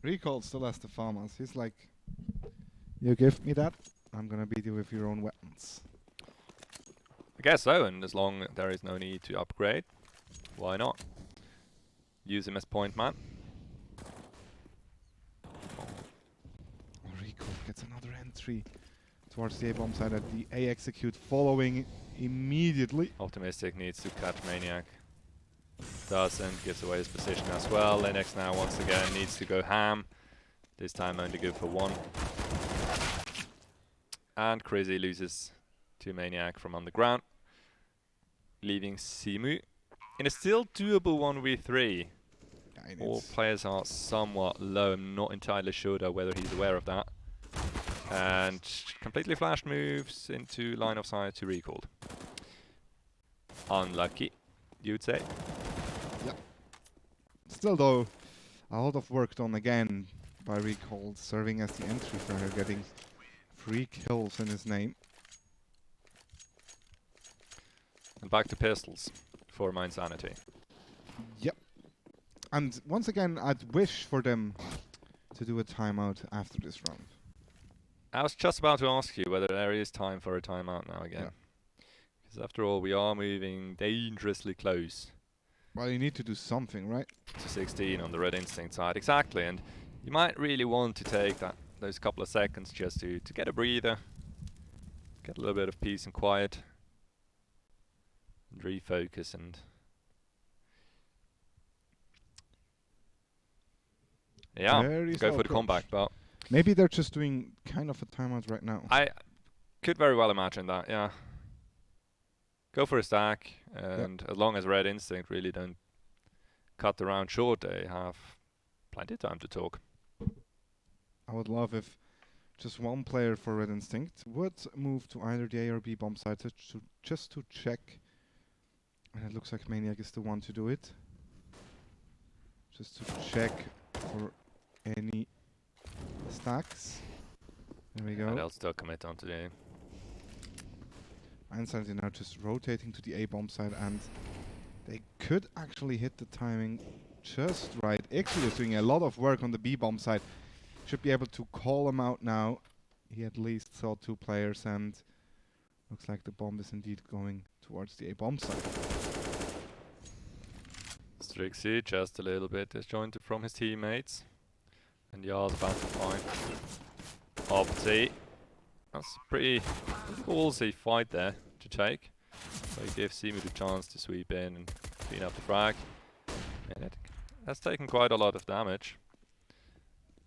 Recall still has the farmers. He's like, you give me that, I'm gonna beat you with your own weapons. I guess so, and as long as there is no need to upgrade, why not? Use him as point man. Recall gets another entry towards the A-bomb side at the A execute following immediately. Optimistic needs to catch Maniac. Doesn't, gives away his position as well. Linux now once again needs to go ham. This time only go for 1. And Crazy loses to Maniac from underground, leaving Simu in a still doable 1v3. All players are somewhat low. I'm not entirely sure though whether he's aware of that. And completely flashed moves into line of sight to recalled. Unlucky, you'd say. Yep. Still though, a lot of work done again by Recalled, serving as the entry for her, getting 3 kills in his name. And back to pistols for My Insanity. Yep. And once again, I'd wish for them to do a timeout after this round. I was just about to ask you whether there is time for a timeout now again. Because after all, we are moving dangerously close. Well, you need to do something, right? To 16 on the Red Instinct side, exactly. And you might really want to take those couple of seconds just to get a breather, get a little bit of peace and quiet, and refocus and go for the comeback. But maybe they're just doing kind of a timeout right now. I could very well imagine that, yeah. Go for a stack, and as long as Red Instinct really don't cut the round short, they have plenty of time to talk. I would love if just one player for Red Instinct would move to either the A or B bomb site just to check. And it looks like Maniac is the one to do it. Just to check for any stacks. There we go. And they'll still commit onto the A. Insanity now just rotating to the A bomb side, and they could actually hit the timing just right. Ixu is doing a lot of work on the B bomb side. Should be able to call him out now. He at least saw 2 players, and looks like the bomb is indeed going towards the A bomb side. Strixie just a little bit disjointed from his teammates. And Yar's about to find Opti. That's a pretty ballsy fight there to take. So he gives Simu the chance to sweep in and clean up the frag. And that's taken quite a lot of damage.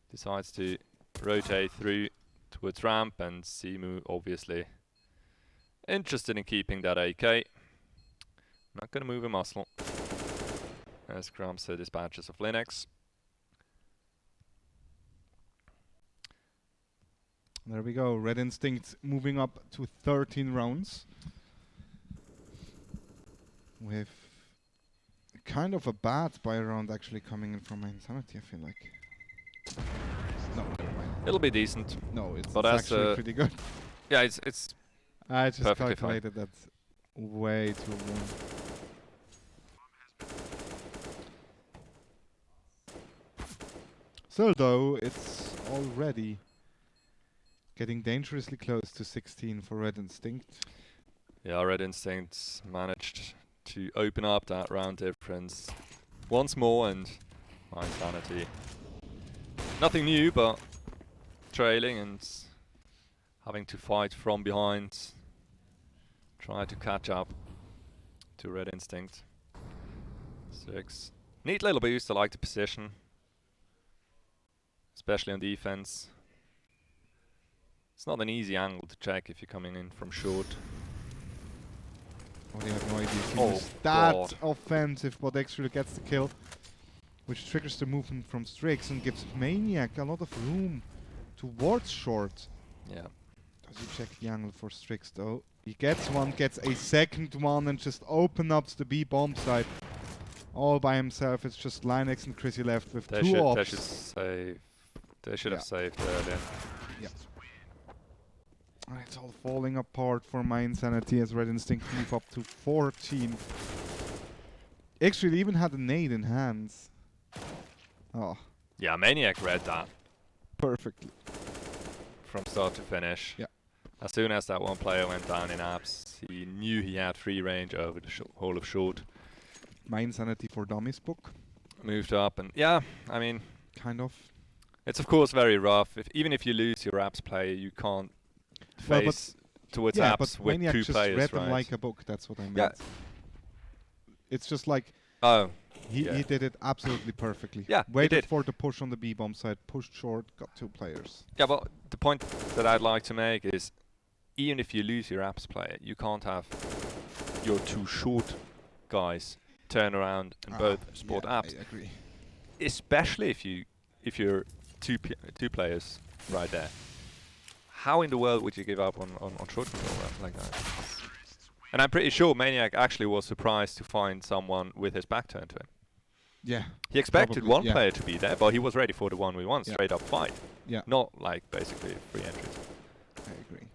Decides to rotate through towards ramp, and Simu obviously interested in keeping that AK. Not gonna move a muscle. As Grumps dispatches of Linux. There we go. Red Instinct moving up to 13 rounds. With kind of a bad buy round actually coming in from my Insanity, I feel like. No, never mind. It'll be decent. No, it's that's actually pretty good. Yeah, it's I just perfectly calculated fine. that way too long. So though, it's already getting dangerously close to 16 for Red Instinct. Yeah, Red Instinct managed to open up that round difference once more, and my Insanity. Nothing new, but trailing and having to fight from behind. Try to catch up to Red Instinct. 6. Neat little boost, I like the position. Especially on defense. It's not an easy angle to check if you're coming in from short. Oh, they have no idea. Oh, that God. offensive, but actually gets the kill. Which triggers the movement from Strix and gives Maniac a lot of room towards short. Yeah. Does he check the angle for Strix though? He gets one, gets a second one, and just open up the B bomb side. All by himself. It's just Linux and Chrissy left with 2 ops. They should save. They should have saved earlier. Yeah. It's all falling apart for my Insanity as Red Instinct move up to 14. Actually even had a nade in hands. Oh. Yeah, Maniac read that Perfectly. from start to finish. Yeah. As soon as that one player went down in apps, he knew he had free range over the whole of short. My Insanity for Dummies book. Moved up, and yeah, I mean, kind of. It's of course very rough. Even if you lose your apps player, you can't face towards apps with Maniac 2 just players, read right? them like a book. That's what I meant. Yeah. It's just like he did it absolutely perfectly. Yeah, waited for the push on the B bomb side, pushed short, got 2 players. Yeah, but the point that I'd like to make is, even if you lose your apps player, you can't have your 2 short guys turn around and both sport apps. I agree. Especially if you're two players right there. How in the world would you give up on short control like that? And I'm pretty sure Maniac actually was surprised to find someone with his back turned to him. Yeah. He expected probably, one player to be there, but he was ready for the 1v1 straight up fight. Yeah. Not like basically free entries. I agree.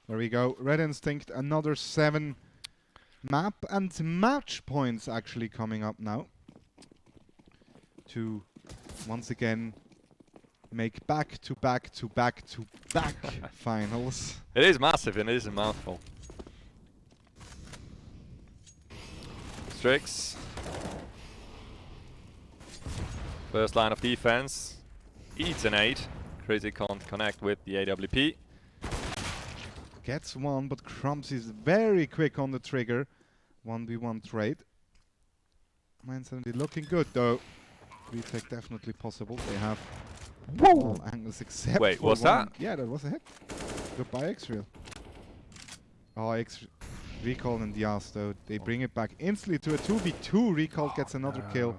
There we go. Red Instinct, another 7 map and match points actually coming up now. To once again make back-to-back-to-back-to-back finals. It is massive and it is a mouthful. Strix. First line of defense. Eats an 8. Crazy can't connect with the AWP. Gets one, but Crumbs is very quick on the trigger. 1v1 trade. Mindsanity looking good though. Retake definitely possible. They have all angles except Wait, for what's one. that? Yeah, that was a hit. Goodbye, Xreal. Oh, Recall and Diaz though. They bring it back instantly to a 2v2. Recall gets another kill.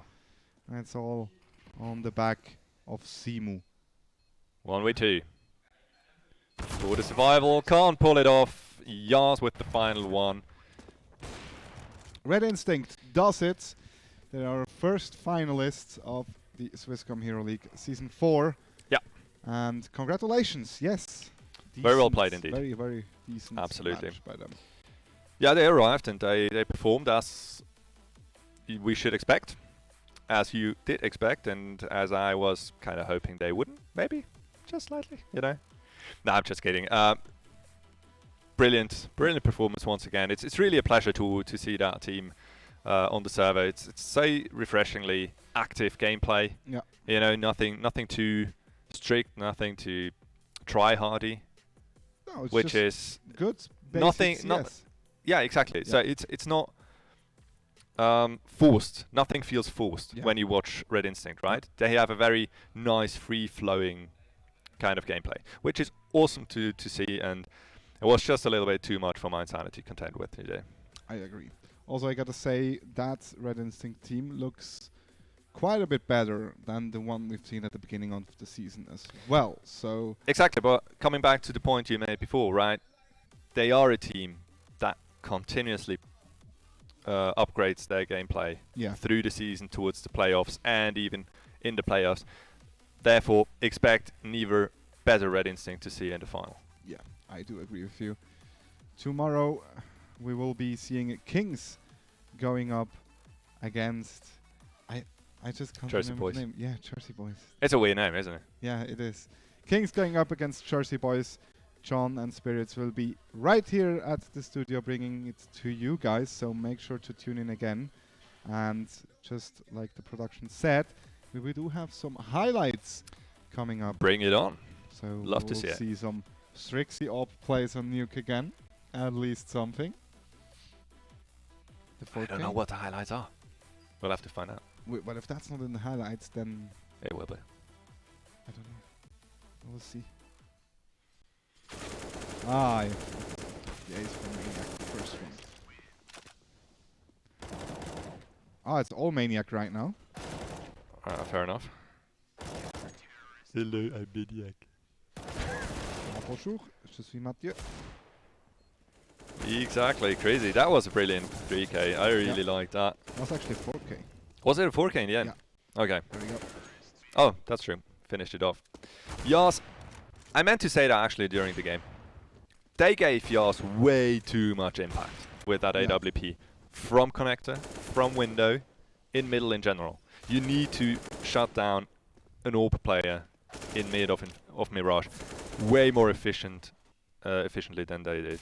That's all on the back of Simu. 1v2. For the survival, can't pull it off. Yas with the final one. Red Instinct does it. They are first finalists of the Swisscom Hero League Season 4. Yeah. And congratulations, yes. Very well Decent, played indeed. Very, very decent Absolutely. match by them. Yeah, they arrived and they performed as we should expect. As you did expect and as I was kind of hoping they wouldn't. Maybe. Just slightly, you know. No, I'm just kidding. Brilliant performance once again. It's really a pleasure to see that team on the server. It's so refreshingly active gameplay. Yeah. You know, nothing too strict, nothing too try hardy. No, it's which just is good. Nothing. Yes. Yeah, exactly. Yeah. So it's not forced. Nothing feels forced when you watch Red Instinct, right? They have a very nice, free-flowing kind of gameplay, which is awesome to see, and it was just a little bit too much for my insanity to contend with today. I agree. Also, I gotta say that Red Instinct team looks quite a bit better than the one we've seen at the beginning of the season as well. So exactly, but coming back to the point you made before, right? They are a team that continuously upgrades their gameplay through the season towards the playoffs and even in the playoffs. Therefore, expect neither better Red Instinct to see in the final. Yeah, I do agree with you. Tomorrow, we will be seeing Kings going up against... I just can't Jersey remember Boys. the name. Yeah, Jersey Boys. It's a weird name, isn't it? Yeah, it is. Kings going up against Jersey Boys. John and Spirits will be right here at the studio bringing it to you guys, so make sure to tune in again. And just like the production said, we do have some highlights coming up. Bring it on. So love to we'll see it. see some Strixie Op plays on Nuke again. At least something. The 4K. I don't know what the highlights are. We'll have to find out. Well, if that's not in the highlights, then... It will be. I don't know. We'll see. Ah, yeah. The ace from Maniac, the first one. Ah, it's all Maniac right now. Fair enough. Hello, I'm Maniac. Bonjour, je suis Mathieu. Exactly, crazy. That was a brilliant 3K. I really liked that. That was actually 4K. Was it a 4K in the end? Yeah. Okay. There we go. Oh, that's true. Finished it off. Yas, I meant to say that actually during the game. They gave Yas way too much impact with that AWP. From connector, from window, in middle in general. You need to shut down an AWP player in mid of Mirage way more efficiently than they did.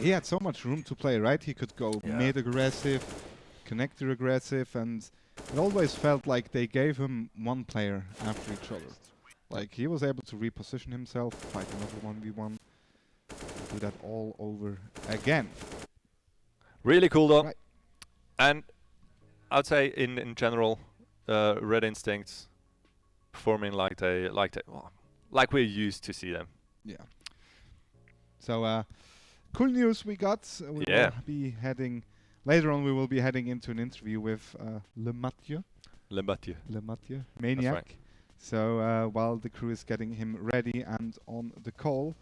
He had so much room to play, right? He could go mid aggressive, connector aggressive, and it always felt like they gave him one player after each other. Like he was able to reposition himself, fight another 1v1, do that all over again. Really cool though. Right. And I'd say in general, Red Instincts performing like we're used to see them. Yeah. So cool news we got. We will be heading later on. We will be heading into an interview with Le Mathieu, Maniac. That's right. So while the crew is getting him ready and on the call,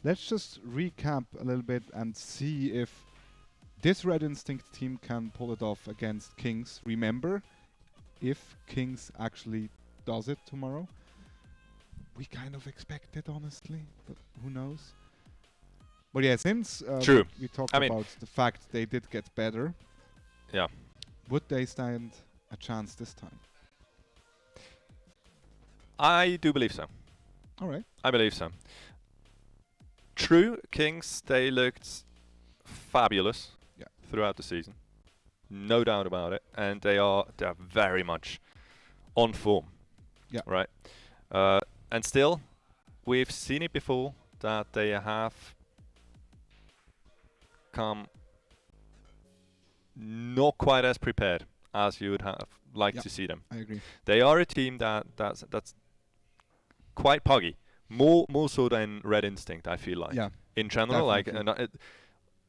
let's just recap a little bit and see if this Red Instinct team can pull it off against Kings. Remember, if Kings actually does it tomorrow, we kind of expect it, honestly, but who knows? But yeah, since we talked about the fact they did get better, would they stand a chance this time? I do believe so. All right. I believe so. True, Kings, they looked fabulous throughout the season. No doubt about it. And they're very much on form. Yeah. Right. And still, we've seen it before that they have come not quite as prepared as you would have liked to see them. I agree. They are a team that's quite puggy, more so than Red Instinct. I feel like. Yeah. In general, Definitely.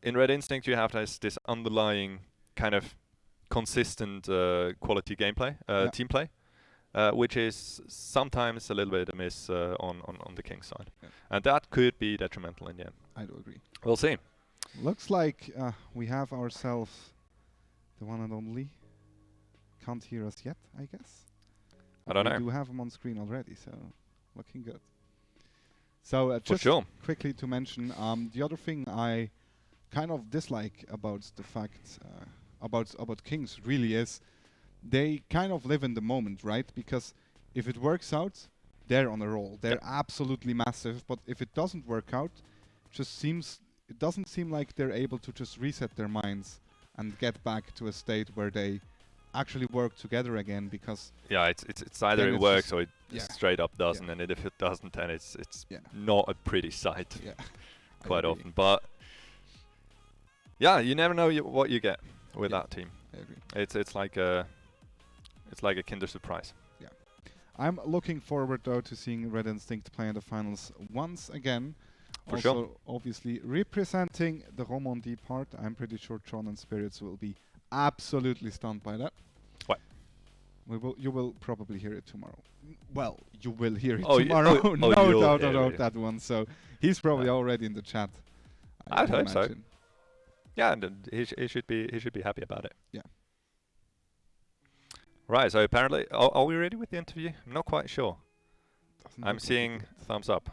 in Red Instinct, you have this underlying kind of consistent quality gameplay, team play, which is sometimes a little bit amiss on the Kings side, and that could be detrimental in the end. I do agree. We'll see. Looks like we have ourselves the one and only. Can't hear us yet, I guess. I don't know. We do have him on screen already, so looking good. So just sure. quickly to mention, the other thing I kind of dislike about the fact about Kings really is they kind of live in the moment, right? Because if it works out, they're on a roll. They're absolutely massive. But if it doesn't work out, it doesn't seem like they're able to just reset their minds and get back to a state where they actually work together again. Because it's either it works or it straight up doesn't, Yeah. and if it doesn't, then it's Yeah. not a pretty sight. Yeah. Quite agree. often. But yeah, you never know what you get with that team. I agree. It's like a Kinder Surprise. Yeah. I'm looking forward though to seeing Red Instinct play in the finals once again. For also, sure. obviously representing the Romandie part. I'm pretty sure Tron and Spirits will be absolutely stunned by that. What? You will probably hear it tomorrow. Well, you will hear it Oh, tomorrow. No you'll doubt hear about it. that one. So he's probably already in the chat. I'd can hope so. imagine. Yeah, and he should be happy about it. Yeah. Right. So apparently, are we ready with the interview? I'm not quite sure. Doesn't I'm look like seeing it. thumbs up.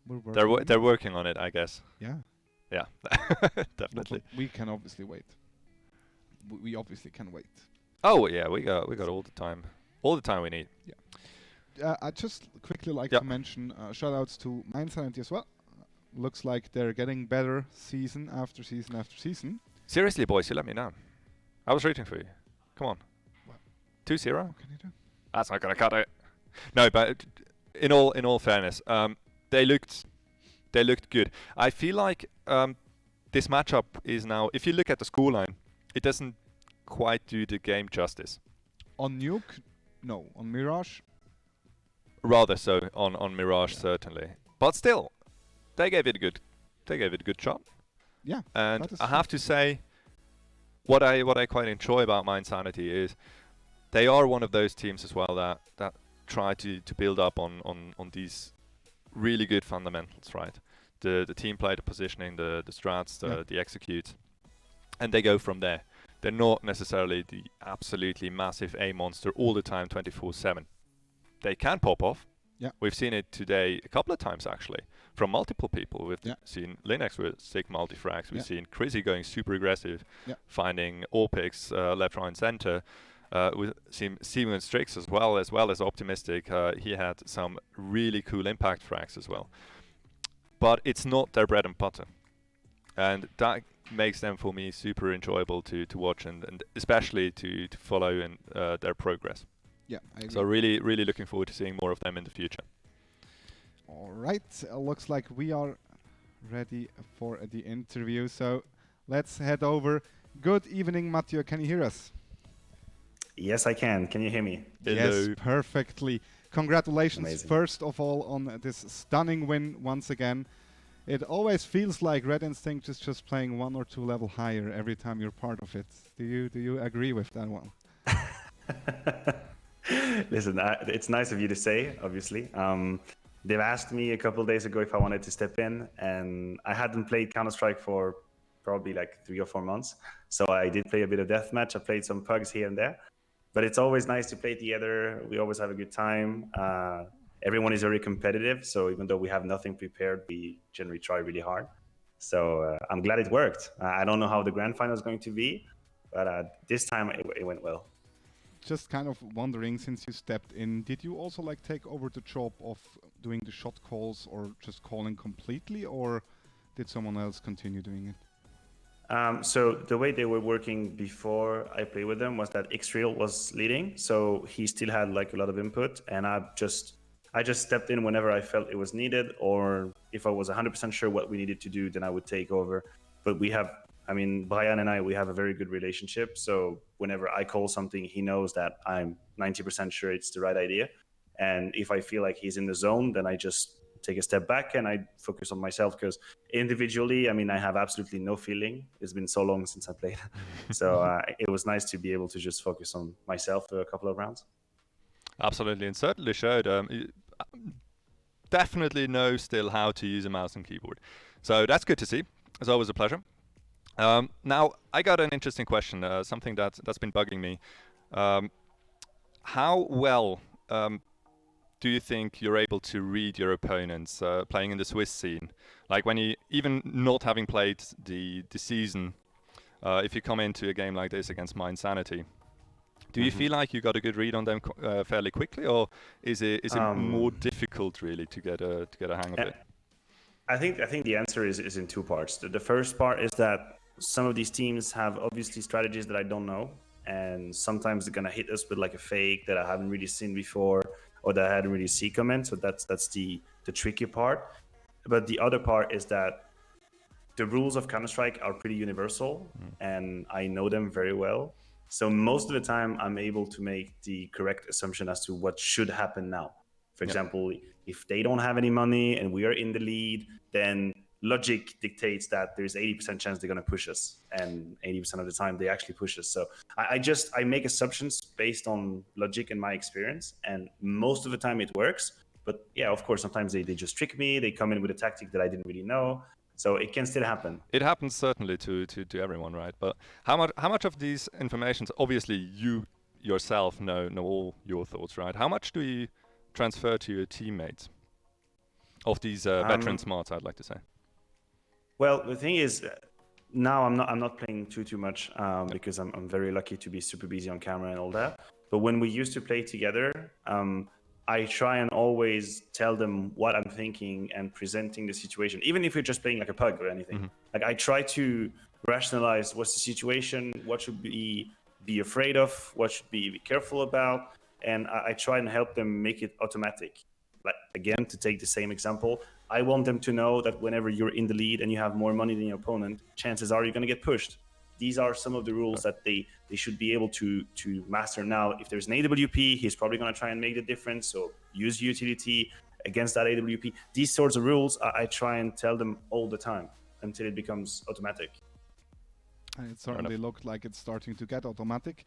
We're working on it. They're working on it, I guess. Yeah. Yeah. Definitely. But we can obviously wait. We obviously can wait. Oh yeah, we got all the time we need. Yeah. I just quickly like to mention shout outs to Mindsanity as well. Looks like they're getting better season after season after season. Seriously, boys, you let me down. I was rooting for you. Come on. What? 2-0. What can you do? That's not gonna cut it. No, but in all fairness, they looked good. I feel like this matchup is now. If you look at the scoreline, it doesn't quite do the game justice. On Nuke, no. On Mirage, Rather so on Mirage, certainly. But still, they gave it a good shot. Yeah. And that is I true. have to say, what I quite enjoy about Mindsanity is they are one of those teams as well that try to build up on these really good fundamentals, right? The team play, the positioning, the strats, the execute, and they go from there. They're not necessarily the absolutely massive A monster all the time, 24/7. They can pop off. Yeah. We've seen it today a couple of times actually from multiple people. We've seen Linux with sick multi-frags. We've seen Chrissy going super aggressive, finding all picks left, right, and center. We've seen Simon Strix as well as Optimistic. He had some really cool impact frags as well. But it's not their bread and butter. And that makes them, for me, super enjoyable to watch and especially to follow in their progress. Yeah, I agree. So really, really looking forward to seeing more of them in the future. All right, looks like we are ready for the interview. So let's head over. Good evening, Mathieu. Can you hear us? Yes, I can. Can you hear me? Yes, perfectly. Congratulations, Amazing. first of all, on this stunning win once again. It always feels like Red Instinct is just playing 1 or 2 level higher every time you're part of it. Do you agree with that one? Listen, it's nice of you to say, obviously. They've asked me a couple of days ago if I wanted to step in, and I hadn't played Counter-Strike for probably like 3 or 4 months. So I did play a bit of deathmatch. I played some pugs here and there. But it's always nice to play together. We always have a good time. Everyone is very competitive. So even though we have nothing prepared, we generally try really hard. So I'm glad it worked. I don't know how the grand final is going to be, but this time it went well. just kind of wondering, since you stepped in, did you also like take over the job of doing the shot calls or just calling completely, or did someone else continue doing it? So the way they were working before I played with them was that Xreal was leading, so he still had like a lot of input, and I just stepped in whenever I felt it was needed, or if I was 100% sure what we needed to do, then I would take over. But Brian and I, we have a very good relationship, so whenever I call something, he knows that I'm 90% sure it's the right idea, and if I feel like he's in the zone, then I just take a step back and I focus on myself, because individually, I have absolutely no feeling. It's been so long since I played. So it was nice to be able to just focus on myself for a couple of rounds. Absolutely, and certainly showed. Definitely know still how to use a mouse and keyboard. So that's good to see. It's always a pleasure. Now, I got an interesting question, something that's been bugging me. How well do you think you're able to read your opponents playing in the Swiss scene? Like when you, even not having played the season, if you come into a game like this against My Insanity, do you feel like you got a good read on them fairly quickly, or is it more difficult really to get a hang of it? I think the answer is in two parts. The first part is that some of these teams have obviously strategies that I don't know, and sometimes they're gonna hit us with like a fake that I haven't really seen before, or that I hadn't really seen comment. So that's the tricky part. But the other part is that the rules of Counter-Strike are pretty universal, and I know them very well. So most of the time, I'm able to make the correct assumption as to what should happen now. For example, if they don't have any money and we are in the lead, then logic dictates that there's 80% chance they're going to push us, and 80% of the time they actually push us. So I make assumptions based on logic and my experience, and most of the time it works. But yeah, of course, sometimes they just trick me. They come in with a tactic that I didn't really know. So it can still happen. It happens certainly to everyone, right? But how much of these informations, obviously you yourself know all your thoughts, right? How much do you transfer to your teammates of these veteran smarts, I'd like to say? Well, the thing is, now I'm not playing too much because I'm very lucky to be super busy on camera and all that. But when we used to play together, I try and always tell them what I'm thinking and presenting the situation, even if we're just playing like a pug or anything. Like I try to rationalize what's the situation, what should we be afraid of, what should we be careful about, and I try and help them make it automatic. Like again, to take the same example, I want them to know that whenever you're in the lead and you have more money than your opponent, chances are you're going to get pushed. These are some of the rules that they should be able to master now. If there's an AWP, he's probably going to try and make the difference. So use utility against that AWP. These sorts of rules, I try and tell them all the time until it becomes automatic. And it certainly looked like it's starting to get automatic.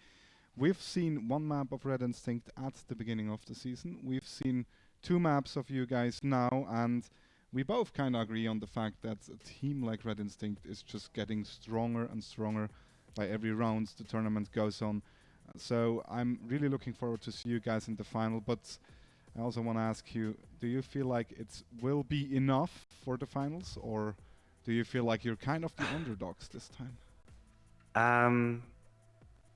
We've seen one map of Red Instinct at the beginning of the season. We've seen 2 maps of you guys now, and we both kind of agree on the fact that a team like Red Instinct is just getting stronger and stronger by every round the tournament goes on. So I'm really looking forward to see you guys in the final, but I also want to ask you, do you feel like it will be enough for the finals, or do you feel like you're kind of the underdogs this time?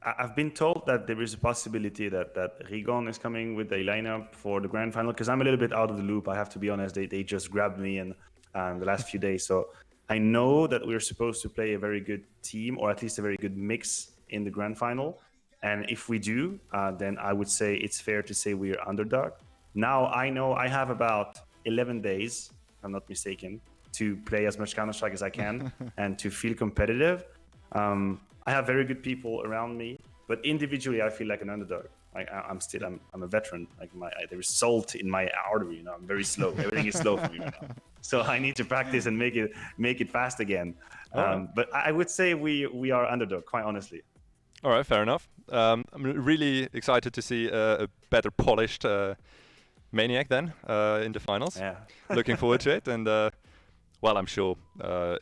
I've been told that there is a possibility that Rigon is coming with a lineup for the grand final, because I'm a little bit out of the loop. I have to be honest. They just grabbed me in the last few days. So I know that we're supposed to play a very good team, or at least a very good mix in the grand final. And if we do, then I would say it's fair to say we are underdog. Now I know I have about 11 days, if I'm not mistaken, to play as much Counter-Strike as I can and to feel competitive. I have very good people around me, but individually I feel like an underdog. I'm a veteran. Like there is salt in my artery. You know, I'm very slow. Everything is slow for me right now. So I need to practice and make it fast again. But I would say we are underdog, quite honestly. All right, fair enough. I'm really excited to see a better polished Maniac then in the finals. Yeah. Looking forward to it, and well, I'm sure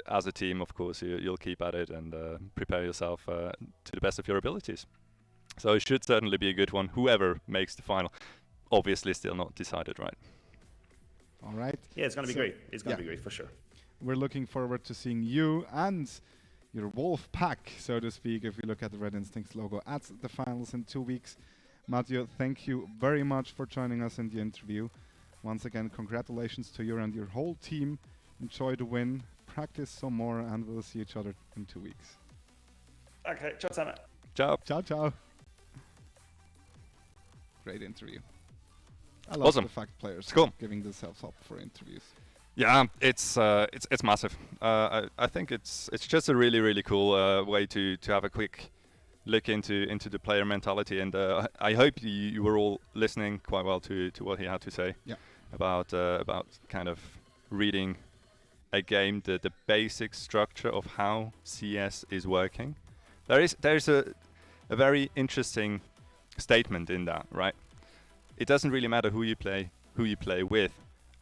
as a team, of course, you'll keep at it and prepare yourself to the best of your abilities. So it should certainly be a good one, whoever makes the final. Obviously still not decided, right? All right. Yeah, it's going to be great. It's going to be great for sure. We're looking forward to seeing you and your wolf pack, so to speak, if you look at the Red Instincts logo at the finals in 2 weeks. Matteo, thank you very much for joining us in the interview. Once again, congratulations to you and your whole team. Enjoy the win, practice some more, and we'll see each other in 2 weeks. Okay, ciao zusammen. Ciao. Ciao, ciao. Great interview. I love Awesome. the fact players It's cool. giving themselves up for interviews. Yeah, it's massive. I think it's just a really cool way to have a quick look into the player mentality, and I hope you were all listening quite well to what he had to say about kind of reading a game, the basic structure of how CS is working. There's a very interesting statement in that, right? It doesn't really matter who you play with,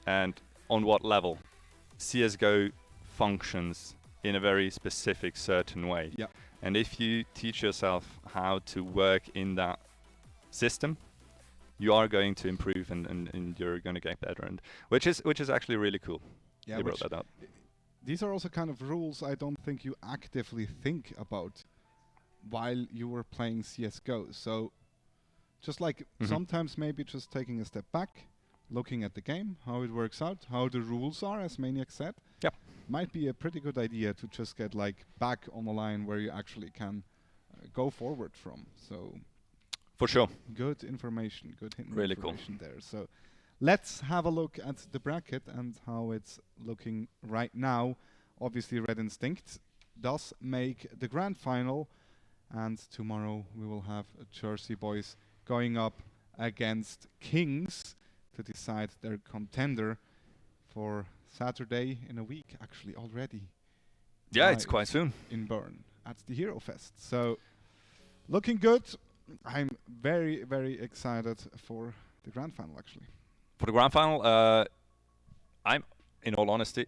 and on what level. CS:GO functions in a very specific, certain way. Yeah. And if you teach yourself how to work in that system, you are going to improve and you're going to get better, and which is actually really cool. Yeah, They brought that out. These are also kind of rules I don't think you actively think about while you were playing CS:GO. So just like sometimes maybe just taking a step back, looking at the game, how it works out, how the rules are, as Maniac said, might be a pretty good idea to just get like back on the line where you actually can go forward from. So for sure, good information, good hidden really information there. So let's have a look at the bracket and how it's looking right now. Obviously, Red Instinct does make the grand final, and tomorrow we will have Jersey Boys going up against Kings to decide their contender for Saturday in a week, actually already. Yeah, it's quite soon. In Bern at the Hero Fest. So looking good. I'm very excited for the grand final, actually. For the grand final, I'm, in all honesty,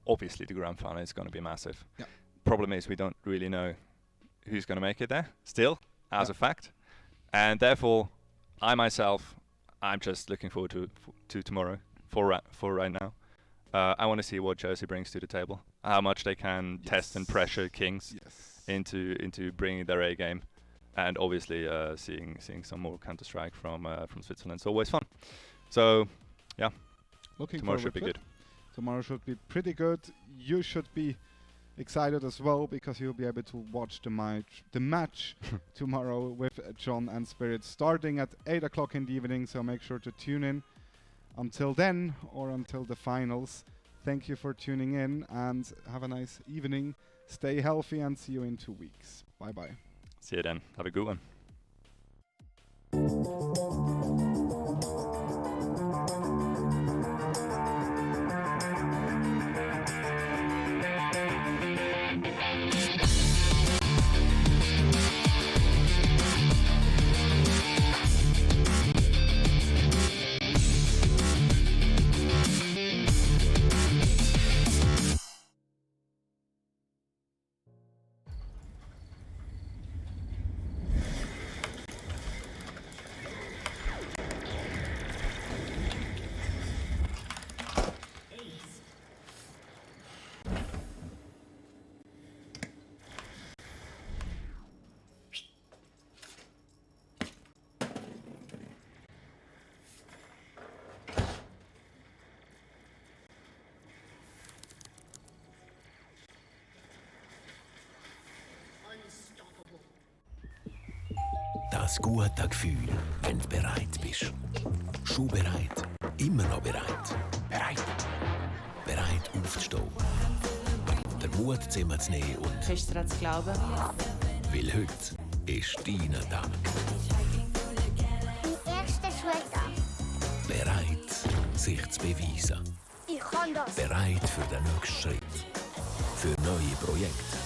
obviously the grand final is going to be massive. Yeah. Problem is we don't really know who's going to make it there still, as a fact. And therefore, I'm just looking forward to tomorrow for right now. I want to see what Jersey brings to the table, how much they can test and pressure Kings into bringing their A game, and obviously seeing some more Counter-Strike from Switzerland. It's always fun. So yeah, tomorrow should be good. Tomorrow should be pretty good. You should be excited as well because you'll be able to watch the match tomorrow with John and Spirit starting at 8 o'clock in the evening. So make sure to tune in until then or until the finals. Thank you for tuning in and have a nice evening. Stay healthy and see you in 2 weeks. Bye bye. See you then. Have a good one. Das gute Gefühl, wenn du bereit bist. Schon bereit, immer noch bereit. Bereit. Bereit aufzustehen. Der Mut zusammenzunehmen und... Fest daran zu glauben. Weil heute ist dein Tag. Mein erster Schultag. Bereit, sich zu beweisen. Ich kann das. Bereit für den nächsten Schritt. Für neue Projekte.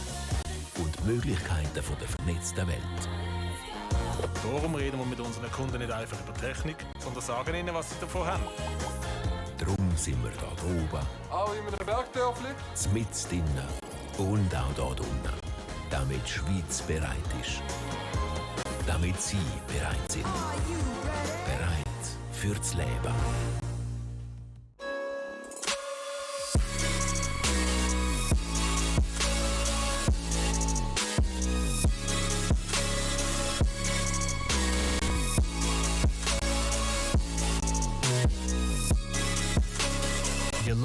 Und Möglichkeiten von der vernetzten Welt. Darum reden wir mit unseren Kunden nicht einfach über Technik, sondern sagen ihnen, was sie davon haben. Darum sind wir da oben. Auch in einem Bergdörfli. Mitten drinnen und auch da unten. Damit die Schweiz bereit ist. Damit Sie bereit sind. Bereit fürs Leben.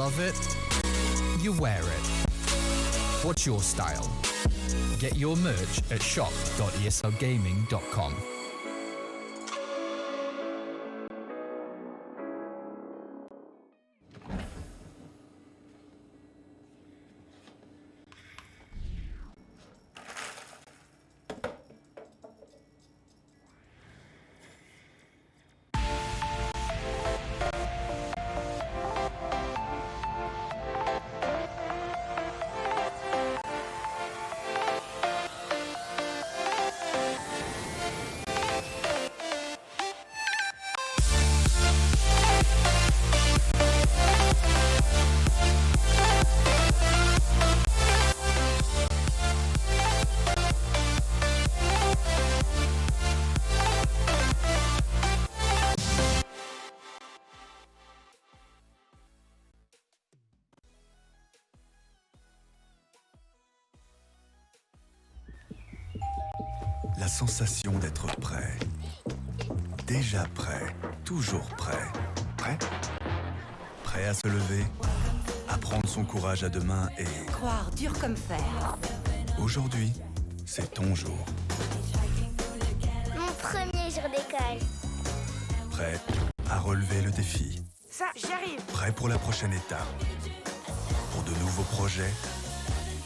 love it, you wear it. What's your style? Get your merch at shop.eslgaming.com. La sensation d'être prêt. Déjà prêt, toujours prêt. Prêt? Prêt à se lever, à prendre son courage à deux mains et... Croire dur comme fer. Aujourd'hui, c'est ton jour. Mon premier jour d'école. Prêt à relever le défi. Ça, j'y arrive. Prêt pour la prochaine étape. Pour de nouveaux projets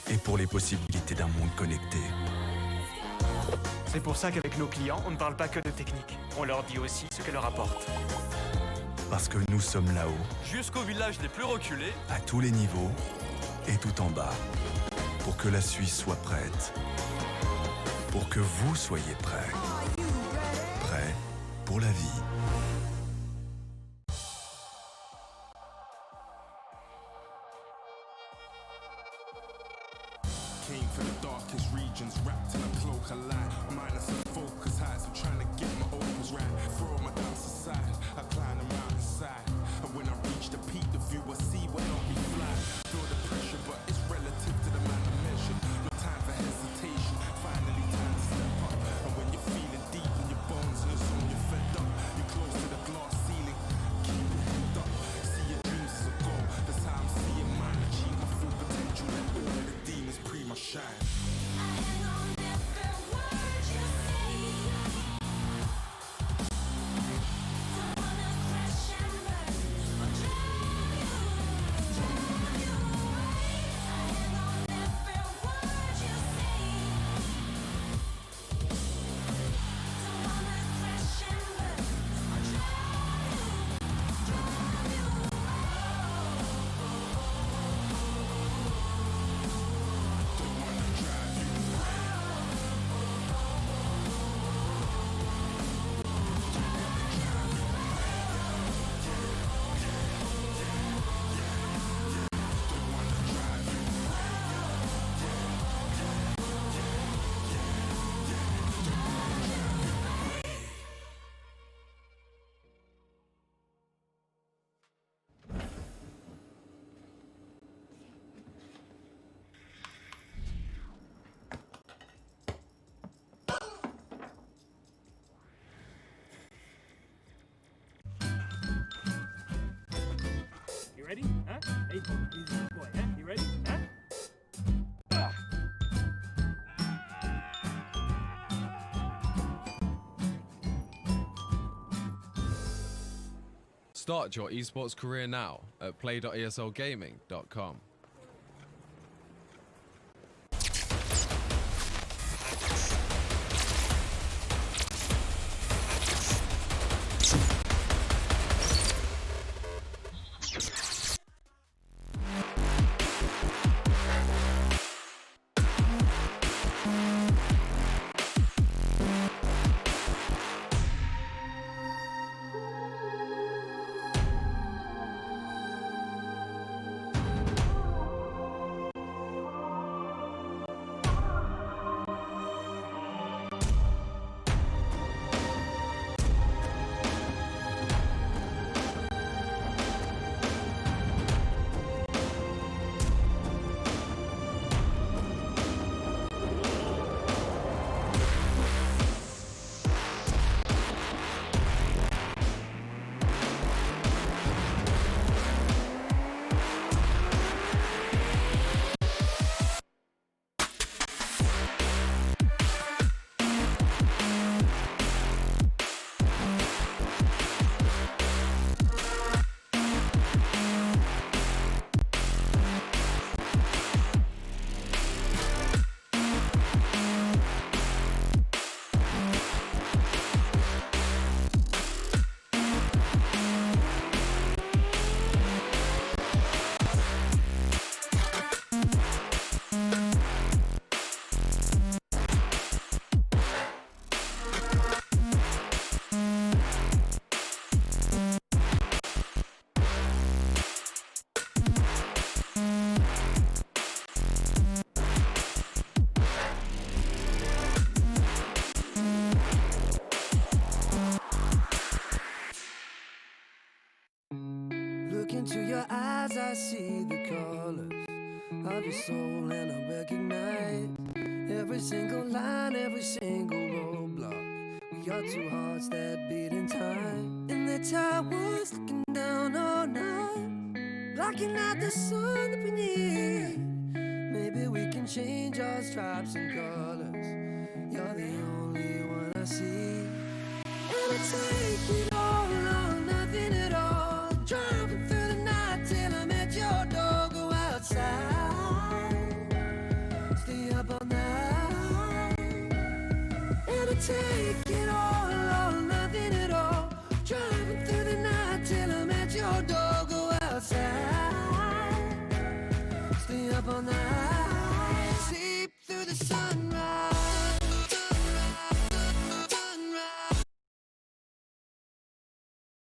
et pour les possibilités d'un monde connecté. C'est pour ça qu'avec nos clients, on ne parle pas que de technique. On leur dit aussi ce qu'elle leur apporte. Parce que nous sommes là-haut, jusqu'au village les plus reculés, à tous les niveaux et tout en bas, pour que la Suisse soit prête. Pour que vous soyez prêts. Prêts pour la vie. Came for the darkest regions, wrapped in a cloak of light. Minus the focus heights, I'm trying to get my opus right. Throw my doubts aside, I climb the mountainside. And when I reach the peak, the view I see will not be fly. Feel the pressure, but it's relative to the man I measured. No time for hesitation, finally time to step up. And when you're feeling deep in your bones and it's on you're fed up, you're close to the glass ceiling, keep your head up. See your dreams as a goal, that's how I'm seeing mine. Achieve my full potential, let all of the demons pre my shine. You ready? Huh? Hey, easy boy, huh? You ready? Huh? Start your esports career now at play.eslgaming.com. into your eyes, I see the colors of your soul, and I recognize every single line, every single roadblock. We are two hearts that beat in time. And the tide was looking down all night, blocking out the sun that we need. Maybe we can change our stripes and colors. You're the only one I see. And I take it all or nothing at all. Driving through the night till I'm at your door. Go outside, stay up all night. And I take it all or nothing at all. Driving through the night till I'm at your door. Go outside, stay up all night.